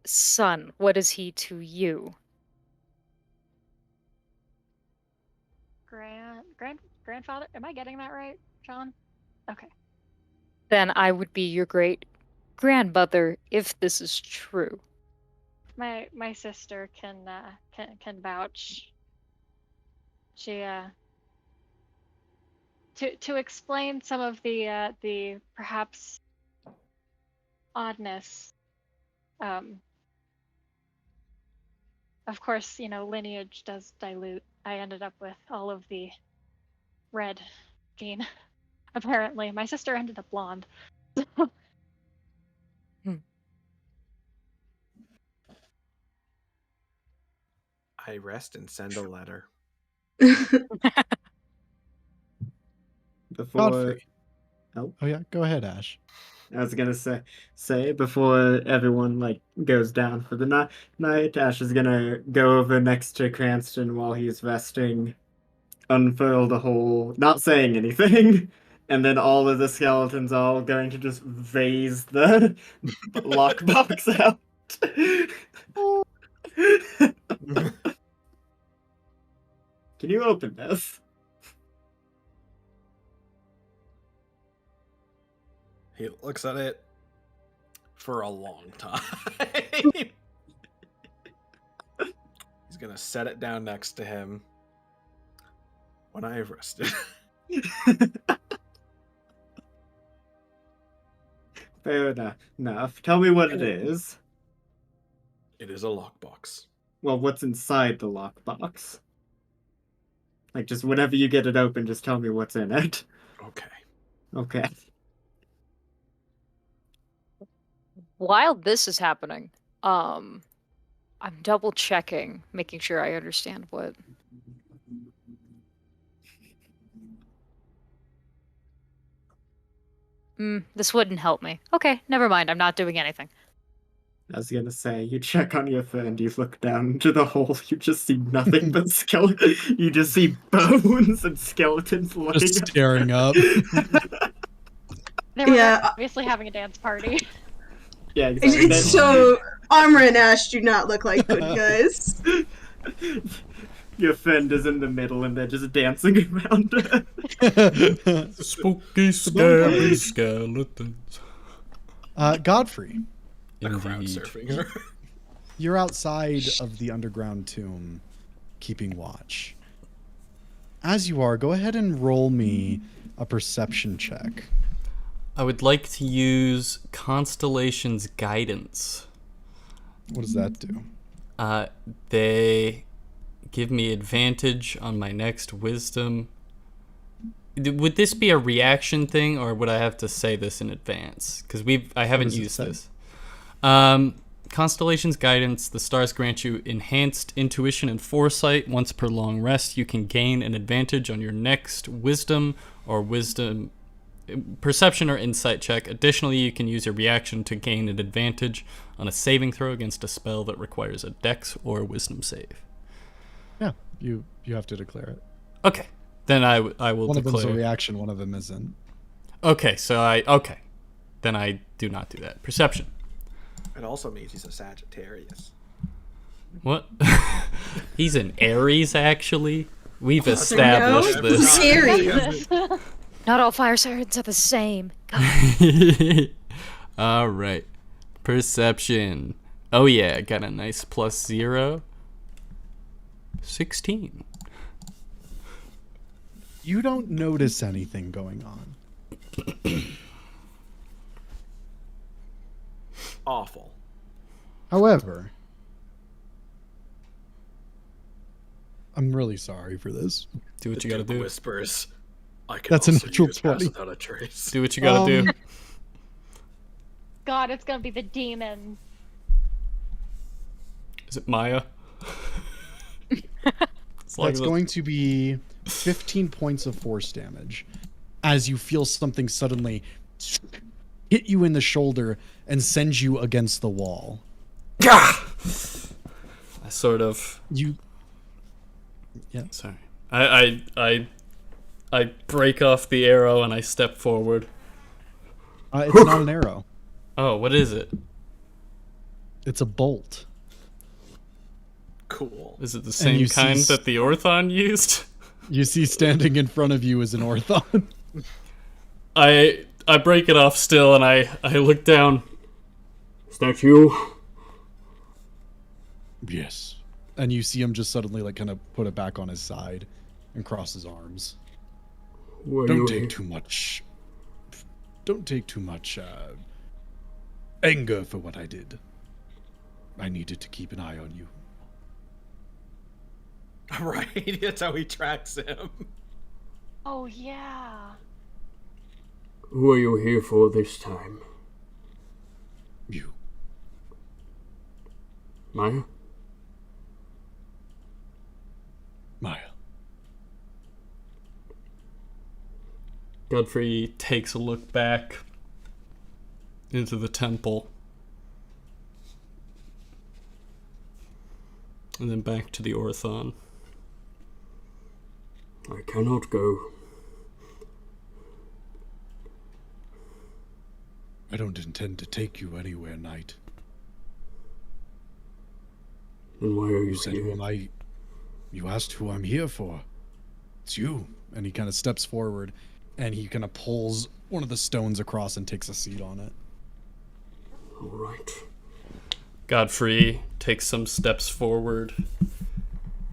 son, what is he to you? Grandfather? Am I getting that right, John? Okay. Then I would be your great grandmother if this is true. My sister can vouch. She to explain some of the perhaps oddness. Of course, you know, lineage does dilute. I ended up with all of the red gene. Apparently, my sister ended up blonde. I rest and send a letter. Before, Godfrey. oh, Oh yeah, go ahead, Ash. I was gonna say before everyone like goes down for the night, Ash is gonna go over next to Cranston while he's resting, unfurl the whole, not saying anything, and then all of the skeletons are all going to just vase the lockbox out. Can you open this? He looks at it for a long time. He's gonna set it down next to him. When I have rested. Fair enough. Tell me what it is. It is a lockbox. Well, what's inside the lockbox? Like, just whenever you get it open, just tell me what's in it. Okay. Okay. While this is happening, I'm double checking, making sure I understand what. This wouldn't help me. Okay, never mind. I'm not doing anything. I was gonna say, you check on your friend, you look down into the hole, you just see nothing but skeleton. You just see bones and skeletons looking Just staring up. They were Yeah. obviously having a dance party. Yeah, exactly. It's so Armor and Ash do not look like good guys. Your friend is in the middle and they're just dancing around her. Spooky, scary skeletons. Godfrey, The crowd Indeed. surfing her. you're outside of the underground tomb, keeping watch. As you are, go ahead and roll me a perception check. I would like to use Constellation's guidance. What does that do? They give me advantage on my next wisdom. Would this be a reaction thing, or would I have to say this in advance? Because I haven't does it used say? this. Constellation's guidance. The stars grant you enhanced intuition and foresight. Once per long rest, you can gain an advantage on your next wisdom or perception or insight check. Additionally, you can use your reaction to gain an advantage on a saving throw against a spell that requires a dex or wisdom save. Yeah, you have to declare it. Okay, then I will One of them's a declare. reaction, one of them isn't. Okay, then I do not do that. Perception. It also means he's a Sagittarius. What? He's an Aries, actually. We've established No, this. Aries. Not all fire sirens are the same. All right. Perception. Oh yeah, I got a nice +0. 16. You don't notice anything going on. Awful. However, I'm really sorry for this. Do what you gotta do. Whispers. I can That's a also natural use Pass 20. Without a Trace. Do what you gotta do. God, it's gonna be the demon. Is it Maya? That's going to be 15 points of force damage as you feel something suddenly hit you in the shoulder and send you against the wall. I sort of. Yeah. Sorry. I break off the arrow and I step forward. It's not an arrow. Oh, what is it? It's a bolt. Cool. Is it the same you kind see that the Orthon used? You see standing in front of you is an Orthon. I break it off still and I look down. Is that you? Yes. And you see him just suddenly kind of put it back on his side and cross his arms. Who are Don't you take here? too much. Don't take too much anger for what I did. I needed to keep an eye on you. Right, that's how he tracks him. Oh yeah. Who are you here for this time? You. Maya? Maya. Godfrey takes a look back into the temple. And then back to the Orthon. I cannot go. I don't intend to take you anywhere, knight. Then why are you You said, who here? am I? You asked who I'm here for. It's you. And he kind of steps forward and he kind of pulls one of the stones across and takes a seat on it. All right. Godfrey takes some steps forward.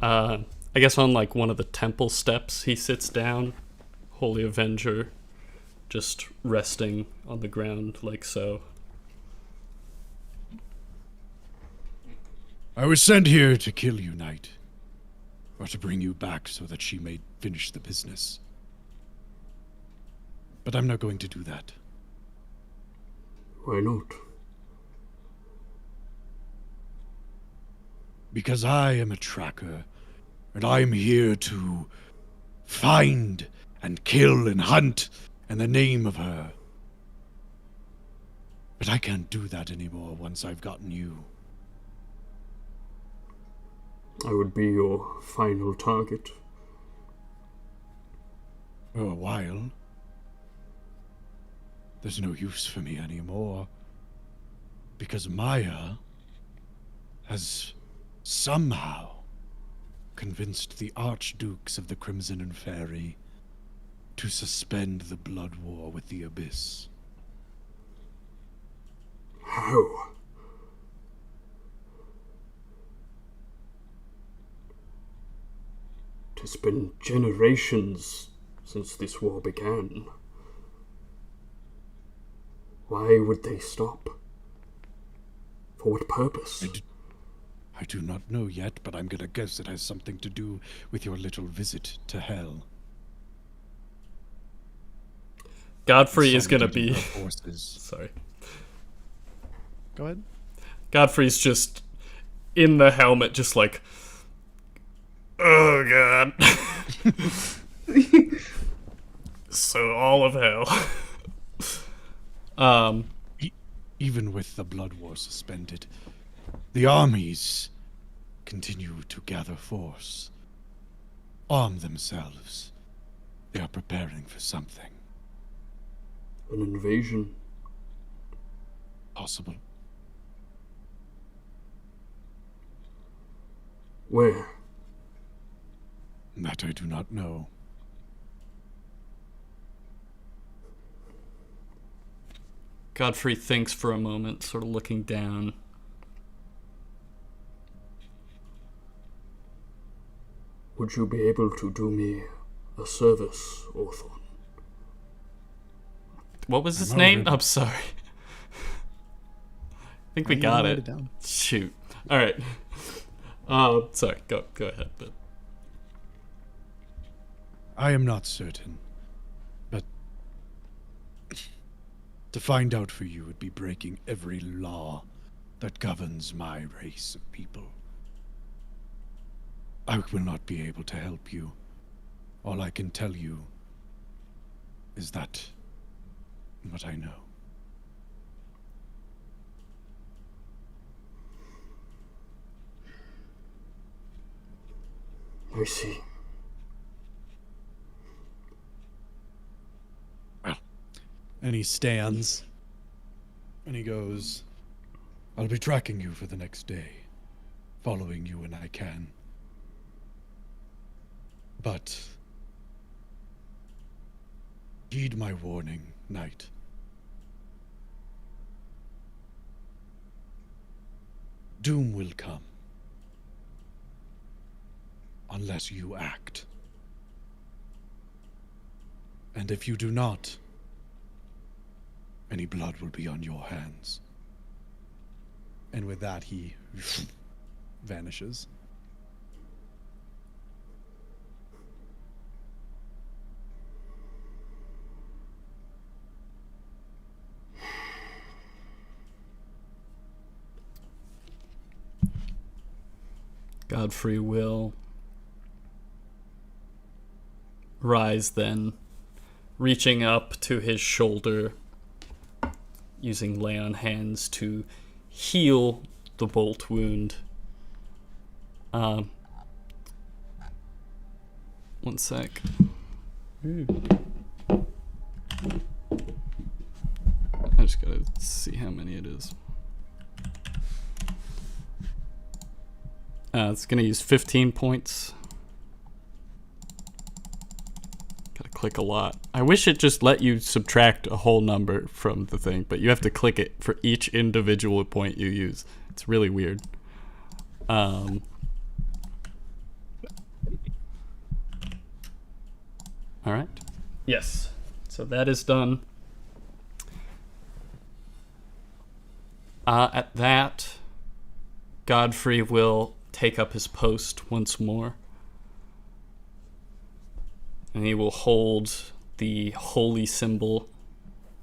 I guess on one of the temple steps, he sits down. Holy Avenger just resting on the ground like so. I was sent here to kill you, knight. or to bring you back so that she may finish the business. But I'm not going to do that. Why not? Because I am a tracker, and I'm here to find and kill and hunt in the name of her. But I can't do that anymore once I've gotten you. I would be your final target. For a while. There's no use for me anymore. Because Maya has somehow convinced the Archdukes of the Crimson and Fairy to suspend the blood war with the Abyss. How? It has been generations since this war began. Why would they stop? For what purpose? I do not know yet, but I'm gonna guess it has something to do with your little visit to hell. Godfrey is gonna Consolidating be... our forces. Sorry. Go ahead. Godfrey's just in the helmet, just like... Oh, God. So all of hell. Even with the blood war suspended, the armies continue to gather force, arm themselves. They are preparing for something. An invasion? Possible. Where? That I do not know. Godfrey thinks for a moment, sort of looking down. Would you be able to do me a service, Orthon? What was his I'm name? already- I'm sorry. I think we got write it. down. Shoot. All right. Sorry. Go ahead. But I am not certain, but to find out for you would be breaking every law that governs my race of people. I will not be able to help you. All I can tell you is that what I know. I see. And he stands. And he goes, I'll be tracking you for the next day, following you when I can. But heed my warning, Knight. Doom will come unless you act. And if you do not, any blood will be on your hands. and with that, he vanishes. Godfrey will rise then, reaching up to his shoulder, using lay on hands to heal the bolt wound. One sec. I just gotta see how many it is. It's gonna use 15 points. Gotta click a lot. I wish it just let you subtract a whole number from the thing, but you have to click it for each individual point you use. It's really weird. Alright. Yes. So that is done. At that, Godfrey will take up his post once more, And he will hold the holy symbol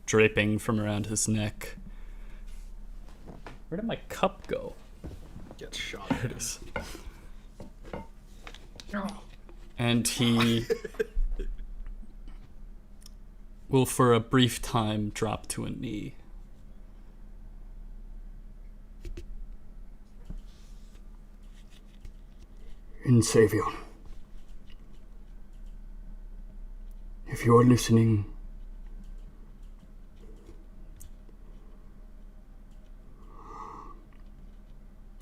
draping from around his neck. Where did my cup go? Get shot. There it is. And he will, for a brief time, drop to a knee. 𝐄𝐱𝐩𝐿𝐵𝐷, if you are listening,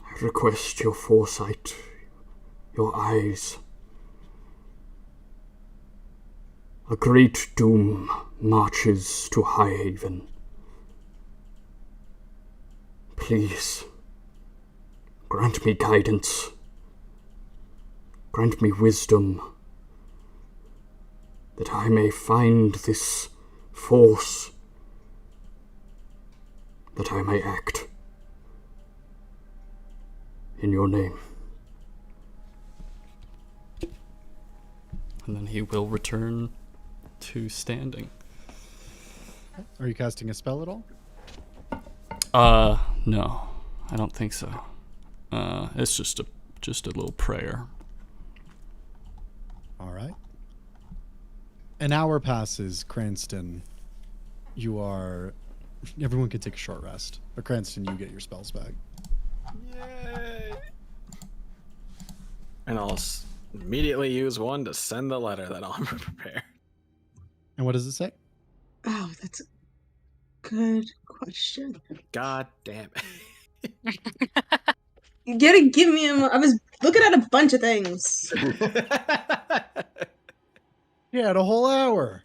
I request your foresight, your eyes. A great doom marches to Highhaven. Please, grant me guidance. Grant me wisdom, that I may find this force, that I may act in your name. And then he will return to standing. Are you casting a spell at all? No, I don't think so. It's just a little prayer. All right. An hour passes, Cranston. You are... Everyone can take a short rest. But Cranston, you get your spells back. Yay! And I'll immediately use one to send the letter that I'm prepared. And what does it say? Oh, that's a good question. God damn it. You gotta give me I was looking at a bunch of things. You had a whole hour.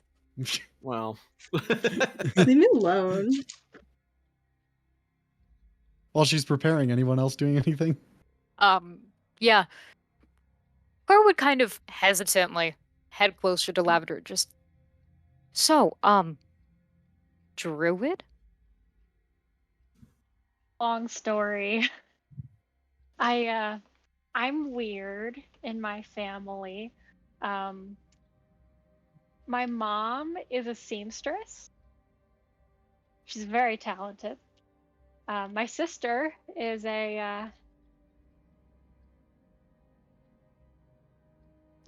Well. Leave me alone. While she's preparing, anyone else doing anything? Yeah. Claire would kind of hesitantly head closer to Lavender, just... So, druid? Long story. I'm weird in my family. My mom is a seamstress. She's very talented. My sister is a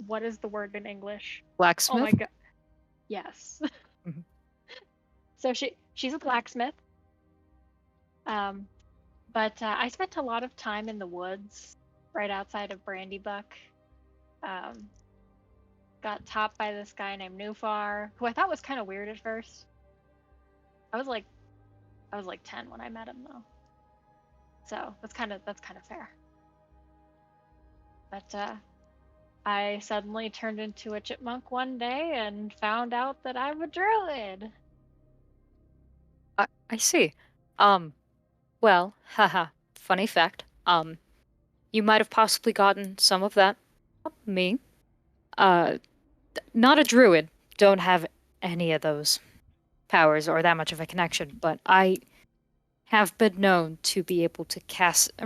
what is the word in English? Blacksmith? Oh my god. Yes. Mhm. So she's a blacksmith. But I spent a lot of time in the woods right outside of Brandybuck. Got topped by this guy named Nufar, who I thought was kind of weird at first. I was like 10 when I met him though. So that's kind of fair. But I suddenly turned into a chipmunk one day and found out that I'm a druid. I see. Well, haha, funny fact. You might have possibly gotten some of that from me. Not a druid, don't have any of those powers or that much of a connection, but I have been known to be able to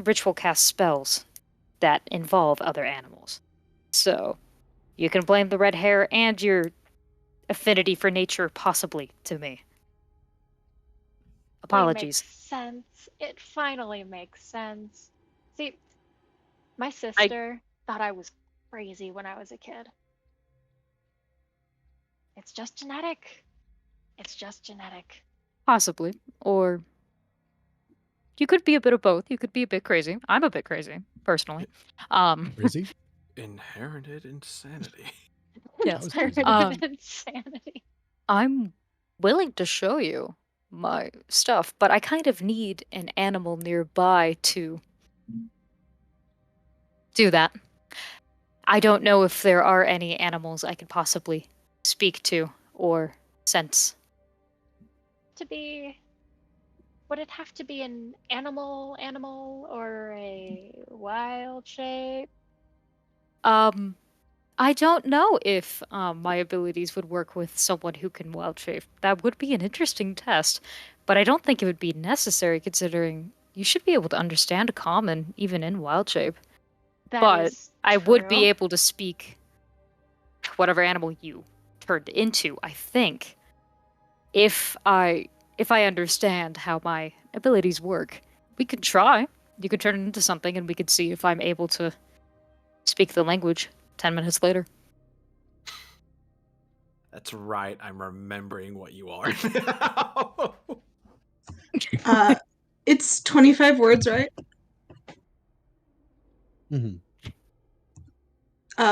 ritual cast spells that involve other animals. So, you can blame the red hair and your affinity for nature possibly to me. Apologies. It makes sense. It finally makes sense. See, my sister thought I was crazy when I was a kid. It's just genetic. It's just genetic. Possibly. Or you could be a bit of both. You could be a bit crazy. I'm a bit crazy, personally. Crazy? Inherited insanity. Yes. Insanity. I'm willing to show you my stuff, but I kind of need an animal nearby to do that. I don't know if there are any animals I could possibly speak to or sense. Would it have to be an animal or a wild shape? I don't know if my abilities would work with someone who can wild shape. That would be an interesting test, but I don't think it would be necessary considering you should be able to understand common even in wild shape. That But is I would be true. able to speak whatever animal you turned into, I think. If I understand how my abilities work, we could try. You could turn it into something, and we could see if I'm able to speak the language 10 minutes later. That's right. I'm remembering what you are now. It's 25 words, right? Mm-hmm.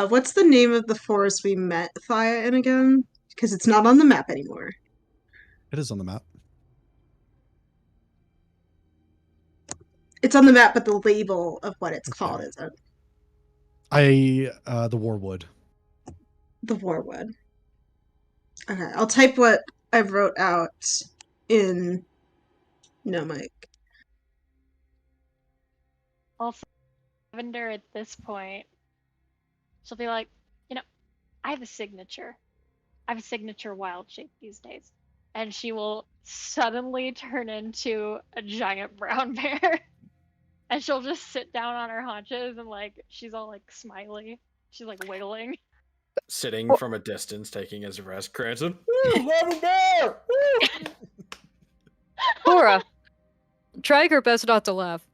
What's the name of the forest we met Thaya in again? Because it's not on the map anymore. It is on the map. It's on the map, but the label of what it's called isn't. The Warwood. The Warwood. Okay, I'll type what I wrote out in Gnomic. Also, Lavender at this point, she'll be like, I have a signature. I have a signature wild shape these days. And she will suddenly turn into a giant brown bear. And she'll just sit down on her haunches and she's all smiley. She's wiggling. Sitting from a distance, taking his rest, Cranston. Woo, love a bear! Woo! Cora, try your best not to laugh.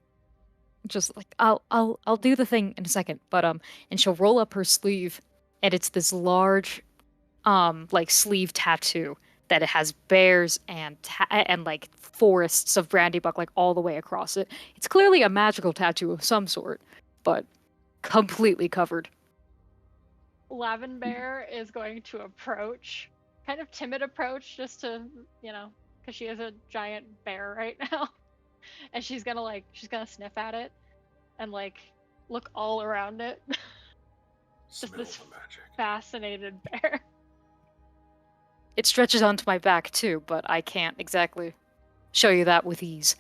Just I'll do the thing in a second, but and she'll roll up her sleeve, and it's this large, sleeve tattoo that it has bears and forests of brandybuck all the way across it. It's clearly a magical tattoo of some sort, but completely covered. Lavender is going to approach, kind of timid approach, just to, because she is a giant bear right now. And she's gonna sniff at it and look all around it. Just Smell this the magic. fascinated bear. It stretches onto my back too, but I can't exactly show you that with ease.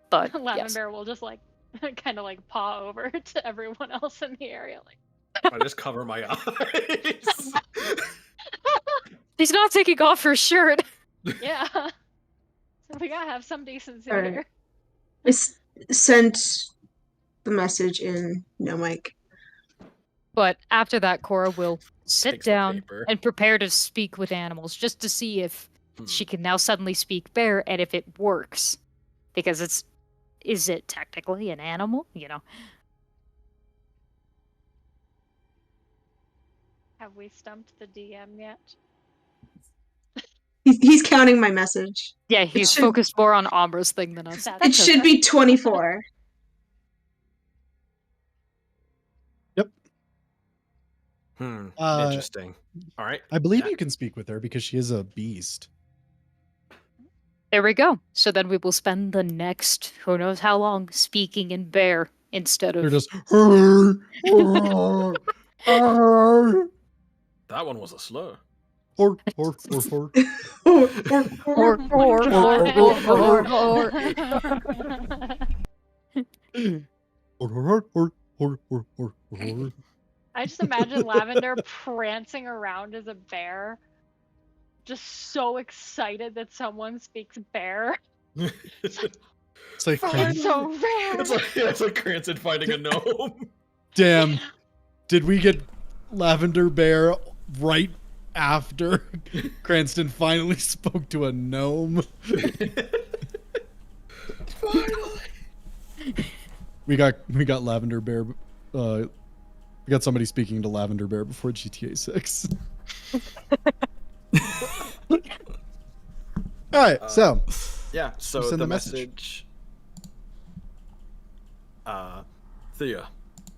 But Lavender will just kind of paw over to everyone else in the area. I just cover my eyes. She's not taking off her shirt. Yeah. So we gotta have some decency All right. here. I sent the message in Gnomic. But after that, Cora will sit Takes the down paper. and prepare to speak with animals, just to see if she can now suddenly speak bear and if it works. Because is it technically an animal? Have we stumped the DM yet? He's counting my message. Yeah, he's should- focused more on Ambra's thing than us. That's It should be 24. Interesting. All right. I believe Yeah. you can speak with her because she is a beast. There we go. So then we will spend the next who knows how long speaking in bear instead They're of just. That one was a slur. Or. I just imagine Lavender prancing around as a bear, just so excited that someone speaks bear. It's like, It's so rare. It's like Cranston finding a gnome. damn. Did we get Lavender Bear right after Cranston finally spoke to a gnome? Finally. We got Lavender Bear. We got somebody speaking to Lavender Bear before GTA 6. All right, so Yeah, so send the the message. message. Thea,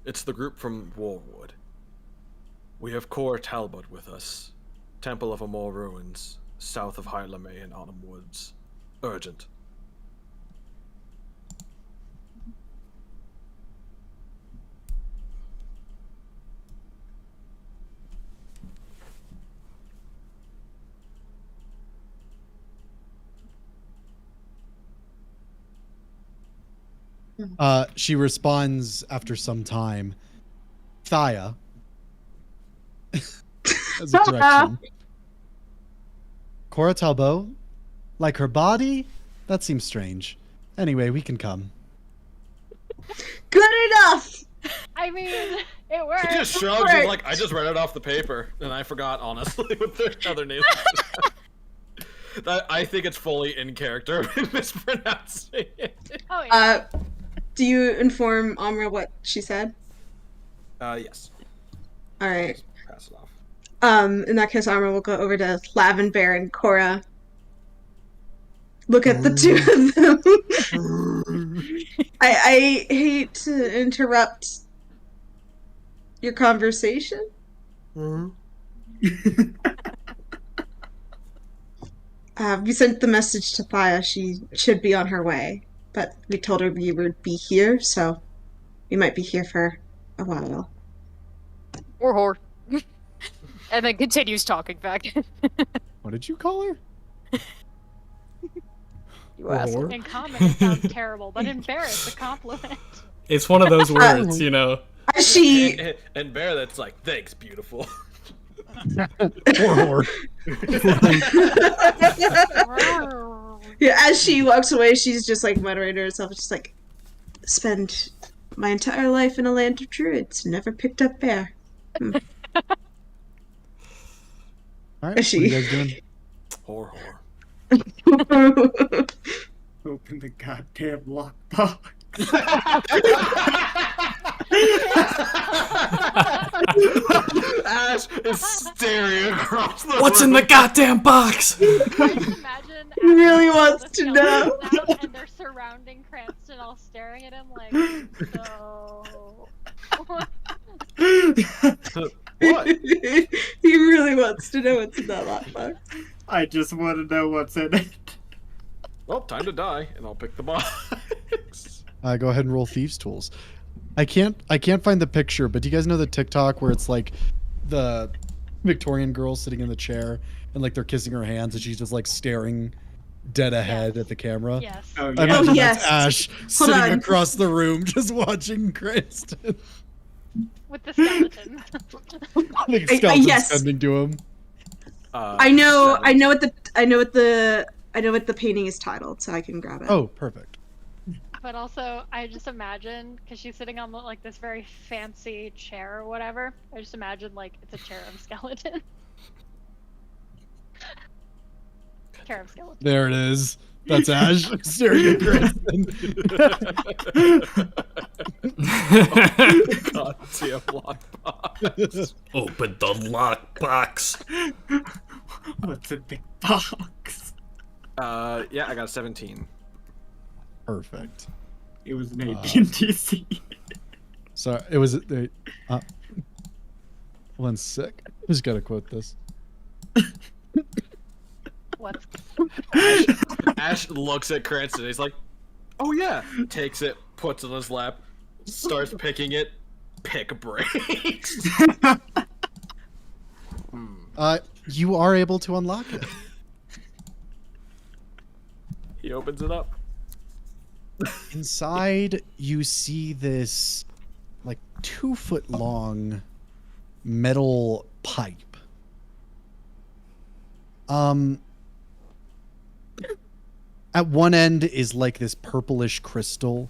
it's the group from Warwood. We have Core Talbot with us. Temple of Amor Ruins, south of Hylamay and Autumn Woods. Urgent. She responds after some time, Thaya, as a correction. Cora Talbot? Like her body? That seems strange. Anyway, we can come. Good enough! I mean, it works. He just shrugs and like, I just read it off the paper, and I forgot, honestly, what the other names I think it's fully in character mispronouncing it. Oh, yeah. Do you inform Amra what she said? Yes. Alright. Pass it off. In that case, Amra will go over to Lavenbear and Cora. Look at the two of them. I hate to interrupt your conversation. We sent the message to Thaya. She should be on her way, but we told her we would be here, so we might be here for a while. Or whore. And then continues talking back. What did you call her? You asshole. In common, it sounds terrible, but in Bear, it's a compliment. It's one of those words, you know. She And Bear, that's like, thanks, beautiful. Or yeah, as she walks away, she's just like muttering to herself, just like, spend my entire life in a land of druids, never picked up bear. All right, Is she? what are you guys doing? Whore. Open the goddamn lockbox. Ash is staring across the What's room. in the goddamn box? I just imagine He really Ash wants and to the know. skeletons out, and they're surrounding Cranston, all staring at him like, so. What? He really wants to know what's in that lockbox. I just want to know what's in it. Well, time to die, and I'll pick the box. Go ahead and roll thieves tools. I can't find the picture, but do you guys know the TikTok where it's like the Victorian girl sitting in the chair and like they're kissing her hands and she's just like staring dead ahead at the camera? Yes. Oh, I yeah. imagine Oh, yes. that's Ash sitting on. across the room just watching Cranston. With the skeleton. I think skeleton's yes. sending to him. I know what the painting is titled, so I can grab it. Oh, perfect. But also, I just imagine, because she's sitting on like this very fancy chair or whatever, I just imagine like it's a cherub skeleton. Cherub skeleton. There it is. That's Ash staring at Cranston. Goddamn lockbox. Open the lockbox. What's in the box? Yeah, I got a 17. Perfect. It was an 18 DC. So it was. One's sick. Who's got to quote this? What's Ash looks at Cranston. He's like, "Oh yeah." Takes it, puts it in his lap, starts picking it. Pick breaks. You are able to unlock it. He opens it up. Inside, you see this like 2-foot long metal pipe. At one end is like this purplish crystal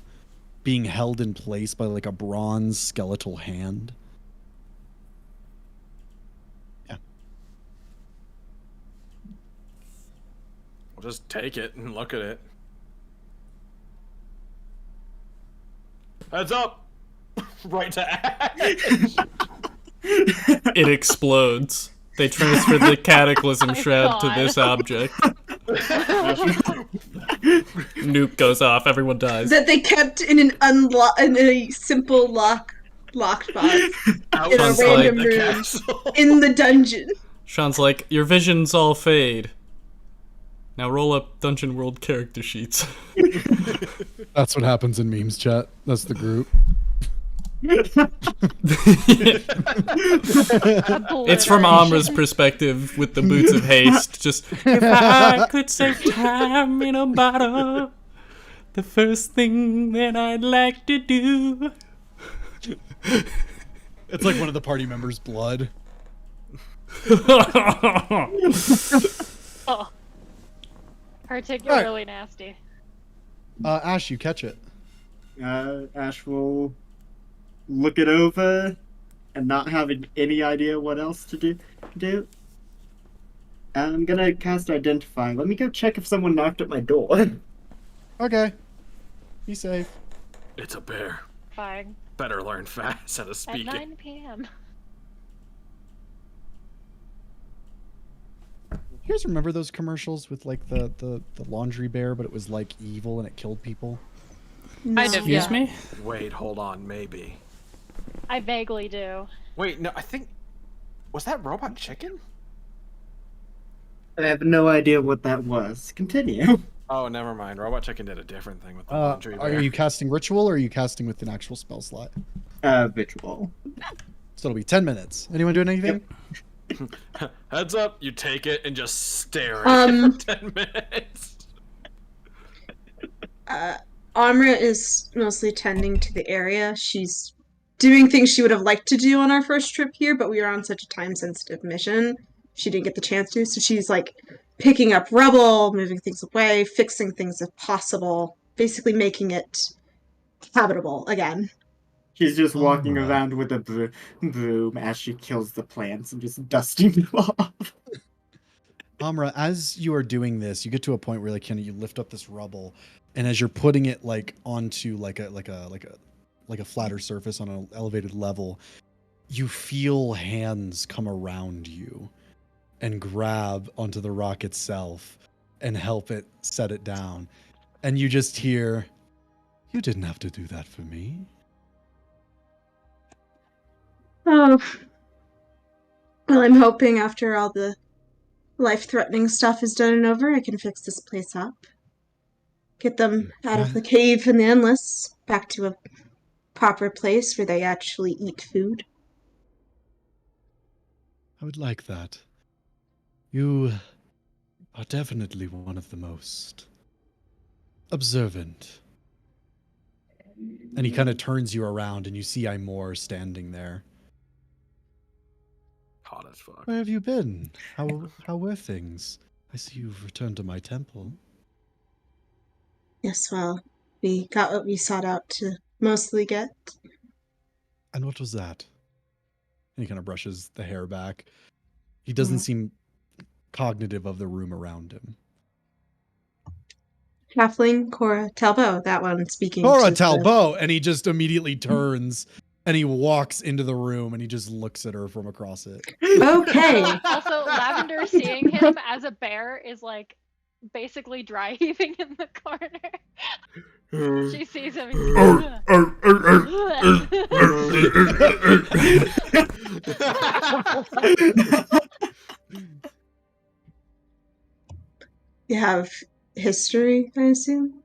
being held in place by like a bronze skeletal hand. Yeah. We'll just take it and look at it. Heads up! Right to Ash. It explodes. They transfer the cataclysm shroud to this object. Nuke goes off. Everyone dies. That they kept in an in a simple locked box in a Sounds random like the room castle. in the dungeon. Sean's like, your visions all fade. Now roll up Dungeon World character sheets. That's what happens in memes chat. That's the group. It's from Amra's perspective with the boots of haste. Just, if I could save time in a bottle, the first thing that I'd like to do. It's like one of the party members' blood. oh, particularly nasty. Ash, you catch it. Ash will look it over and not having any idea what else to do. I'm gonna cast Identify. Let me go check if someone knocked at my door. Okay. Be safe. It's a bear. Fine. Better learn fast how to speak At it. 9 p.m. You guys remember those commercials with like the laundry bear, but it was like evil and it killed people? Kind of, Excuse yeah. me? Wait, hold on, maybe. I vaguely do. Wait, no, I think... Was that Robot Chicken? I have no idea what that was. Continue. Oh, never mind. Robot Chicken did a different thing with the laundry Are bear. you casting ritual or are you casting with an actual spell slot? Visual. So it'll be 10 minutes. Anyone doing anything? Heads up, you take it and just stare at it for 10 minutes. Amra is mostly tending to the area. She's doing things she would have liked to do on our first trip here, but we were on such a time-sensitive mission. She didn't get the chance to, so she's like picking up rubble, moving things away, fixing things if possible, basically making it habitable again. She's just walking Alright. around with a broom as she kills the plants and just dusting them off. Amra, as you are doing this, you get to a point where like you lift up this rubble, and as you're putting it like onto like a flatter surface on an elevated level, you feel hands come around you and grab onto the rock itself and help it set it down. And you just hear, "You didn't have to do that for me." Oh. Well, I'm hoping after all the life-threatening stuff is done and over, I can fix this place up. Get them out of the cave and the endless, back to a proper place where they actually eat food. I would like that. You are definitely one of the most observant. And he kind of turns you around and you see Imor standing there. Hot as fuck. Where have you been? How were things? I see you've returned to my temple. Yes, well, we got what we sought out to mostly get. And what was that? And he kind of brushes the hair back. He doesn't Mhm. seem cognitive of the room around him. Halfling Cora Talbot, that one speaking. Cora to the- Talbot! And he just immediately turns and he walks into the room and he just looks at her from across it. Okay. Also, Lavender seeing him as a bear is like basically dry heaving in the corner. She sees him. You have history, I assume?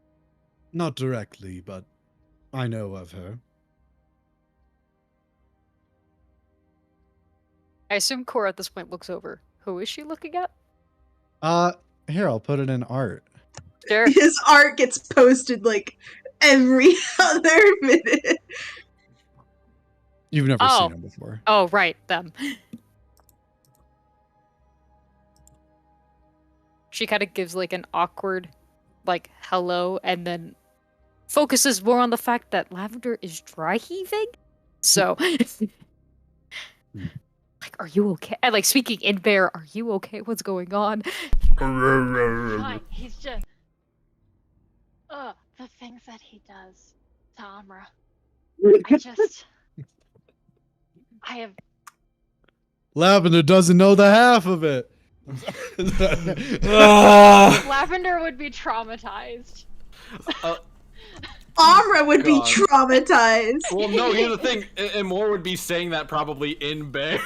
Not directly, but I know of her. I assume Cora at this point looks over. Who is she looking at? Here, I'll put it in art. Sure. His art gets posted like every other minute. You've never Oh. seen him before. Oh, right, them. She kind of gives like an awkward, like, hello, and then focuses more on the fact that Lavender is dry heaving. So, like, are you okay? And like speaking in bear, are you okay? What's going on? Fine, he's just. The things that he does to Amra. I have. Lavender doesn't know the half of it. Lavender would be traumatized. Amra would be God. traumatized. Well, no, here's the thing. And more would be saying that probably in bear.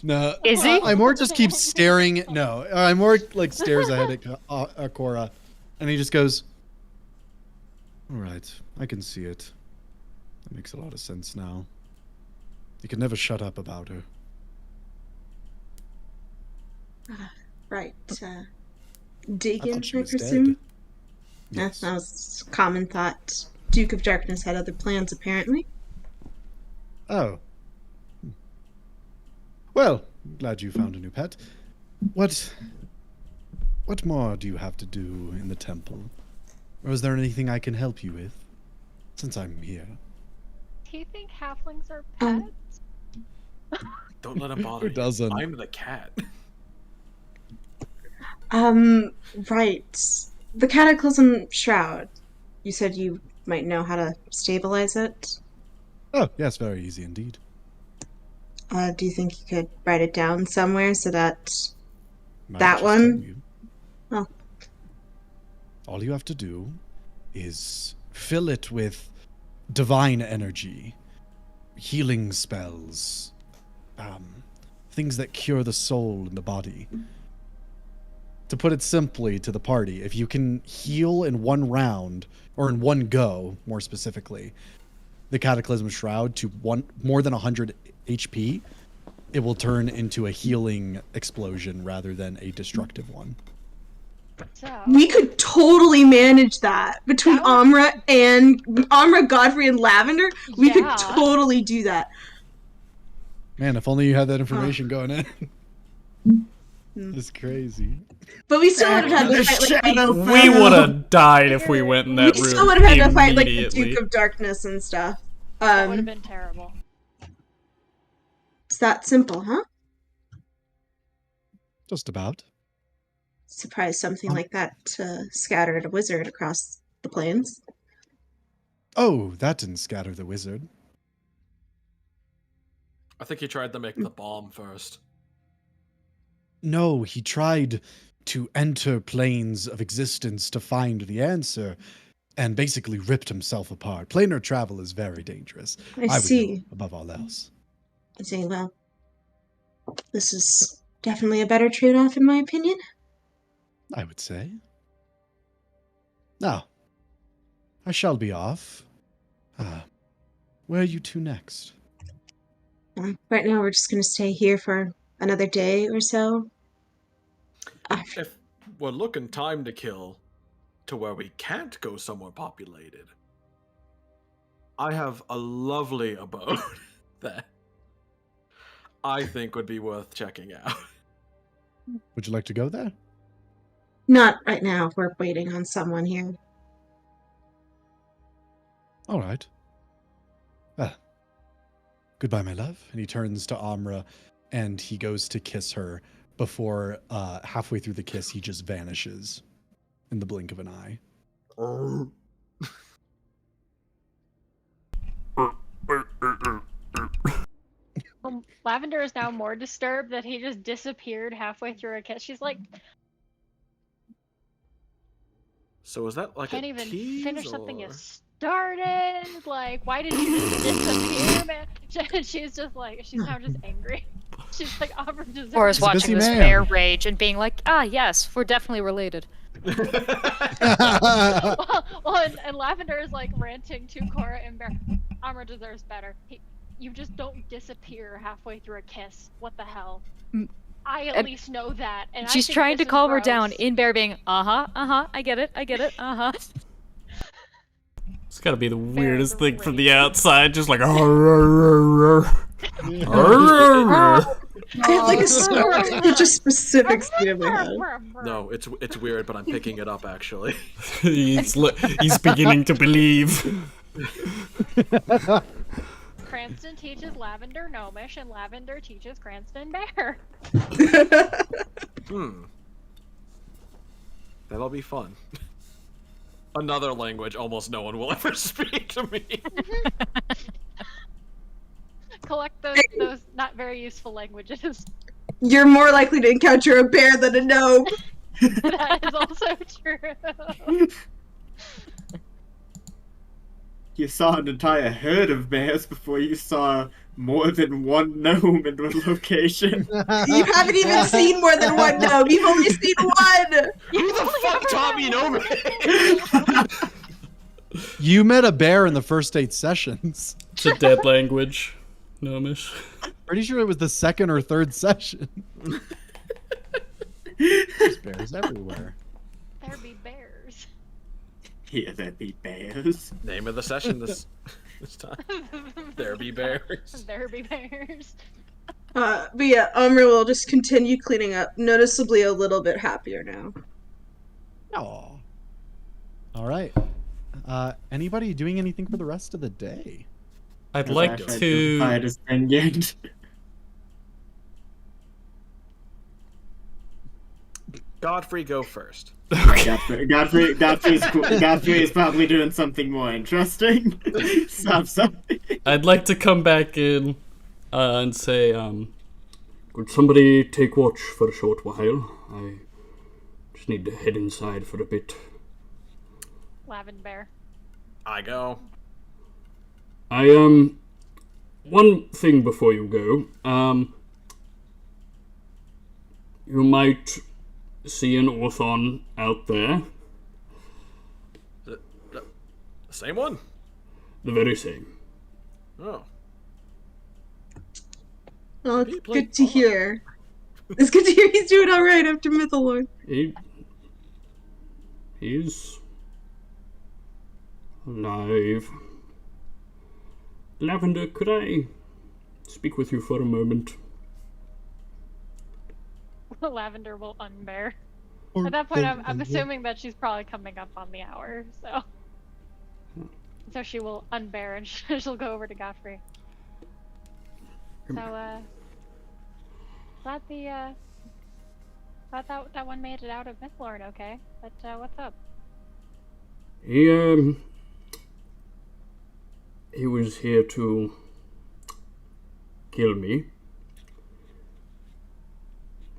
No. Is he? Imor just keeps staring. No. Imor like stares ahead at Cora. And he just goes, All right, I can see it. That makes a lot of sense now. You can never shut up about her. Right. I Deacon, thought she I was presume? dead. Yes. That was a common thought. Duke of Darkness had other plans, apparently. Oh. Well, glad you found a new pet. What more do you have to do in the temple? Or is there anything I can help you with? Since I'm here. he think halflings are pets? Don't let him bother Who doesn't? you. I'm the cat. Right. The Cataclysm Shroud. You said you might know how to stabilize it. Oh, yes, very easy indeed. Do you think you could write it down somewhere so that Might that just one? tell you. Oh. All you have to do is fill it with divine energy, healing spells, things that cure the soul and the body. To put it simply to the party, if you can heal in one round, or in one go, more specifically, the Cataclysm Shroud to more than 100 HP, it will turn into a healing explosion rather than a destructive one. So, We could totally manage that between Amra, Godfrey, and Lavender. We could Yeah. totally do that. Man, if only you had that information going in. It's crazy. But we still would have had to fight like We would have died if we went in that we room. still would have had to fight like the immediately. Duke of Darkness and stuff. that would have been terrible. It's that simple, huh? Just about. Surprised something like that scattered a wizard across the plains. Oh, that didn't scatter the wizard. I think he tried to make the bomb first. No, he tried to enter planes of existence to find the answer and basically ripped himself apart. Planar travel is very dangerous. I would know see. above all else. I see. Well, this is definitely a better trade-off, in my opinion. I would say. Now, I shall be off. Where are you two next? Right now, we're just going to stay here for another day or so. If we're looking time to kill to where we can't go somewhere populated, I have a lovely abode that I think would be worth checking out. Would you like to go there? Not right now. We're waiting on someone here. All right. Well, goodbye, my love. And he turns to Amra and he goes to kiss her before halfway through the kiss, he just vanishes in the blink of an eye. Lavender is now more disturbed that he just disappeared halfway through a kiss. She's like, So is that like can't a even tease, finish something you or- started. Like, why did you just disappear, man? She's just like, she's now just angry. She's like, Aubrey deserves. Or is He's a busy watching this man. bear rage and being like, ah, yes, we're definitely related. well, and Lavender is like ranting to Cora and Bear. Amra deserves better. You just don't disappear halfway through a kiss. What the hell? I at least know that. And She's I think trying to this is calm her gross. down in bear being, I get it, uh-huh. It's gotta be the weirdest Bears are thing from the raging. outside, just like It's like such a specific state of my head. No, it's weird, but I'm picking it up actually. he's beginning to believe. Cranston teaches Lavender Gnomish, and Lavender teaches Cranston Bear. That'll be fun. Another language almost no one will ever speak to me. Collect those not very useful languages. You're more likely to encounter a bear than a gnome. That is also true. You saw an entire herd of bears before you saw more than one gnome in one location. You haven't even seen more than one gnome. You've only seen one. Who the fuck taught me Gnomish? You met a bear in the first 8 sessions. It's a dead language. Gnomish. Pretty sure it was the 2nd or 3rd session. There's bears everywhere. There be bears. Here there be bears. Name of the session this time. There be bears. There be bears. But yeah, Amra will just continue cleaning up, noticeably a little bit happier now. Oh. All right. Anybody doing anything for the rest of the day? I'd As like I tried to. hide his engaged. Godfrey, go first. Godfrey is probably doing something more interesting. Stop. I'd like to come back in and say, Could somebody take watch for a short while? I just need to head inside for a bit. Lavender. I go. One thing before you go. You might see an Orthon out there. The same one? The very same. Oh. Oh, it's good to hear. It's good to hear he's doing all right after Mythalord. He's alive. Lavender, could I speak with you for a moment? Lavender will unbear. At that point, I'm assuming that she's probably coming up on the hour, so she will unbear and she'll go over to Godfrey. So, glad that one made it out of Mythalord, okay? But what's up? He was here to kill me.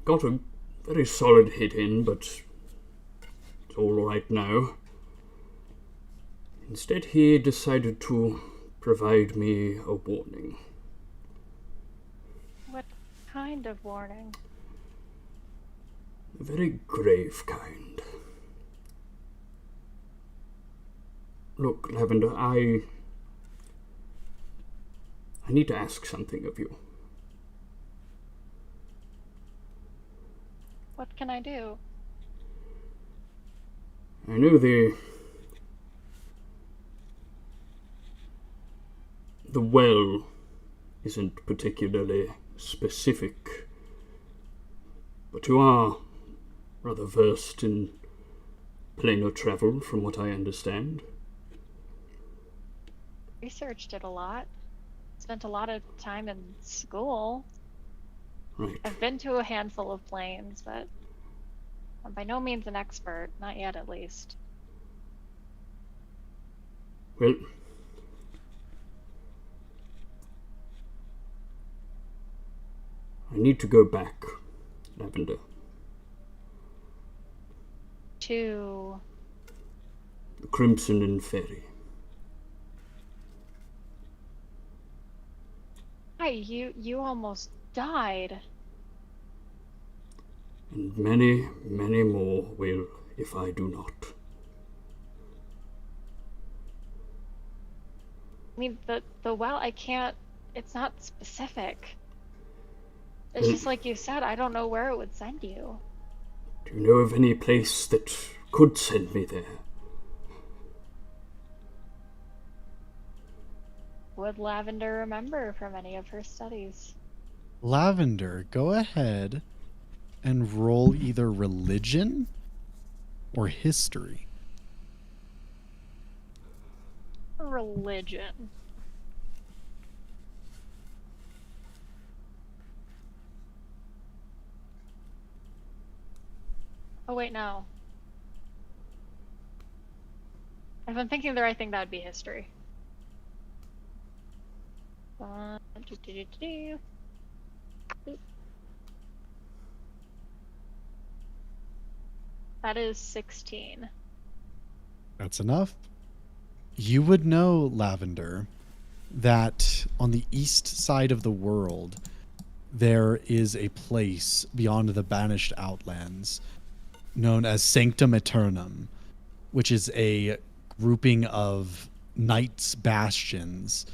Got a very solid hit in, but it's all right now. Instead, he decided to provide me a warning. What kind of warning? A very grave kind. Look, Lavender, I need to ask something of you. What can I do? I know the well isn't particularly specific, but you are rather versed in planar travel, from what I understand. Researched it a lot. Spent a lot of time in school. Right. I've been to a handful of planes, but I'm by no means an expert. Not yet, at least. Well, I need to go back, Lavender. To The Crimson and Fairy. Hi, you almost died. And many, many more will if I do not. I mean, the well, I can't. It's not specific. It's just like you said. I don't know where it would send you. Do you know of any place that could send me there? Would Lavender remember from any of her studies? Lavender, go ahead and roll either religion or history. Religion. Oh wait, no. If I'm thinking the right thing, that would be history. Oop. That is 16. That's enough. You would know, Lavender, that on the east side of the world, there is a place beyond the banished outlands known as Sanctum Aeternum, which is a grouping of knights' bastions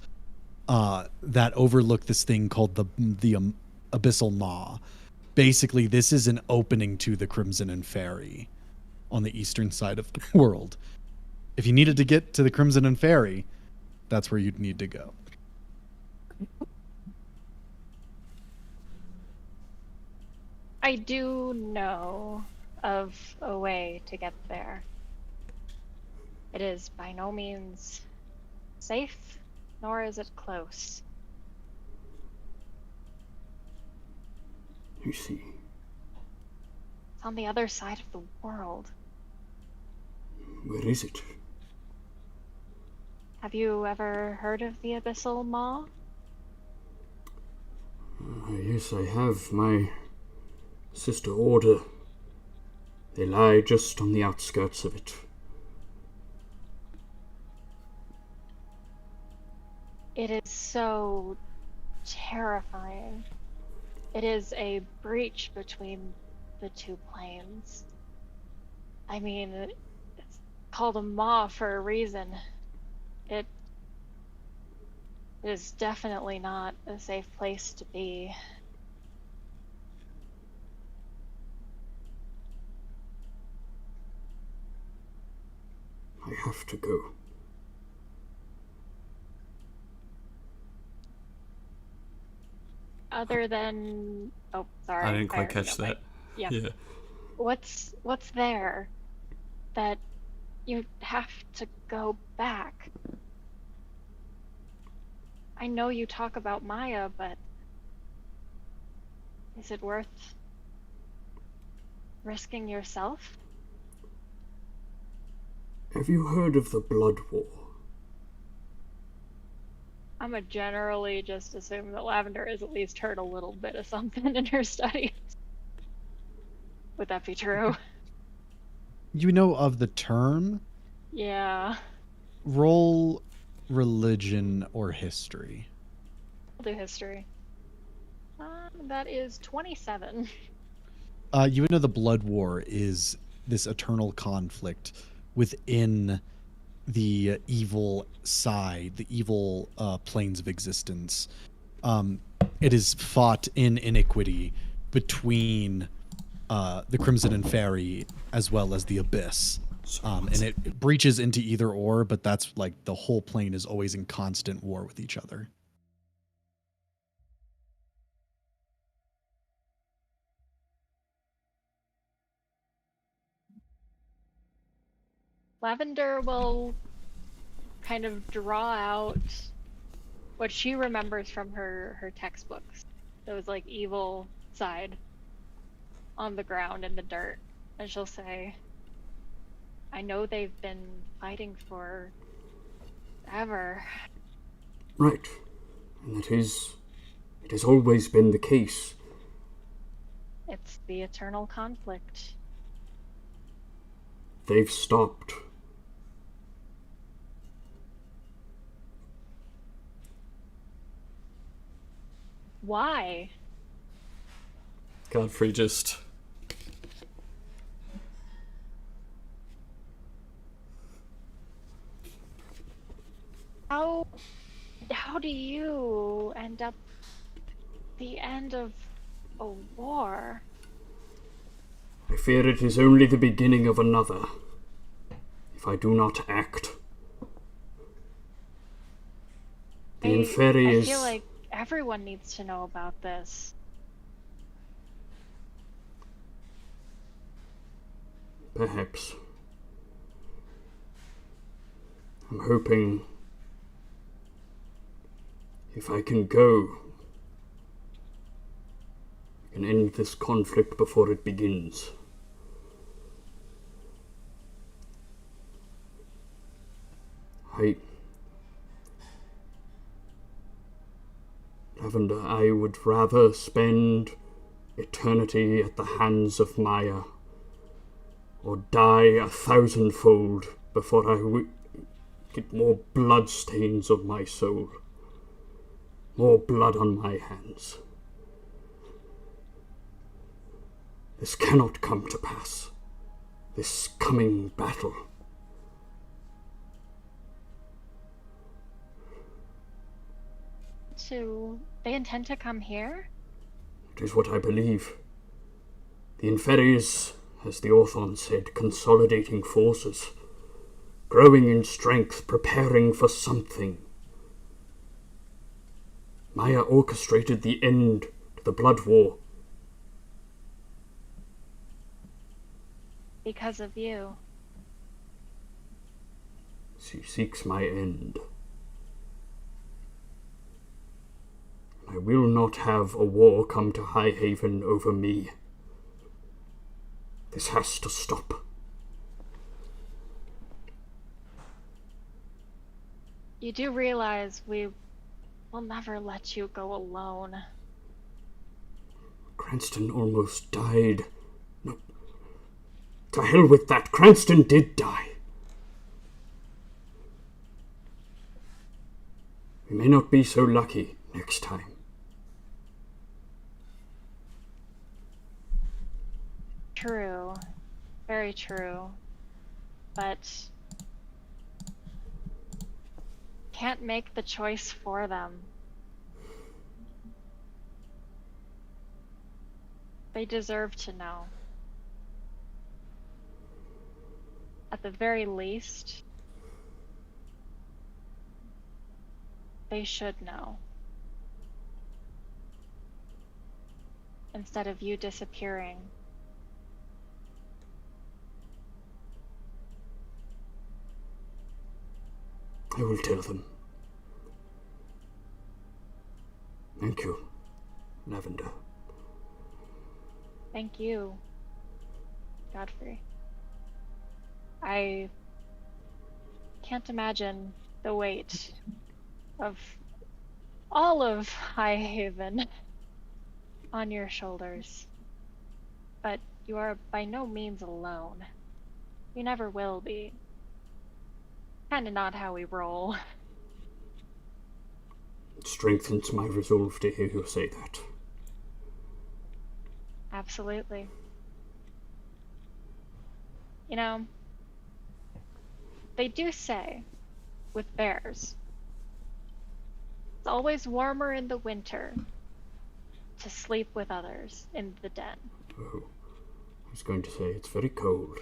that overlook this thing called the Abyssal Maw. Basically, this is an opening to the Crimson and Fairy on the eastern side of the world. If you needed to get to the Crimson and Fairy, that's where you'd need to go. I do know of a way to get there. It is by no means safe, nor is it close. You see. It's on the other side of the world. Where is it? Have you ever heard of the Abyssal Maw? Yes, I have. My sister order. They lie just on the outskirts of it. It is so terrifying. It is a breach between the two planes. I mean, it's called a maw for a reason. It is definitely not a safe place to be. I have to go. Other than, oh, sorry. I didn't quite already catch got my- that. Yeah. Yeah. What's there that you have to go back? I know you talk about Maya, but is it worth risking yourself? Have you heard of the Blood War? I'ma generally just assume that Lavender has at least heard a little bit of something in her studies. Would that be true? You know of the term? Yeah. Roll religion or history. I'll do history. That is 27. You know the Blood War is this eternal conflict within the evil side, the evil planes of existence. It is fought in iniquity between the Crimson and Fairy as well as the Abyss. And it breaches into either or, but that's like the whole plane is always in constant war with each other. Lavender will kind of draw out what she remembers from her textbooks. Those like evil side on the ground in the dirt. And she'll say, I know they've been fighting for ever. Right. And it has always been the case. It's the eternal conflict. They've stopped. Why? Godfrey just... How do you end up the end of a war? I fear it is only the beginning of another. If I do not act. The Inferi I is... feel like everyone needs to know about this. Perhaps. I'm hoping if I can go, I can end this conflict before it begins. Lavender, I would rather spend eternity at the hands of Maya, or die 1,000-fold before I get more blood stains on my soul, more blood on my hands. This cannot come to pass, this coming battle. So, they intend to come here? It is what I believe. The Inferis, as the Orthon said, consolidating forces, growing in strength, preparing for something. Maya orchestrated the end to the Blood War. Because of you. She seeks my end. I will not have a war come to Highhaven over me. This has to stop. You do realize we will never let you go alone. Cranston almost died. No. To hell with that. Cranston did die. We may not be so lucky next time. True. Very true. But can't make the choice for them. They deserve to know. At the very least, they should know. Instead of you disappearing. I will tell them. Thank you, Lavender. Thank you, Godfrey. I can't imagine the weight of all of Highhaven on your shoulders. But you are by no means alone. You never will be. Kinda not how we roll. It strengthens my resolve to hear you say that. Absolutely. You know, they do say, with bears, it's always warmer in the winter to sleep with others in the den. Oh, I was going to say it's very cold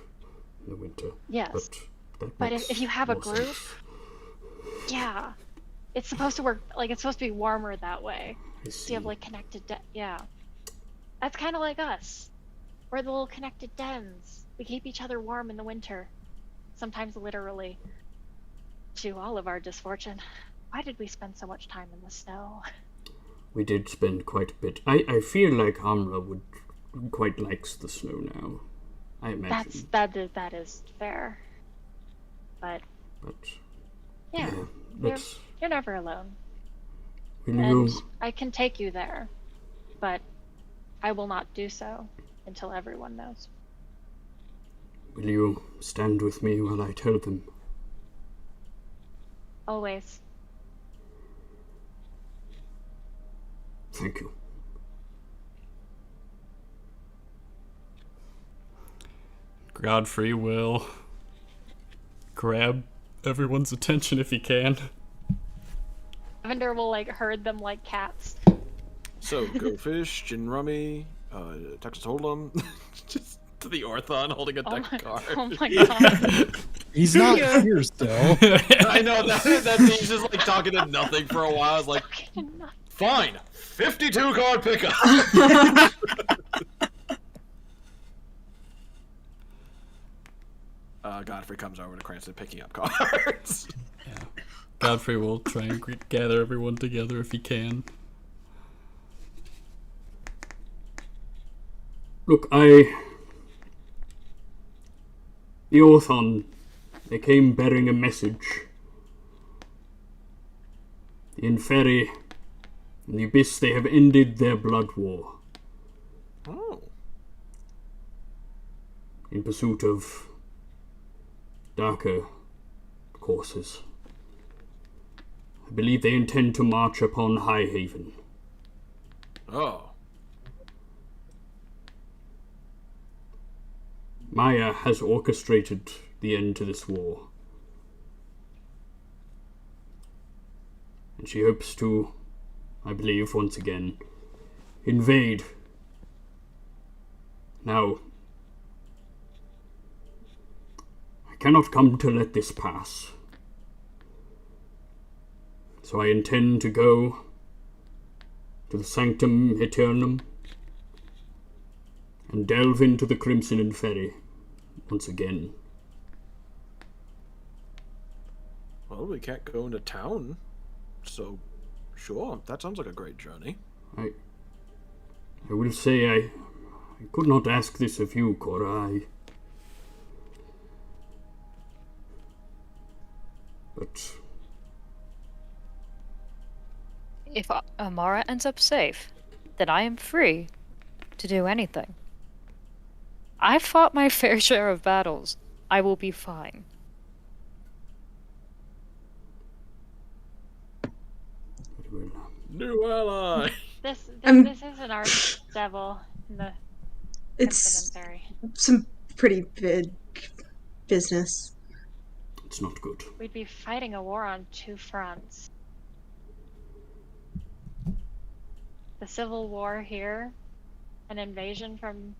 in the winter. Yes. But if you have a more group, sense. yeah, it's supposed to work, like, it's supposed to be warmer that way. I So see. you have, like, connected yeah. That's kind of like us. We're the little connected dens. We keep each other warm in the winter. Sometimes literally. To all of our disfortune. Why did we spend so much time in the snow? We did spend quite a bit. I feel like Amra would quite likes the snow now. I imagine. That is fair. But yeah, you're never alone. Will And you, I can take you there, but I will not do so until everyone knows. will you stand with me while I tell them? Always. Thank you. Godfrey will grab everyone's attention if he can. Lavender will, like, herd them like cats. So, Go Fish, Gin Rummy, Texas Hold'em, just to the Orthon holding a deck of cards. Oh my god. He's not here still. I know that he's just like talking to nothing for a while. I was like, fine, 52 card pickup. Godfrey comes over to Cranston picking up cards. Yeah. Godfrey will try and gather everyone together if he can. Look, the Orthon, they came bearing a message. The Inferi and the Abyss, they have ended their blood war. Oh. In pursuit of darker courses. I believe they intend to march upon Highhaven. Oh. Maya has orchestrated the end to this war. And she hopes to, I believe, once again, invade. Now, I cannot come to let this pass. So I intend to go to the Sanctum Aeternum and delve into the Crimson Inferi once again. Well, we can't go into town, so Sure, that sounds like a great journey. I will say I could not ask this of you, Cora. But If Amara ends up safe, then I am free to do anything. I've fought my fair share of battles. I will be fine. very well. New ally. This isn't our devil. It's Sorry. some pretty big business. It's not good. We'd be fighting a war on two fronts. The civil war here, an invasion from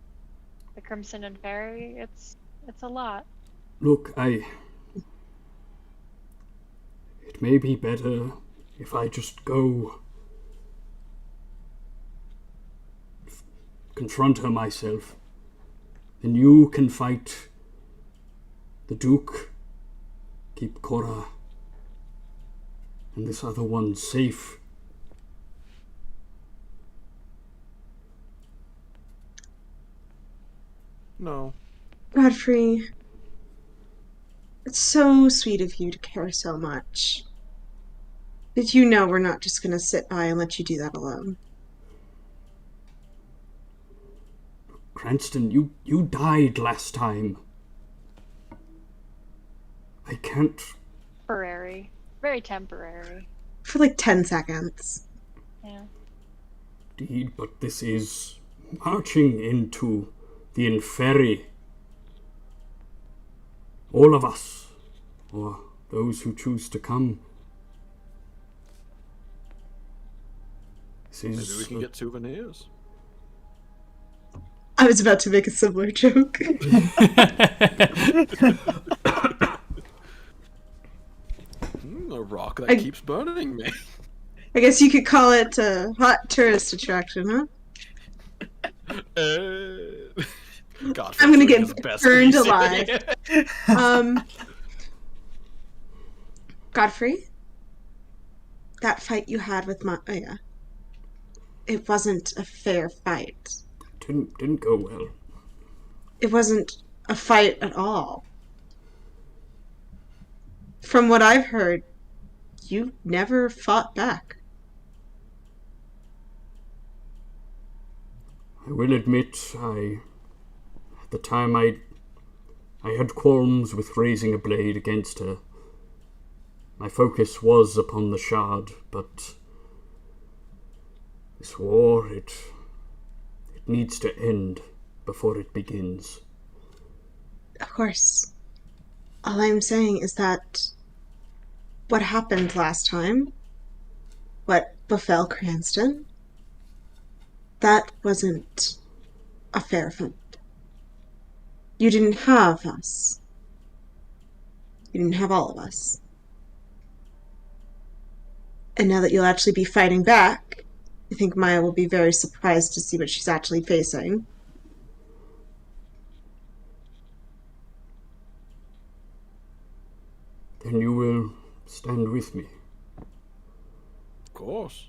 the Crimson and Fairy. It's a lot. Look, it may be better if I just go confront her myself. Then you can fight the Duke, keep Cora and this other one safe. No. Godfrey, it's so sweet of you to care so much. But you know we're not just gonna sit by and let you do that alone. Cranston, you died last time. I can't. Temporary. Very temporary. For like 10 seconds. Yeah. Indeed, but this is marching into the Inferi. All of us, or those who choose to come. This Maybe we is can get souvenirs. I was about to make a similar joke. A rock that keeps burning me. I guess you could call it a hot tourist attraction, huh? God, I'm gonna Frederick is get best burned PC. alive. Godfrey? That fight you had with Maya, it wasn't a fair fight. didn't go well. It wasn't a fight at all. From what I've heard, you never fought back. I will admit, at the time I had qualms with raising a blade against her. My focus was upon the shard, but this war, it needs to end before it begins. Of course. All I'm saying is that what happened last time, what befell Cranston, that wasn't a fair fight. You didn't have us. You didn't have all of us. And now that you'll actually be fighting back, I think Maya will be very surprised to see what she's actually facing. Then you will stand with me. Of course.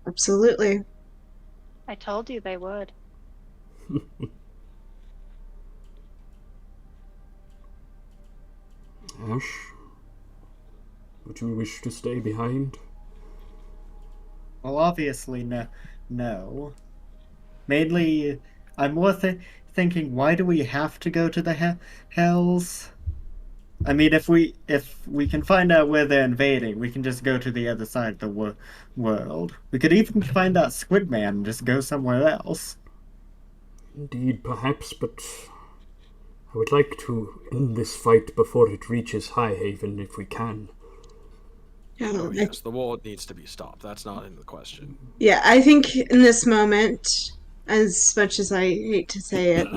Absolutely. I told you they would. Ash, would you wish to stay behind? Well, obviously, no. Mainly, I'm more thinking, why do we have to go to the Hells? I mean, if we can find out where they're invading, we can just go to the other side of the world. We could even find out Squidman and just go somewhere else. Indeed, perhaps, but I would like to end this fight before it reaches Highhaven, if we can. Oh yes, the war needs to be stopped. That's not in the question. Yeah, I think in this moment, as much as I hate to say it,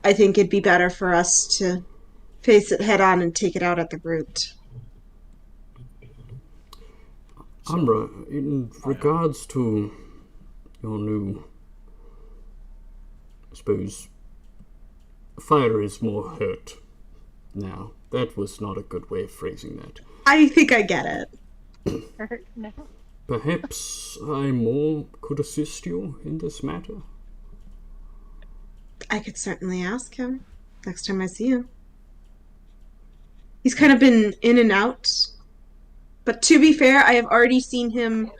I think it'd be better for us to face it head on and take it out at the root. Amra, in regards to your new, I suppose, fire is more hurt now. That was not a good way of phrasing that. I think I get it. No. Perhaps I more could assist you in this matter. I could certainly ask him next time I see him. He's kind of been in and out. But to be fair, I have already seen him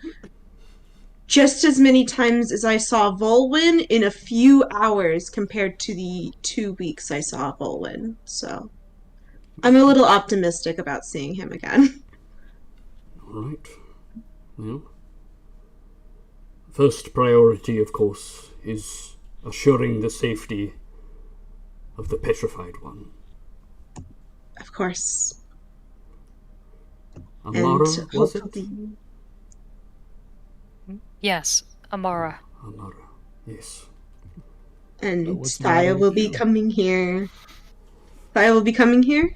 just as many times as I saw Volwyn in a few hours compared to the 2 weeks I saw Volwyn. So I'm a little optimistic about seeing him again. All right. Well, first priority, of course, is assuring the safety of the petrified one. Of course. Amara, And was it? hopefully... Yes, Amara. Amara, yes. And what's the matter Thaya will with be you? coming here. Thaya will be coming here.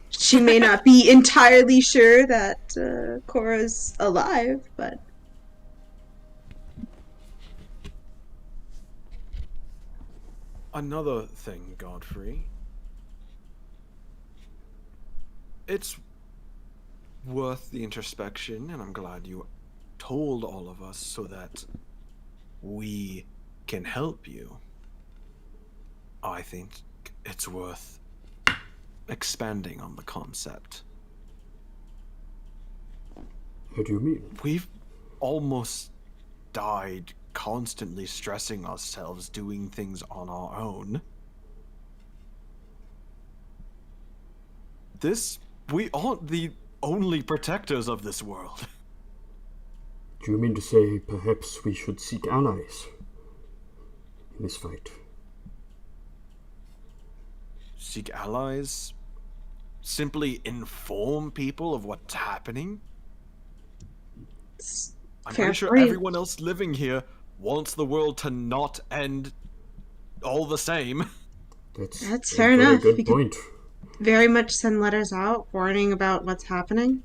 She may not be entirely sure that Cora's alive, but Another thing, Godfrey. It's worth the introspection, and I'm glad you told all of us so that we can help you. I think it's worth expanding on the concept. What do you mean? We've almost died constantly stressing ourselves doing things on our own. We aren't the only protectors of this world. Do you mean to say perhaps we should seek allies in this fight? Seek allies? Simply inform people of what's happening? I'm fair pretty sure point. everyone else living here wants the world to not end all the same. That's a fair very enough. good We could point. very much send letters out warning about what's happening.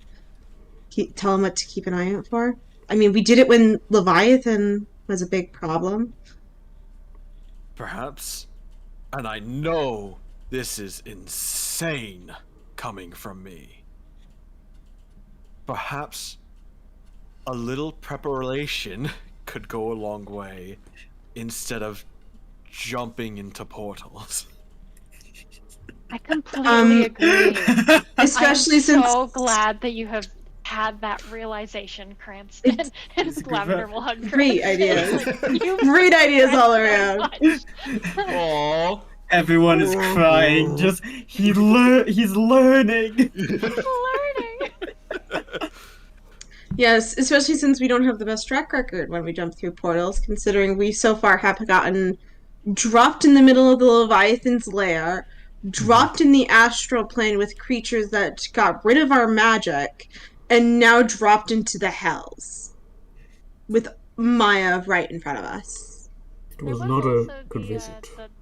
Tell them what to keep an eye out for. I mean, we did it when Leviathan was a big problem. Perhaps. And I know this is insane coming from me. Perhaps a little preparation could go a long way instead of jumping into portals. I completely agree. Especially I'm since so glad that you have had that realization, Cranston. And Lavender will hug great Cranston. ideas. Like, you've Great ideas progressed all so around. much. Aww. Everyone is crying. Just he's learning. He's learning. Yes, especially since we don't have the best track record when we jump through portals, considering we so far have gotten dropped in the middle of the Leviathan's lair, dropped in the astral plane with creatures that got rid of our magic, and now dropped into the hells with Maya right in front of us. It was There not also a good visit. There's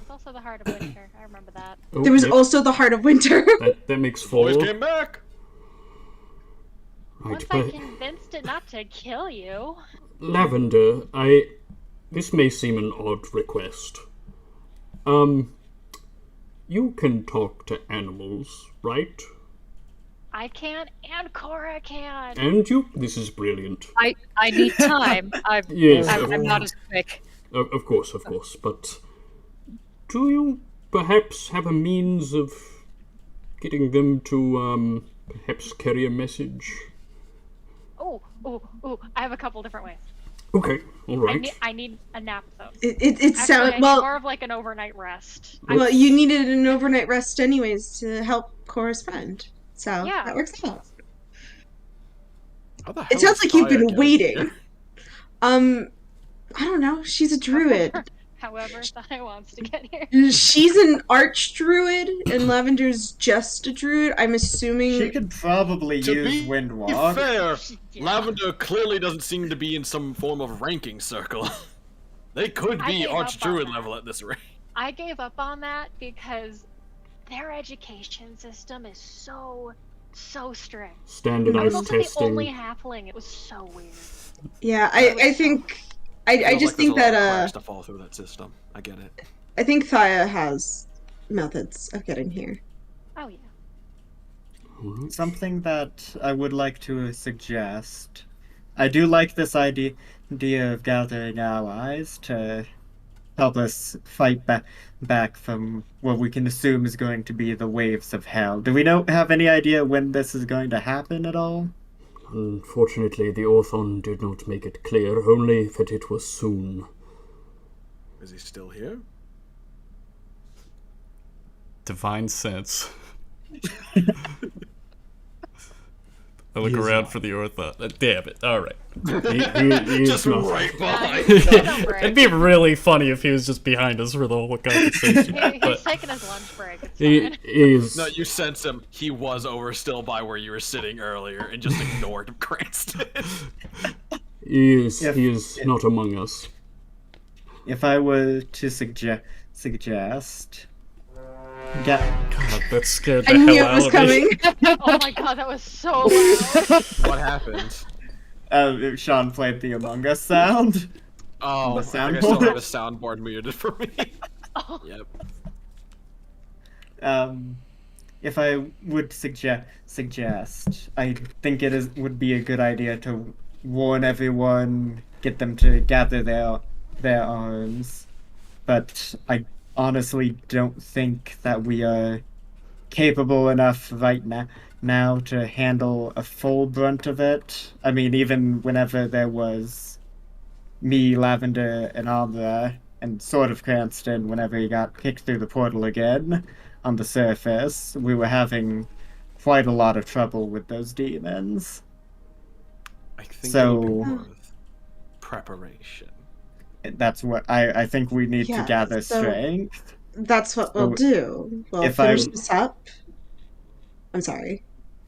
also the Heart of Winter. I remember that. Oh, There was yep, also the Heart of Winter. that makes four. Boys came back! Right, Once I but convinced it not to kill you. Lavender, this may seem an odd request. You can talk to animals, right? I can, and Cora can. And you? This is brilliant. I need time. Yes, I'm not as quick. Of course, but do you perhaps have a means of getting them to perhaps carry a message? Oh, I have a couple different ways. Okay, all right. I need a nap though. It sounds Actually, I need well. more of like an overnight rest. Well, you needed an overnight rest anyways to help Cora's friend, so Yeah. that works out. How the hell It sounds is like you've Thaya been getting waiting. here? I don't know. She's a druid. However, Thai wants to get here. She's an arch druid, and Lavender's just a druid. I'm assuming. She could probably To use be Windwalk. fair, Yeah. Lavender clearly doesn't seem to be in some form of ranking circle. They could I be gave up on archdruid that. level at this rate. I gave up on that because their education system is so strict. I was Standardized also the testing. only halfling. It was so weird. Yeah, I think. I Feels just like think there's a lot of that cracks to fall through that system. I get it. I think Thaya has methods of getting here. Oh yeah. something that I would like to suggest. I do like this idea of gathering allies to help us fight back from what we can assume is going to be the waves of hell. Do we have any idea when this is going to happen at all? Unfortunately, the Orthon did not make it clear, only that it was soon. Is he still here? Divine sense. I look around for the Orthon. Damn it. Alright. He Just is not. right behind. It'd be really funny if he was just behind us for the whole conversation. He's taking his lunch break. It's He fine. is. No, you sense him. He was over still by where you were sitting earlier and just ignored Cranston. He is not among us. If I were to suggest... God, that scared the I knew hell it was out of me. coming. Oh my god, that was so loud. What happened? Sean played the Among Us sound. Oh, The I think I still soundboard. have a soundboard muted for me. Yep. If I would suggest, I think would be a good idea to warn everyone, get them to gather their arms. But I honestly don't think that we are capable enough right now to handle a full brunt of it. I mean, even whenever there was me, Lavender, and Amra, and sort of Cranston, whenever he got kicked through the portal again on the surface, we were having quite a lot of trouble with those demons. I think So- it'll be worth preparation. That's what I think we need to Yeah, gather so- strength. That's what we'll do. We'll if finish I- this up. I'm sorry.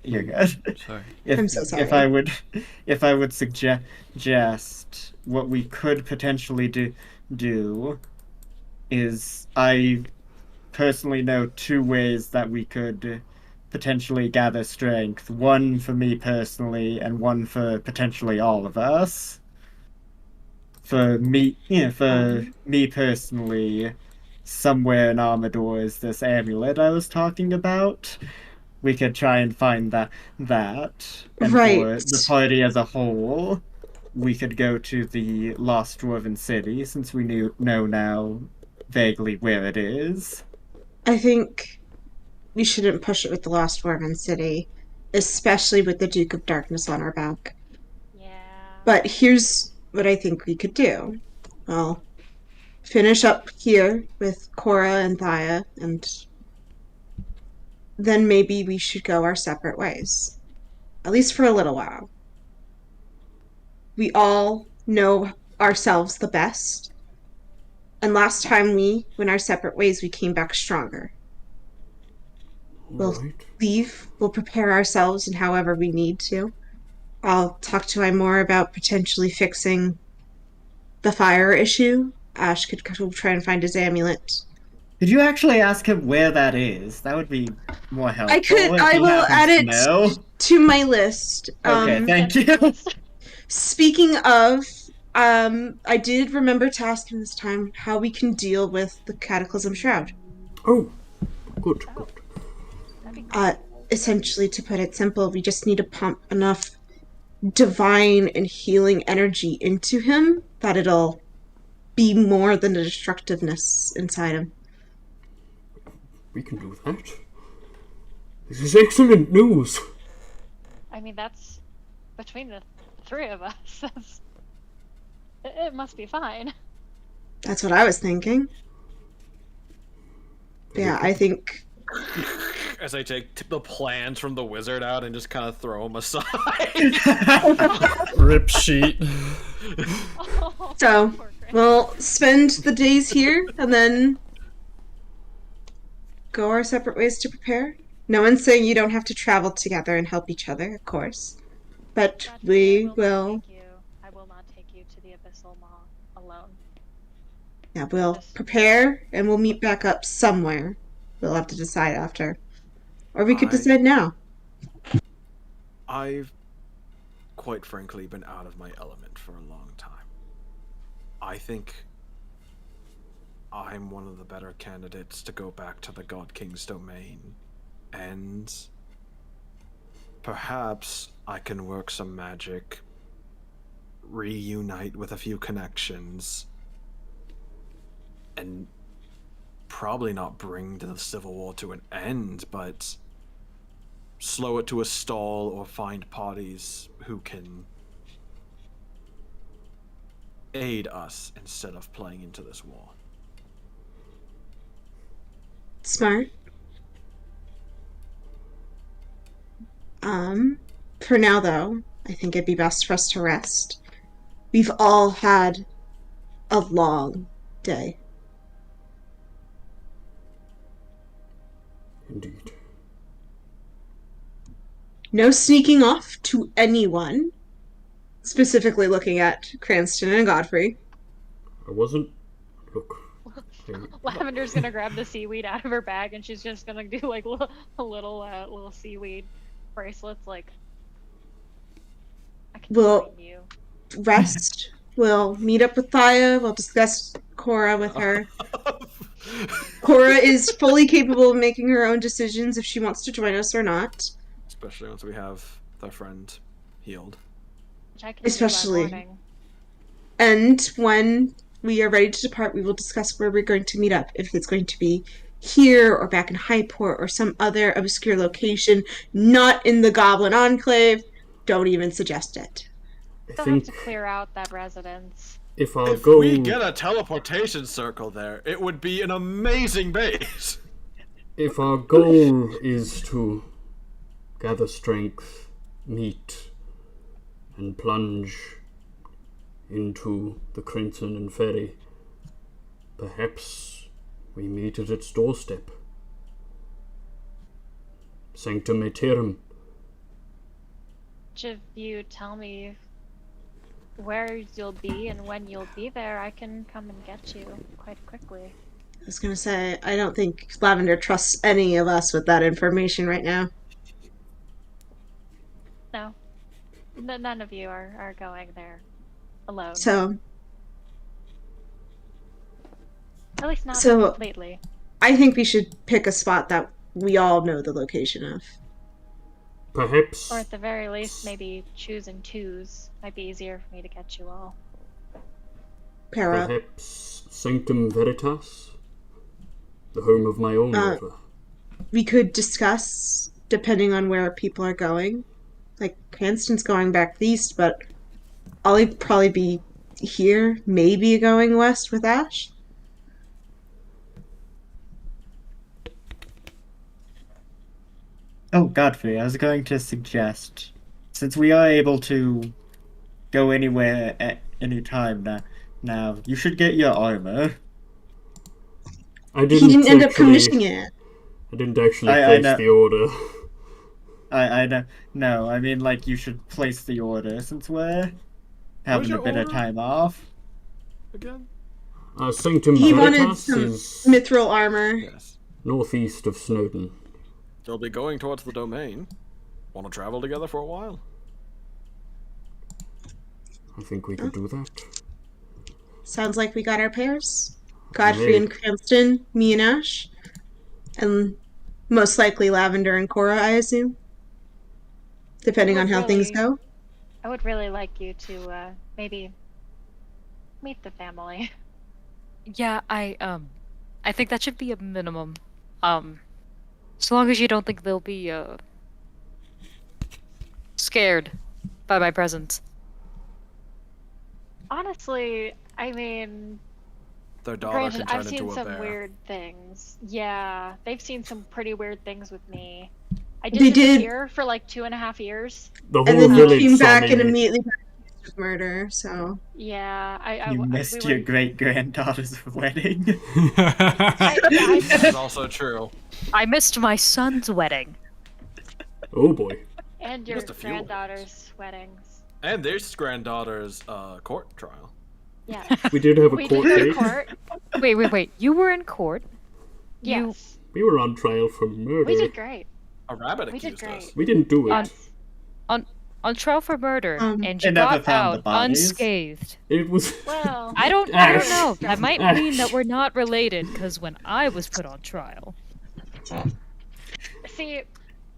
You're good. Sorry. I'm so sorry. If I would suggest what we could potentially do is, I personally know two ways that we could potentially gather strength. One for me personally, and one for potentially all of us. For me personally, somewhere in Armador is this amulet I was talking about. We could try and find that. And Right. for the party as a whole, we could go to the Lost Dwarven City, since we know now vaguely where it is. I think we shouldn't push it with the Lost Dwarven City, especially with the Duke of Darkness on our back. Yeah. But here's what I think we could do. Well, finish up here with Cora and Thaya, and then maybe we should go our separate ways. At least for a little while. We all know ourselves the best. And last time we went our separate ways, we came back stronger. We'll Right. leave, we'll prepare ourselves in however we need to. I'll talk to Imora about potentially fixing the fire issue. Ash could try and find his amulet. Could you actually ask him where that is? That would be more helpful. if I he will add happens it to know. to my list. Okay, thank you. Speaking of, I did remember to ask him this time how we can deal with the Cataclysm Shroud. Oh, good, good. Essentially, to put it simple, we just need to pump enough divine and healing energy into him that it'll be more than the destructiveness inside him. We can do that. This is excellent news. I mean, that's between the three of us. It must be fine. That's what I was thinking. Yeah, I think As I take the plans from the wizard out and just kind of throw them aside. Rip sheet. so. Poor Chris. We'll spend the days here and then go our separate ways to prepare. No one's saying you don't have to travel together and help each other, of course. But Gotcha, we I will. not take you. I will not take you to the Abyssal Maw alone. Yeah, we'll prepare and we'll meet back up somewhere. We'll have to decide after. Or we could decide now. I've, quite frankly, been out of my element for a long time. I think I'm one of the better candidates to go back to the God King's domain and Perhaps I can work some magic, reunite with a few connections, and probably not bring the Civil War to an end, but slow it to a stall or find parties who can aid us instead of playing into this war. Smart. For now, though, I think it'd be best for us to rest. We've all had a long day. Indeed. No sneaking off to anyone. Specifically looking at Cranston and Godfrey. I wasn't. Look. Lavender's gonna grab the seaweed out of her bag, and she's just gonna do like a little seaweed bracelets. Like, I can find you. Rest. We'll meet up with Thaya. We'll discuss Cora with her. Cora is fully capable of making her own decisions if she wants to join us or not. Especially once we have their friend healed. Which I can Especially. do by morning. And when we are ready to depart, we will discuss where we're going to meet up. If it's going to be here or back in Highport or some other obscure location, not in the Goblin Enclave, don't even suggest it. They'll have to clear out that residence. If we get a teleportation circle there, it would be an amazing base. If our goal is to gather strength, meet, and plunge into the Crimson and Ferry, perhaps we meet at its doorstep. Sanctum Aeterum. If you tell me where you'll be and when you'll be there, I can come and get you quite quickly. I was going to say, I don't think Lavender trusts any of us with that information right now. No. None of you are going there alone. So, at least not so completely. I think we should pick a spot that we all know the location of. Perhaps. Or at the very least, maybe choose in twos. Might be easier for me to catch you all. Pair up. Perhaps Sanctum Veritas? The home of my own river. We could discuss, depending on where people are going. Like, Cranston's going back east, but I'll probably be here, maybe going west with Ash. Oh, Godfrey, I was going to suggest, since we are able to go anywhere at any time now, you should get your armor. He didn't end up commissioning it. I didn't actually place the order. I know. No, I mean, like, you should place the order since we're having a bit of time off. Again? Sanctum He wanted Veritas some is mithril armor. Yes. northeast of Snowdon. They'll be going towards the domain. Want to travel together for a while? I think we could do that. Sounds like we got our pairs. Godfrey and Cranston, me and Ash. And most likely Lavender and Cora, I assume. Depending on how things go. I would really like you to maybe meet the family. Yeah, I think that should be a minimum. So long as you don't think they'll be scared by my presence. Honestly, I mean, their daughter granted, can turn I've seen into a some bear. weird things. Yeah, they've seen some pretty weird things with me. I They did did. disappear for like 2.5 years. The whole And then you village came saw back me. and immediately got accused of murder, so... Yeah, You missed your great-granddaughter's wedding. That's also true. I missed my son's wedding. Oh boy. And your Missed a few granddaughter's weddings. And there's granddaughter's court trial. Yeah. We did have a We court did date. court. Wait. You were in court? Yes. We were on trial for murder. We did great. A rabbit We did accused us. great. We didn't do it. On trial for murder, and you They never got found the out bodies. unscathed. It was. Well, I don't Ash. know. That might Ash. mean that we're not related, because when I was put on trial, see,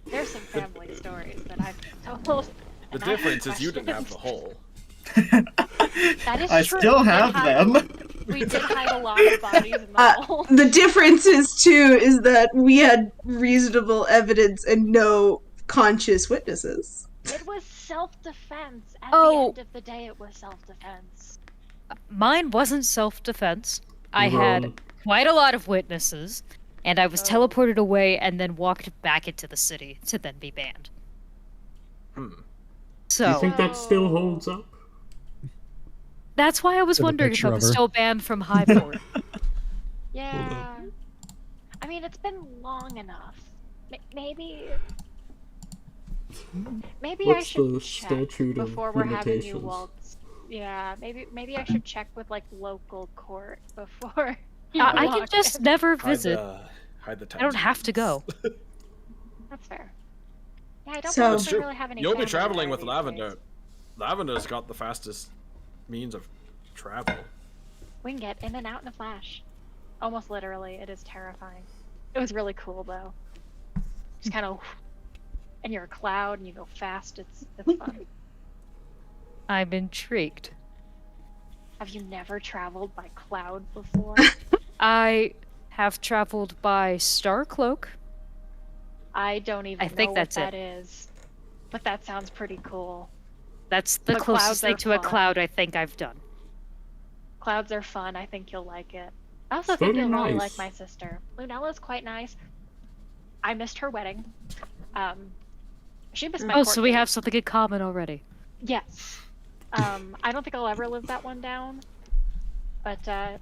There's some family stories that I've told. The and I difference is you didn't have the questions. hole. That is I true. still We did have hide- them. We did hide a lot of bodies in the hole. The difference is too is that we had reasonable evidence and no conscious witnesses. It was self-defense. At Oh. the end of the day, it was self-defense. Mine wasn't self-defense. I You're had wrong. quite a lot of witnesses, and I was Oh. teleported away and then walked back into the city to then be banned. Hmm. Do So you think that still holds up? that's why I was With a wondering if picture I of was her. still banned from Highport. Yeah. I mean, it's been long enough. Maybe I What's should the check statute of before we're having you limitations? waltz. Yeah, maybe I should check with like local court before. I can just never visit. Hide the I don't have to go. That's fair. Yeah, I don't So- think That's we true. really have any. You'll be family traveling there with these Lavender. days. Lavender's got the fastest means of travel. We can get in and out in a flash. Almost literally, it is terrifying. It was really cool though. Just kind of, and you're a cloud and you go fast. It's fun. I'm intrigued. Have you never traveled by cloud before? I have traveled by Starcloak. I don't even I think know that's what that it. is, but that sounds pretty cool. That's the But closest clouds thing are to a fun. cloud I think I've done. Clouds are fun. I think you'll like it. I also It's think very you'll really nice. like my sister. Lunella's quite nice. I missed her wedding. She missed my Oh, court so we date. have something in common already. Yes. I don't think I'll ever live that one down. But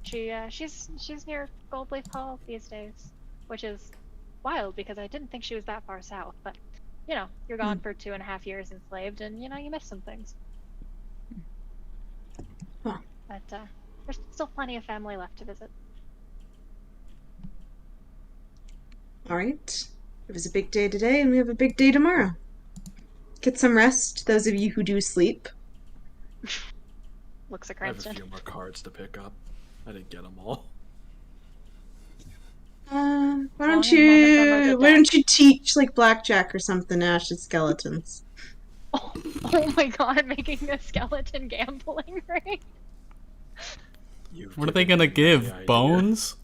she's near Goldleaf Hall these days, which is wild because I didn't think she was that far south. But you know, you're gone for 2.5 years enslaved, and you know you miss some things. Huh. But there's still plenty of family left to visit. All right. It was a big day today, and we have a big day tomorrow. Get some rest, those of you who do sleep. Looks at I have a Cranston. few more cards to pick up. I didn't get them all. Why Long don't and none of them are you the why don't you teach like blackjack or something Ash to skeletons? Oh my god, making a skeleton gambling ring. You've What are they given gonna me give? the idea. Bones?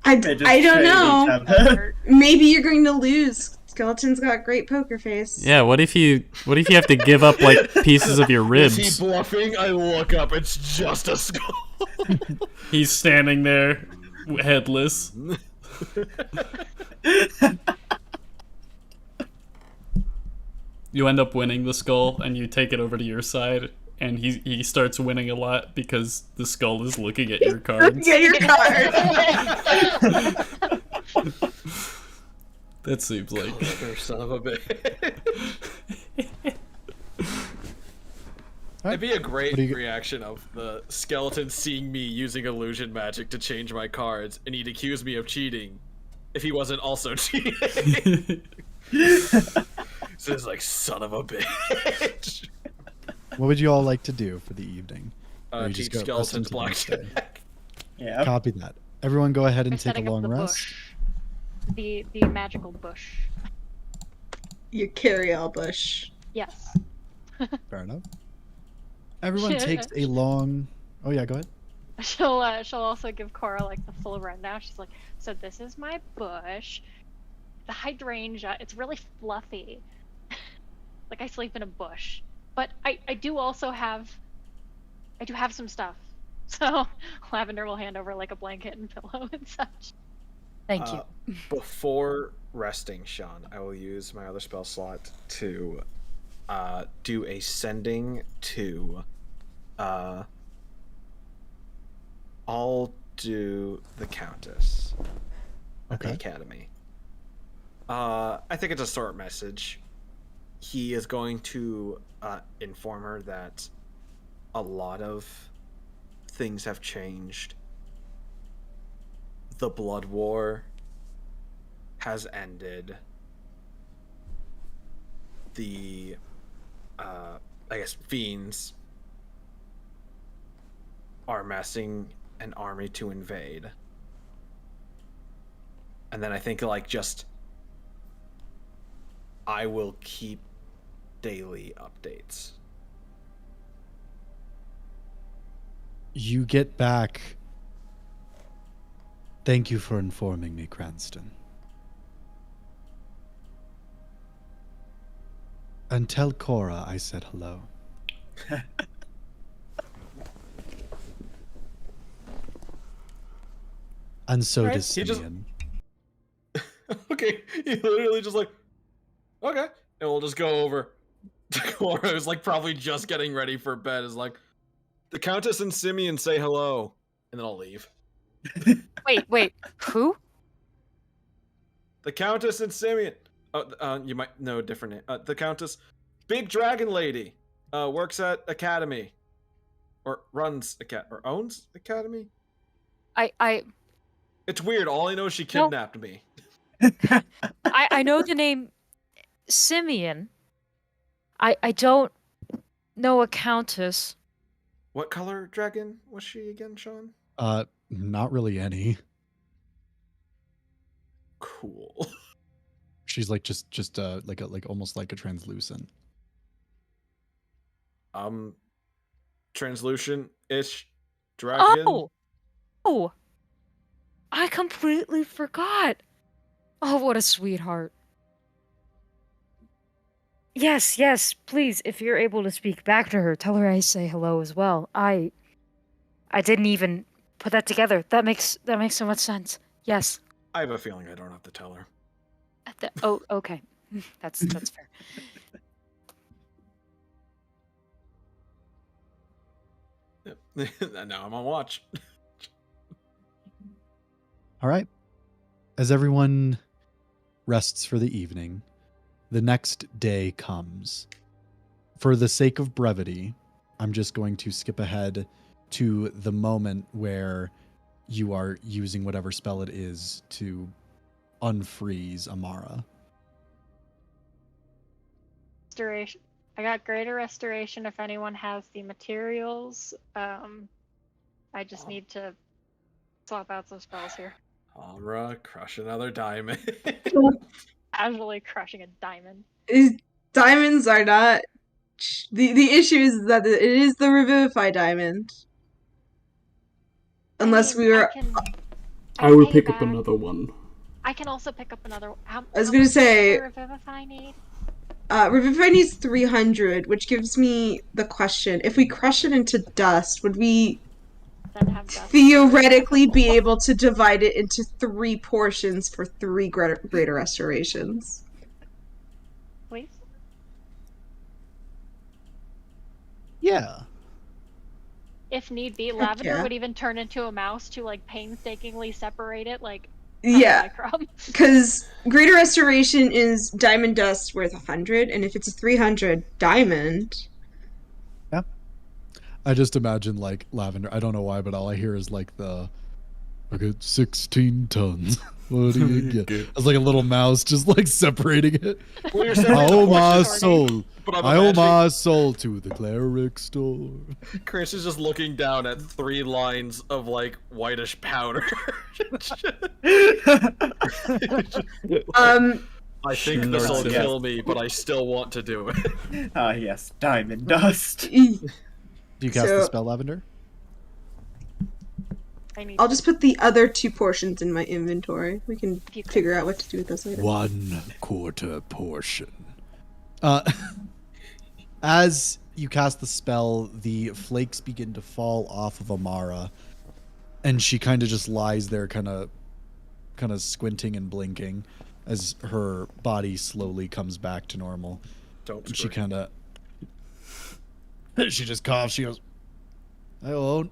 They just I don't trade know. each other. Maybe you're going to lose. Skeleton's got great poker face. Yeah, what if you have to give up like pieces of your Is ribs? he bluffing? I look up. It's just a skull. He's standing there, headless. You end up winning the skull, and you take it over to your side, and he starts winning a lot because the skull is looking at your cards. Get your card. That seems like Clever son of a bitch. It'd be a great What do you- reaction of the skeleton seeing me using illusion magic to change my cards, and he'd accuse me of cheating if he wasn't also cheating. So it's like, son of a bitch. What would you all like to do for the evening? Or you just Teach go rest skeletons into the next day? blackjack. Yeah. Copy that. Everyone go ahead We're and take a setting up long the rest. bush. The magical bush. You carry all bush. Yes. Fair enough. Everyone takes a long... Oh yeah, go ahead. She'll also give Cora like the full rundown. She's like, so this is my bush. The hydrangea, it's really fluffy. Like I sleep in a bush. But I do also have some stuff. So Lavender will hand over like a blanket and pillow and such. Thank you. Before resting, Sean, I will use my other spell slot to do a sending to. I'll do the Countess at the Okay. Academy. I think it's a short message. He is going to inform her that a lot of things have changed. The Blood War has ended. The, I guess, fiends are amassing an army to invade. And then I think, like, just I will keep daily updates. You get back. Thank you for informing me, Cranston. And tell Cora I said hello. And so Right, does he just- Simeon. Okay, he literally just like, okay, and we'll just go over to Cora, who's like probably just getting ready for bed, is like, the Countess and Simeon say hello, and then I'll leave. Wait, who? The Countess and Simeon. Oh, you might know a different name. The Countess, big dragon lady, works at Academy, or runs or owns Academy. I It's weird. All I know is she kidnapped me. I know the name Simeon. I don't know a countess. What color dragon was she again, Sean? Not really any. Cool. She's like just like almost like a translucent. Translucent-ish dragon. Oh, I completely forgot. Oh, what a sweetheart. Yes, please, if you're able to speak back to her, tell her I say hello as well. I didn't even put that together. That makes so much sense. Yes. I have a feeling I don't have to tell her. Oh, okay. That's fair. Yep. Now I'm on watch. All right. As everyone rests for the evening, the next day comes. For the sake of brevity, I'm just going to skip ahead to the moment where you are using whatever spell it is to unfreeze Amara. Restoration. I got greater restoration if anyone has the materials. I just need to swap out some spells here. Amara, crush another diamond. Casually crushing a diamond. Diamonds are not. The issue is that it is the Revivify diamond. Unless we were. I will pay pick up back. another one. I can also pick up another. I was gonna much say- does Revivify need? Revivify needs 300, which gives me the question: if we crush it into dust, would we Then have dust. theoretically be able to divide it into 3 portions for 3 greater restorations? Please. Yeah. If need be, Lavender yeah. would even turn into a mouse to like painstakingly separate it, like Yeah, crumb. because greater restoration is diamond dust worth 100, and if it's a 300 diamond, I just imagine like Lavender. I don't know why, but all I hear is like I get 16 tons. What do you get? It's like a little mouse just like separating it. Well, you're saying I it's owe a my portion, soul. but I'm I owe imagining my soul to the cleric store. Chris is just looking down at 3 lines of like whitish powder. I think this will Yes. kill me, but I still want to do it. Ah, yes, diamond dust. Do you cast the So- spell, Lavender? I need I'll just put the other 2 portions in my inventory. We can If you could. figure out what to do with those later. 1/4 portion. As you cast the spell, the flakes begin to fall off of Amara, and she kind of just lies there, kind of squinting and blinking, as her body slowly comes back to normal. Don't And she scream. kind of, she just coughs. She goes, "I won't."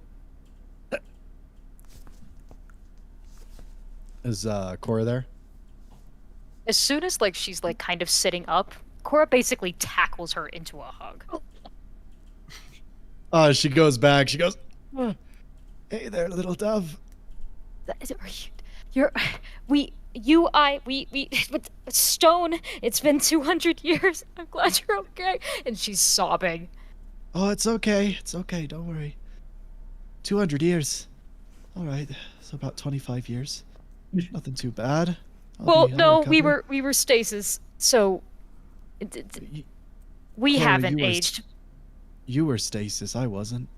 Is Cora there? As soon as like she's like kind of sitting up, Cora basically tackles her into a hug. She goes back. She goes, "Oh, hey there, little dove." Are we with Stone, it's been 200 years. I'm glad you're okay. And she's sobbing. "Oh, it's okay. It's okay. Don't worry. 200 years. All right. So about 25 years. Nothing too bad. I'll Well, be- I'll no, we recover." were stasis, so We Cora, haven't you were- aged. You were Stasis, I wasn't.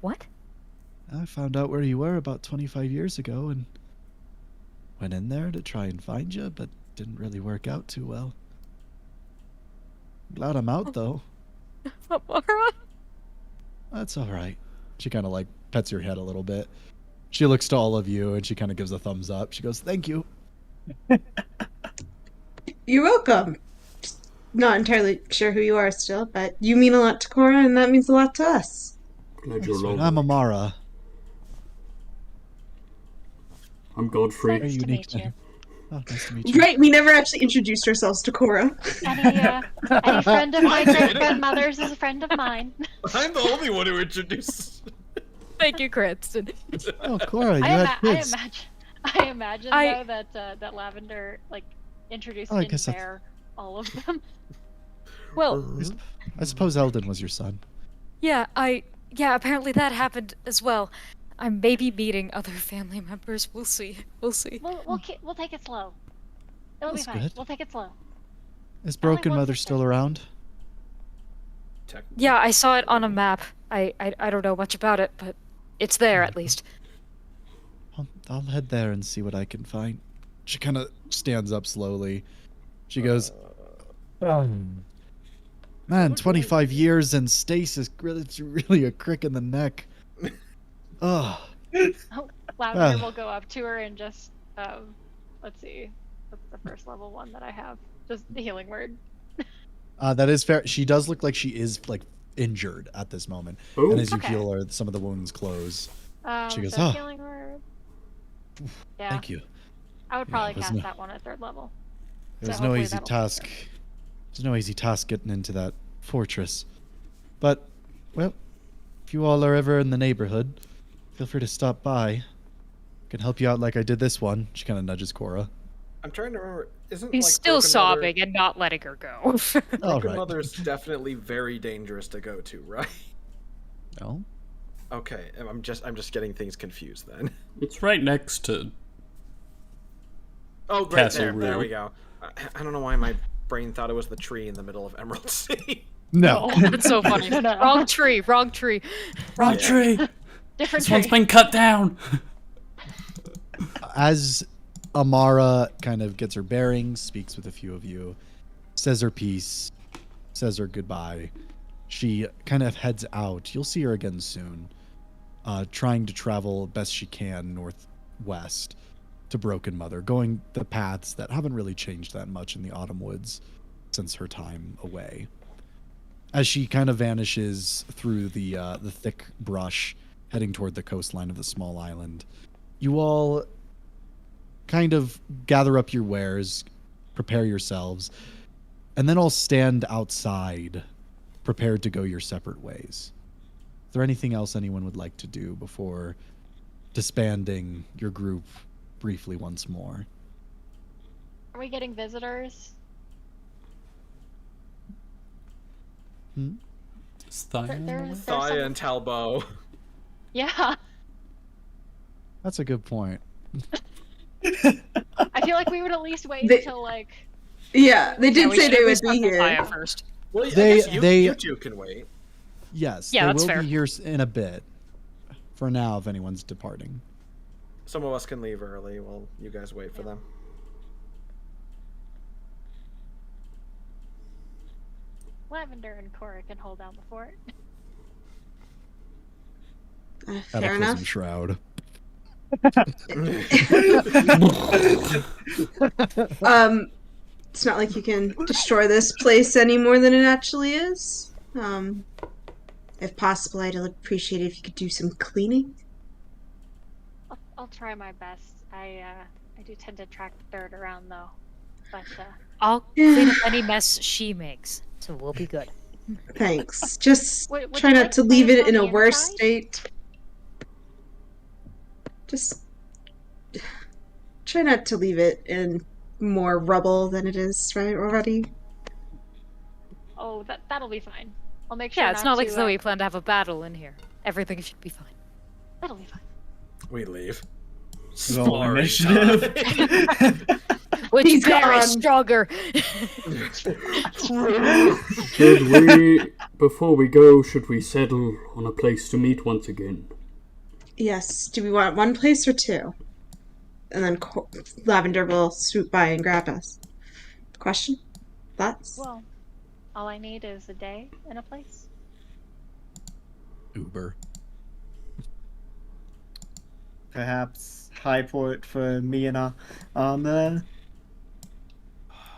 What? I found out where you were about 25 years ago and went in there to try and find you, but didn't really work out too well. Glad I'm out, though. Amara? That's all right. She kind of like pets your head a little bit. She looks to all of you and she kind of gives a thumbs up. She goes, "Thank you." You're welcome. Just not entirely sure who you are still, but you mean a lot to Cora, and that means a lot to us. Glad you're So along. I'm Amara. I'm Godfrey. Nice to unique meet you. name. Oh, nice to meet you. Right, we never actually introduced ourselves to Cora. Any friend of my great grandmother's is a friend of mine. I'm the only one who introduced. Thank you, Cranston. Oh, Cora, you had kids. I imagine I- though that Lavender like introduced Oh, I in guess that's- there all of them. Well, I suppose Eldon was your son. yeah, apparently that happened as well. I'm maybe meeting other family members. We'll see. We'll see. We'll take it slow. It'll That's be fine. good. We'll take it slow. Is Broken one Mother sister. still around? Yeah, I saw it on a map. I don't know much about it, but it's there at least. I'll head there and see what I can find. She kind of stands up slowly. She goes, "Man, 25 years and stasis, it's really a crick in the neck." Ugh. Oh, Lavender will go up to her and just let's see, what's the first level one that I have? Just the healing word. That is fair. She does look like she is like injured at this moment. Ooh. And as you Okay. heal her, some of the wounds close. She goes, so "Oh, healing word. Yeah, thank you." I would Yeah, probably it was cast no- that one at 3rd level. It So was no hopefully easy that'll task. fix It was no easy task getting into that fortress. But, well, if you all are ever in the neighborhood, feel free to stop by. I can help you out like I did this one. She kind of nudges Cora. I'm trying to remember. Isn't He's like still Broken sobbing and not letting her go. All Broken right. Mother's definitely very dangerous to go to, right? No? Okay, I'm just getting things confused then. It's right next to. Oh, right Castle there. There Rue. we go. I don't know why my brain thought it was the tree in the middle of Emerald City. No. That's so funny. No. Wrong tree. Wrong tree. Wrong tree! Different This one's tree. been cut down! As Amara kind of gets her bearings, speaks with a few of you, says her piece, says her goodbye, she kind of heads out. You'll see her again soon, trying to travel best she can northwest to Broken Mother, going the paths that haven't really changed that much in the Autumn Woods since her time away. As she kind of vanishes through the thick brush, heading toward the coastline of the small island, you all kind of gather up your wares, prepare yourselves, and then all stand outside, prepared to go your separate ways. Is there anything else anyone would like to do before disbanding your group briefly once more? Are we getting visitors? Is Thia on the way? There's Thaya some... and Talbot. Yeah. That's a good point. I feel like we would at least wait They- until like. Yeah, they did we say should they at would least be talk to here. Thaya first. Well, They- I guess you, they- you two can wait. Yes, Yeah, they that's will fair. be here in a bit. For now, if anyone's departing. Some of us can leave early while you guys wait for them. Lavender and Cora can hold down the fort. Fair Cataclysm enough. Shroud. It's not like you can destroy this place any more than it actually is. If possible, I'd appreciate it if you could do some cleaning. I'll try my best. I do tend to track dirt around though, but I'll clean up any mess she makes, so we'll be good. Thanks. Just Would try you not like to to leave place it on in a the worse inside? state. Just try not to leave it in more rubble than it is right already. oh, that'll be fine. I'll make sure. Yeah, it's not like to, Zoe planned to have a battle in here. Everything should be fine. That'll be fine. We leave. Roll Sparring initiative. time. which He's bear gone. is stronger? Should we, before we go, should we settle on a place to meet once again? Yes. Do we want one place or two? And then Lavender will swoop by and grab us. Question? Thoughts? Well, all I need is a day and a place. Uber. Perhaps Highport for me and Armor.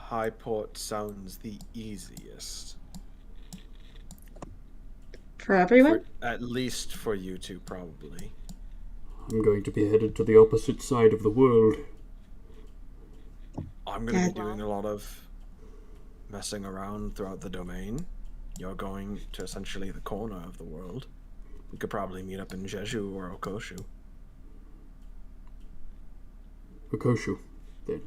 Highport sounds the easiest. For everyone? At least for you two, probably. I'm going to be headed to the opposite side of the world. I'm going to be doing a lot of messing around throughout the domain. You're going to essentially the corner of the world. We could probably meet up in Jeju or Okoshu. Okoshu, then.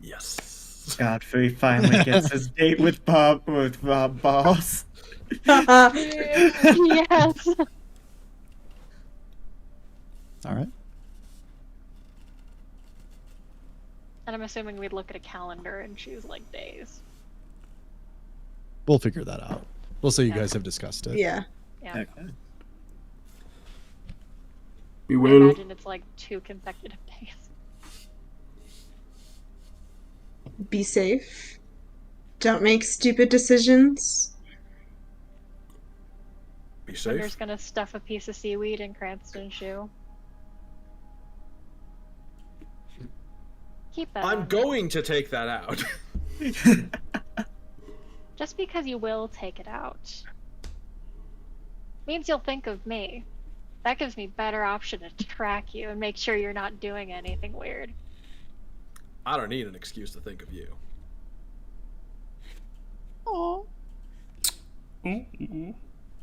Yes. Godfrey finally gets his date with Boss. Yes. All right. And I'm assuming we'd look at a calendar and choose like days. We'll figure that out. We'll say you Yeah. guys have discussed it. Yeah. Yeah. Okay. Be I well. imagine it's like 2 consecutive days. Be safe. Don't make stupid decisions. Be Thunder's safe. gonna stuff a piece of seaweed in Cranston's shoe. Keep that I'm on. going to take that out. Just because you will take it out means you'll think of me. That gives me better option to track you and make sure you're not doing anything weird. I don't need an excuse to think of you.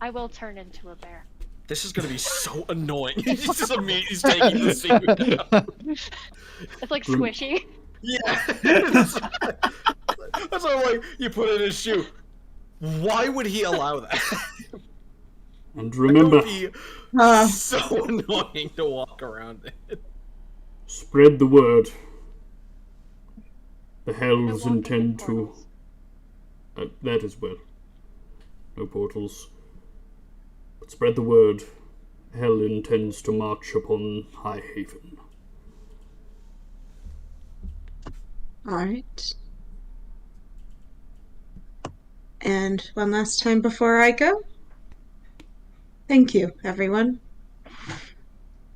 I will turn into a bear. This is gonna be so annoying. He's just he's taking the suit out. It's like squishy. Yeah. That's why I'm like, you put it in his shoe. Why would he allow that? And It remember, would be Uh, so annoying to walk around in. spread the word. The No hells walking intend to... portals. that as well. No portals. But spread the word. Hell intends to march upon High Haven. Alright. And one last time before I go. Thank you, everyone.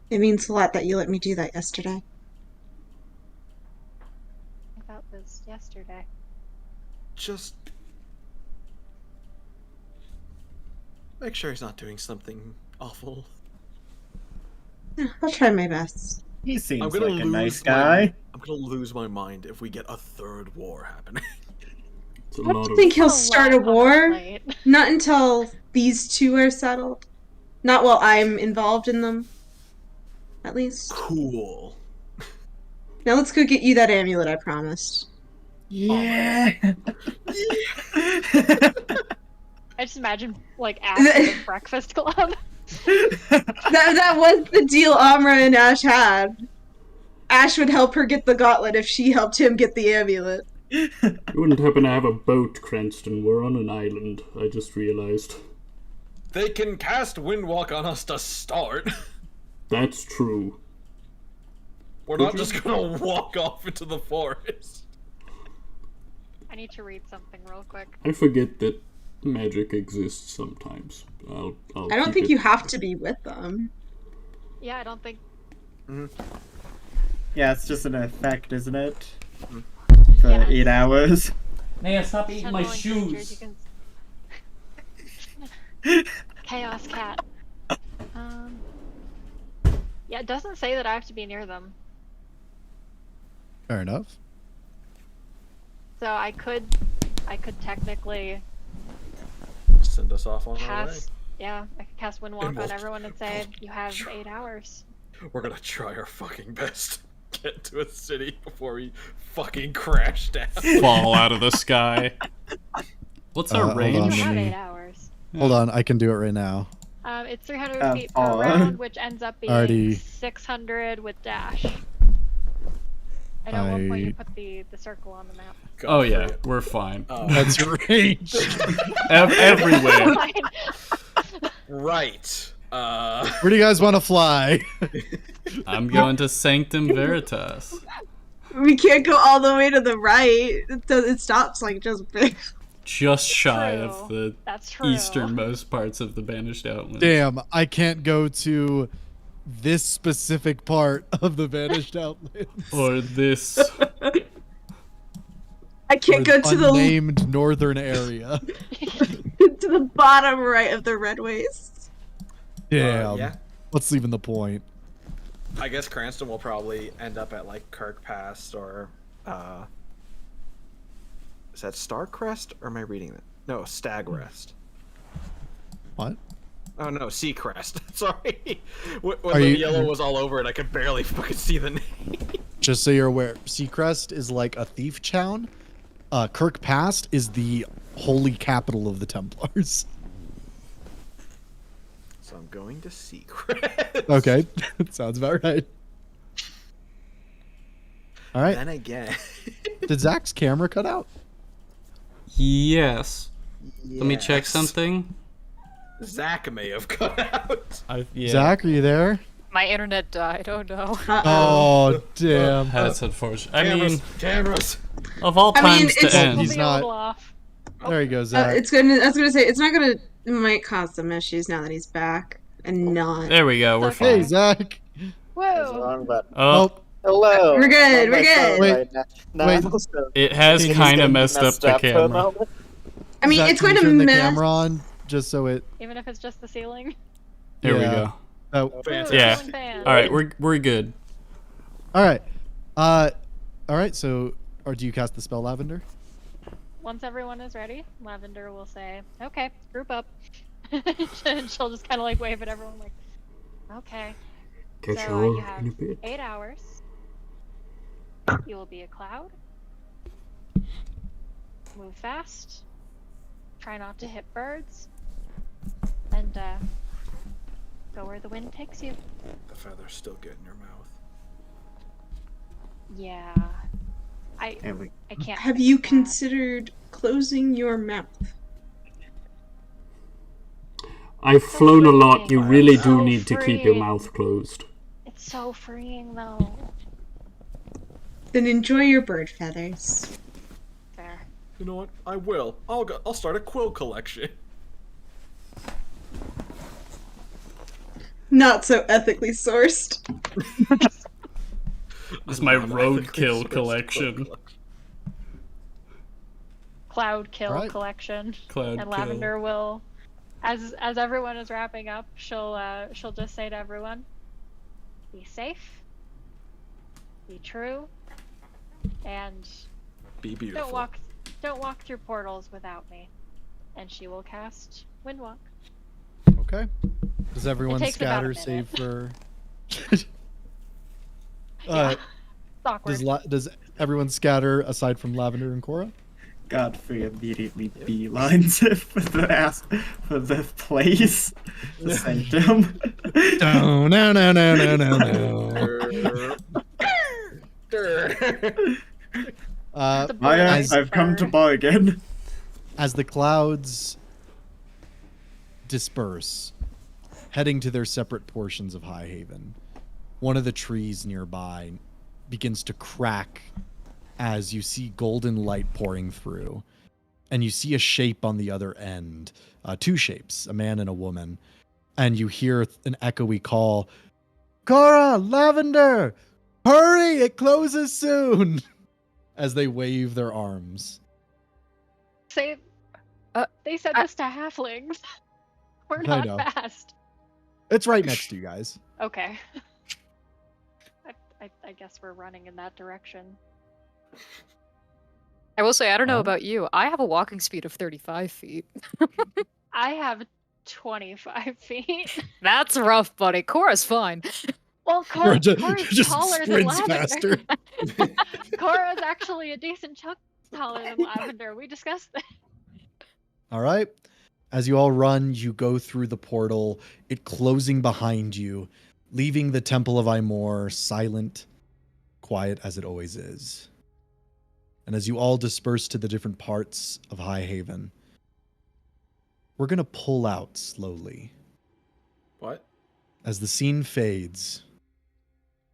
It means a lot that you let me do that yesterday. I think that was yesterday. Just make sure he's not doing something awful. Yeah, I'll try my best. He I'm seems gonna like a lose nice my- guy. I'm gonna lose my mind if we get a third war happening. It's a I lot don't of... think he'll A start a lot on our war. plate. Not until these two are settled. Not while I'm involved in them. At least. Cool. Now let's go get you that amulet I promised. Yeah. I just imagine like Ash at a breakfast club. That was the deal Amra and Ash had. Ash would help her get the gauntlet if she helped him get the amulet. You wouldn't happen to have a boat, Cranston. We're on an island, I just realized. They can cast Windwalk on us to start. That's true. We're Could not you? just gonna walk off into the forest. I need to read something real quick. I forget that magic exists sometimes. I'll I don't keep think it. you have to be with them. Yeah, I don't think. Yeah, it's just an effect, isn't it? Mm-hmm. For Yeah. 8 hours. Naya, stop eating my Tunneling creatures, shoes. you can- Chaos cat. Yeah, it doesn't say that I have to be near them, Fair enough. so I could technically Send us off on our way. cast. Yeah, I could cast Windwalk And on we'll- everyone and say we'll you have try. 8 hours. We're gonna try our fucking best to get to a city before we fucking crash down. Fall out of the sky. What's our hold on, range? You have me- 8 hours. Hold on, I can do it right now. It's 300 feet per oh. round, which ends up being Already- 600 with dash. I know at one point you put the circle on the map. Go Oh for yeah, it. we're fine. That's range. Everywhere. Right. Where do you guys want to fly? I'm going to Sanctum Veritas. We can't go all the way to the right. It stops like just big. Just shy True. of the That's true. easternmost parts of the Banished Outlands. Damn, I can't go to this specific part of the Vanished Outlands. Or this. I can't go to the unnamed northern area. to the bottom right of the Red Waste. Damn. Yeah. What's even the point? I guess Cranston will probably end up at like Kirk Pass or is that Starcrest or am I reading that? No, Stagrest. What? Oh no, Seacrest. Sorry. When Are the you- yellow was all over it, I could barely fucking see the name. Just so you're aware, Seacrest is like a thief town. Kirk Pass is the holy capital of the Templars. So I'm going to Seacrest. Okay, sounds about right. All right. Then again. Did Zach's camera cut out? Yes. Let me check Yes. something. Zach may have cut out. Yeah. Zach, are you there? My internet died. Oh no. Oh, damn. That's unfortunate. I mean, Cameras. of all I mean, times to it's- end. He's not. Off. There you go, Zach. It's gonna. I was gonna say it's not gonna. It might cause some issues now that he's back and not. There we go. We're Okay. Hey, fine. Zach. Whoa. Wrong button. Oh, Hello. We're good, On we're my good. phone Wait, right now. wait. No, so it has He's kind gonna of be messed up the for a camera. moment. I mean, Zach, it's can going you to turn the mess. camera on just so it. Even if it's just the ceiling. There we Yeah. go. Oh, Fantastic. Yeah. Ceiling fan. All right, we're good. all right. All right. So, or do you cast the spell Lavender? Once everyone is ready, Lavender will say, "Okay, group up." And she'll just kind of like wave at everyone, like, "Okay." Catch So you all you have in a bit. 8 hours. You will be a cloud. Move fast. Try not to hit birds. And go where the wind takes you. The feather's still good in your mouth. Yeah. I can't. Have fix you that. considered closing your mouth? I've flown a lot. You really do So need to keep your freeing. mouth closed. It's so freeing, though. Then enjoy your bird feathers. Fair. You know what? I will. I'll start a quill collection. Not so ethically sourced. This is my roadkill collection. Cloud kill Alright. collection. Cloud And kill. Lavender will, as everyone is wrapping up, she'll just say to everyone, "Be safe, be true, and Be beautiful. don't walk through portals without me." And she will cast Windwalk. Okay. Does everyone takes about a scatter save minute. for? It's awkward. Does everyone scatter aside from Lavender and Cora? Godfrey immediately beelines it for the place. The sanctum. No, no, no, no, no, no, no. It's a bird. I've come to bargain. As the clouds disperse, heading to their separate portions of High Haven, one of the trees nearby begins to crack as you see golden light pouring through. And you see a shape on the other end, two shapes, a man and a woman. And you hear an echoey call, "Cora, Lavender, hurry, it closes soon," as they wave their arms. Say, they said this to halflings. We're I not know. fast. It's right next to you guys. Okay. I guess we're running in that direction. I will say, I don't know Oh. about you. I have a walking speed of 35 feet. I have 25 feet. That's rough, buddy. Cora's fine. Well, Cora Cora's just taller than sprints Lavender. faster. Cora's actually a decent chunk taller than Lavender. We discussed that. All right. As you all run, you go through the portal, it closing behind you, leaving the Temple of Imor silent, quiet as it always is. And as you all disperse to the different parts of High Haven, we're going to pull out slowly. What? As the scene fades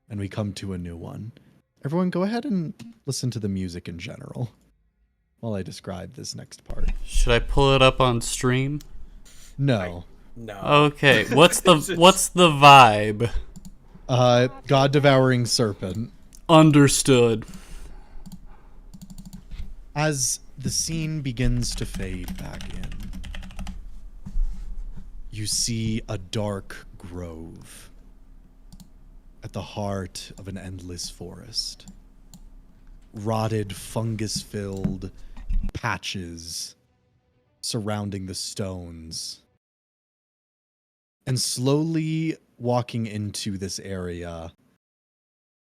and we come to a new one. Everyone go ahead and listen to the music in general while I describe this next part. Should I pull it up on stream? No. No. Okay, what's the vibe? God devouring serpent. Understood. As the scene begins to fade back in, you see a dark grove at the heart of an endless forest. Rotted, fungus-filled patches surrounding the stones. And slowly walking into this area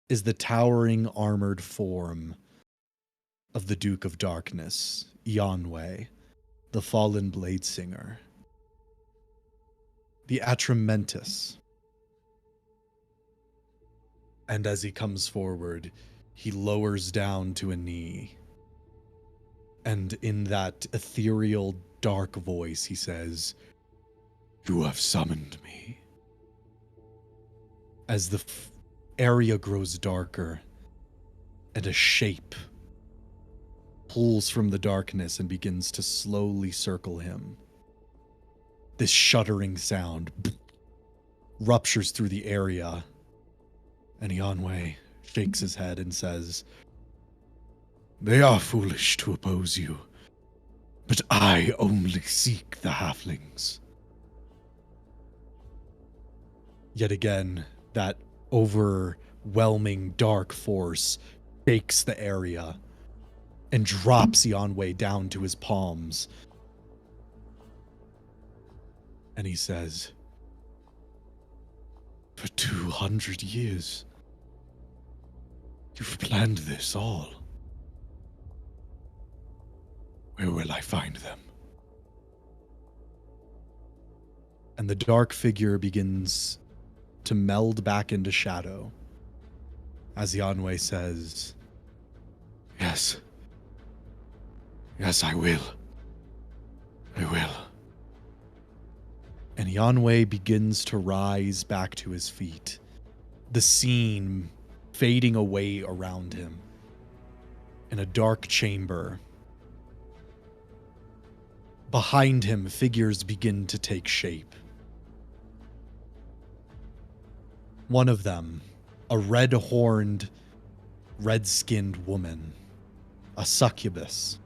is the towering armored form of the Duke of Darkness, 𝐄𝐱𝐩𝐿, the fallen blade singer. The Atramentus. And as he comes forward, he lowers down to a knee. And in that ethereal, dark voice, he says, "You have summoned me." As the area grows darker, and a shape pulls from the darkness and begins to slowly circle him. This shuddering sound ruptures through the area, and 𝐄𝐱𝐩𝐿 shakes his head and says, "They are foolish to oppose you, but I only seek the halflings." Yet again, that overwhelming dark force shakes the area and drops 𝐄𝐱𝐩𝐿 down to his palms. And he says, "For 200 years, you've planned this all. Where will I find them?" And the dark figure begins to meld back into shadow as 𝐄𝐱𝐩𝐿 says, "Yes. Yes, I will. I will." And 𝐄𝐱𝐩𝐿 begins to rise back to his feet, the scene fading away around him. In a dark chamber, behind him, figures begin to take shape. One of them, a red-horned, red-skinned woman, a succubus.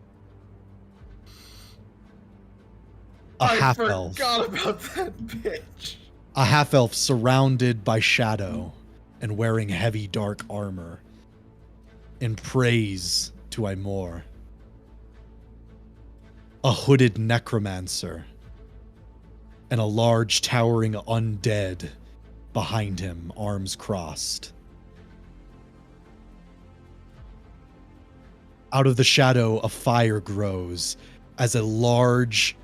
A half-elf. I forgot about that bitch. A half-elf surrounded by shadow and wearing heavy dark armor in praise to 𝐼more. A hooded necromancer and a large towering undead behind him, arms crossed. Out of the shadow, a fire grows as a large,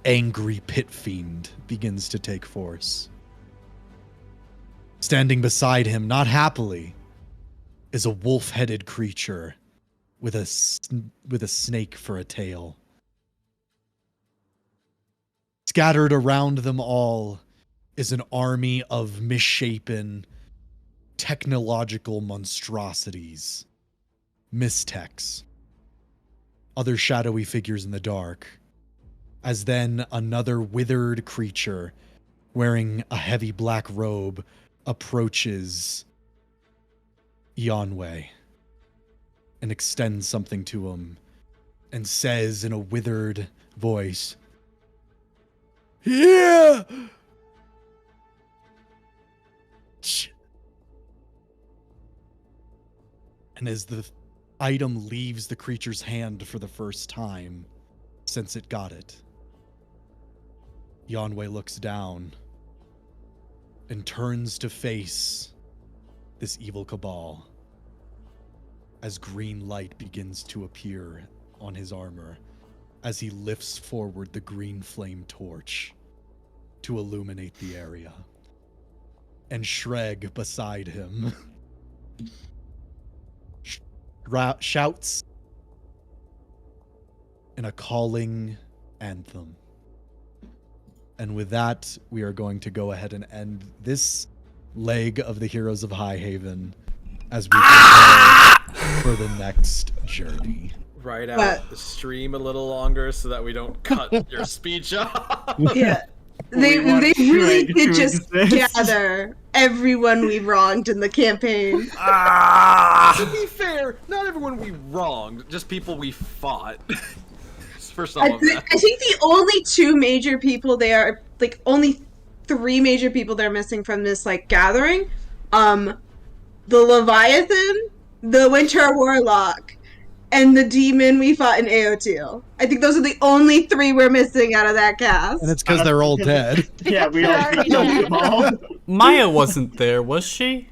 angry pit fiend begins to take force. Standing beside him, not happily, is a wolf-headed creature with a snake for a tail. Scattered around them all is an army of misshapen, technological monstrosities, mistechs, other shadowy figures in the dark, as then another withered creature wearing a heavy black robe approaches 𝐄𝐱𝐩𝐿 and extends something to him and says in a withered voice, "Here!" And as the item leaves the creature's hand for the first time since it got it, 𝐄𝐱𝐩𝐿 looks down and turns to face this evil cabal as green light begins to appear on his armor as he lifts forward the green flame torch to illuminate the area. And Shreg beside him shouts in a calling anthem. And with that, we are going to go ahead and end this leg of the Heroes of High Haven as we prepare for the next journey. Write out the stream a little longer so that we don't cut your speech off. Yeah. They really did just gather everyone we wronged in the campaign. To be fair, not everyone we wronged, just people we fought. For some of them. I think the only two major people they are, like, only three major people they're missing from this, like, gathering. The Leviathan, the Winter Warlock, and the demon we fought in AOT. I think those are the only three we're missing out of that cast. And it's because they're all dead. Yeah, we all killed them all. Maya wasn't there, was she?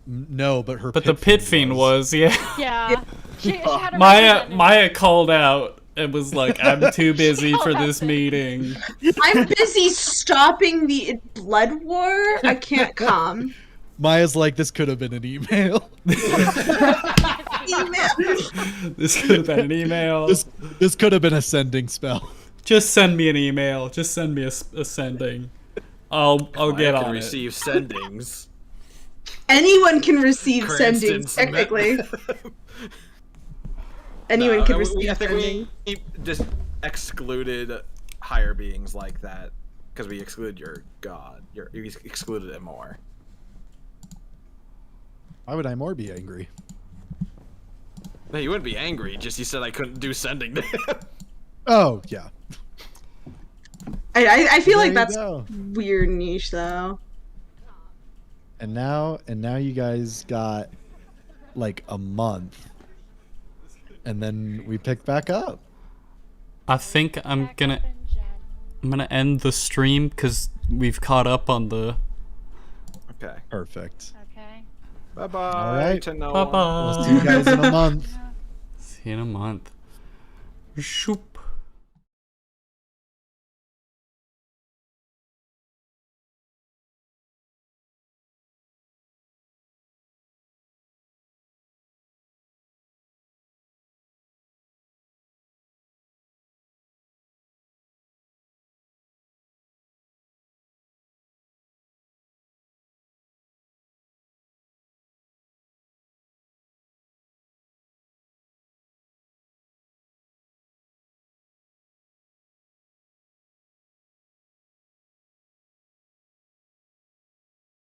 No, but her. But the Pit Fiend was, yeah. Yeah. She had a Maya representative. called out and was like, I'm too busy for this meeting. I'm busy stopping the blood war. I can't come. Maya's like, this could have been an email. Email. This could have been an email. This could have been a sending spell. Just send me an email. Just send me a sending. I'll get on it. Receive sendings. Anyone can receive Cranston sendings, technically. Anyone can receive I think sendings. we just excluded higher beings like that because we excluded your god. You excluded it more. Why would I more be angry? No, you wouldn't be angry. Just you said I couldn't do sending to him. Oh, yeah. I feel like There you that's go. weird niche, though. And now you guys got like a month. And then we pick back up. I think I'm Back gonna up in Jen. I'm gonna end the stream because we've caught up on the. Okay. Perfect. Okay. Bye bye. All right. To no Bye one. bye. We'll see you guys in a month. See you in a month. Shoop.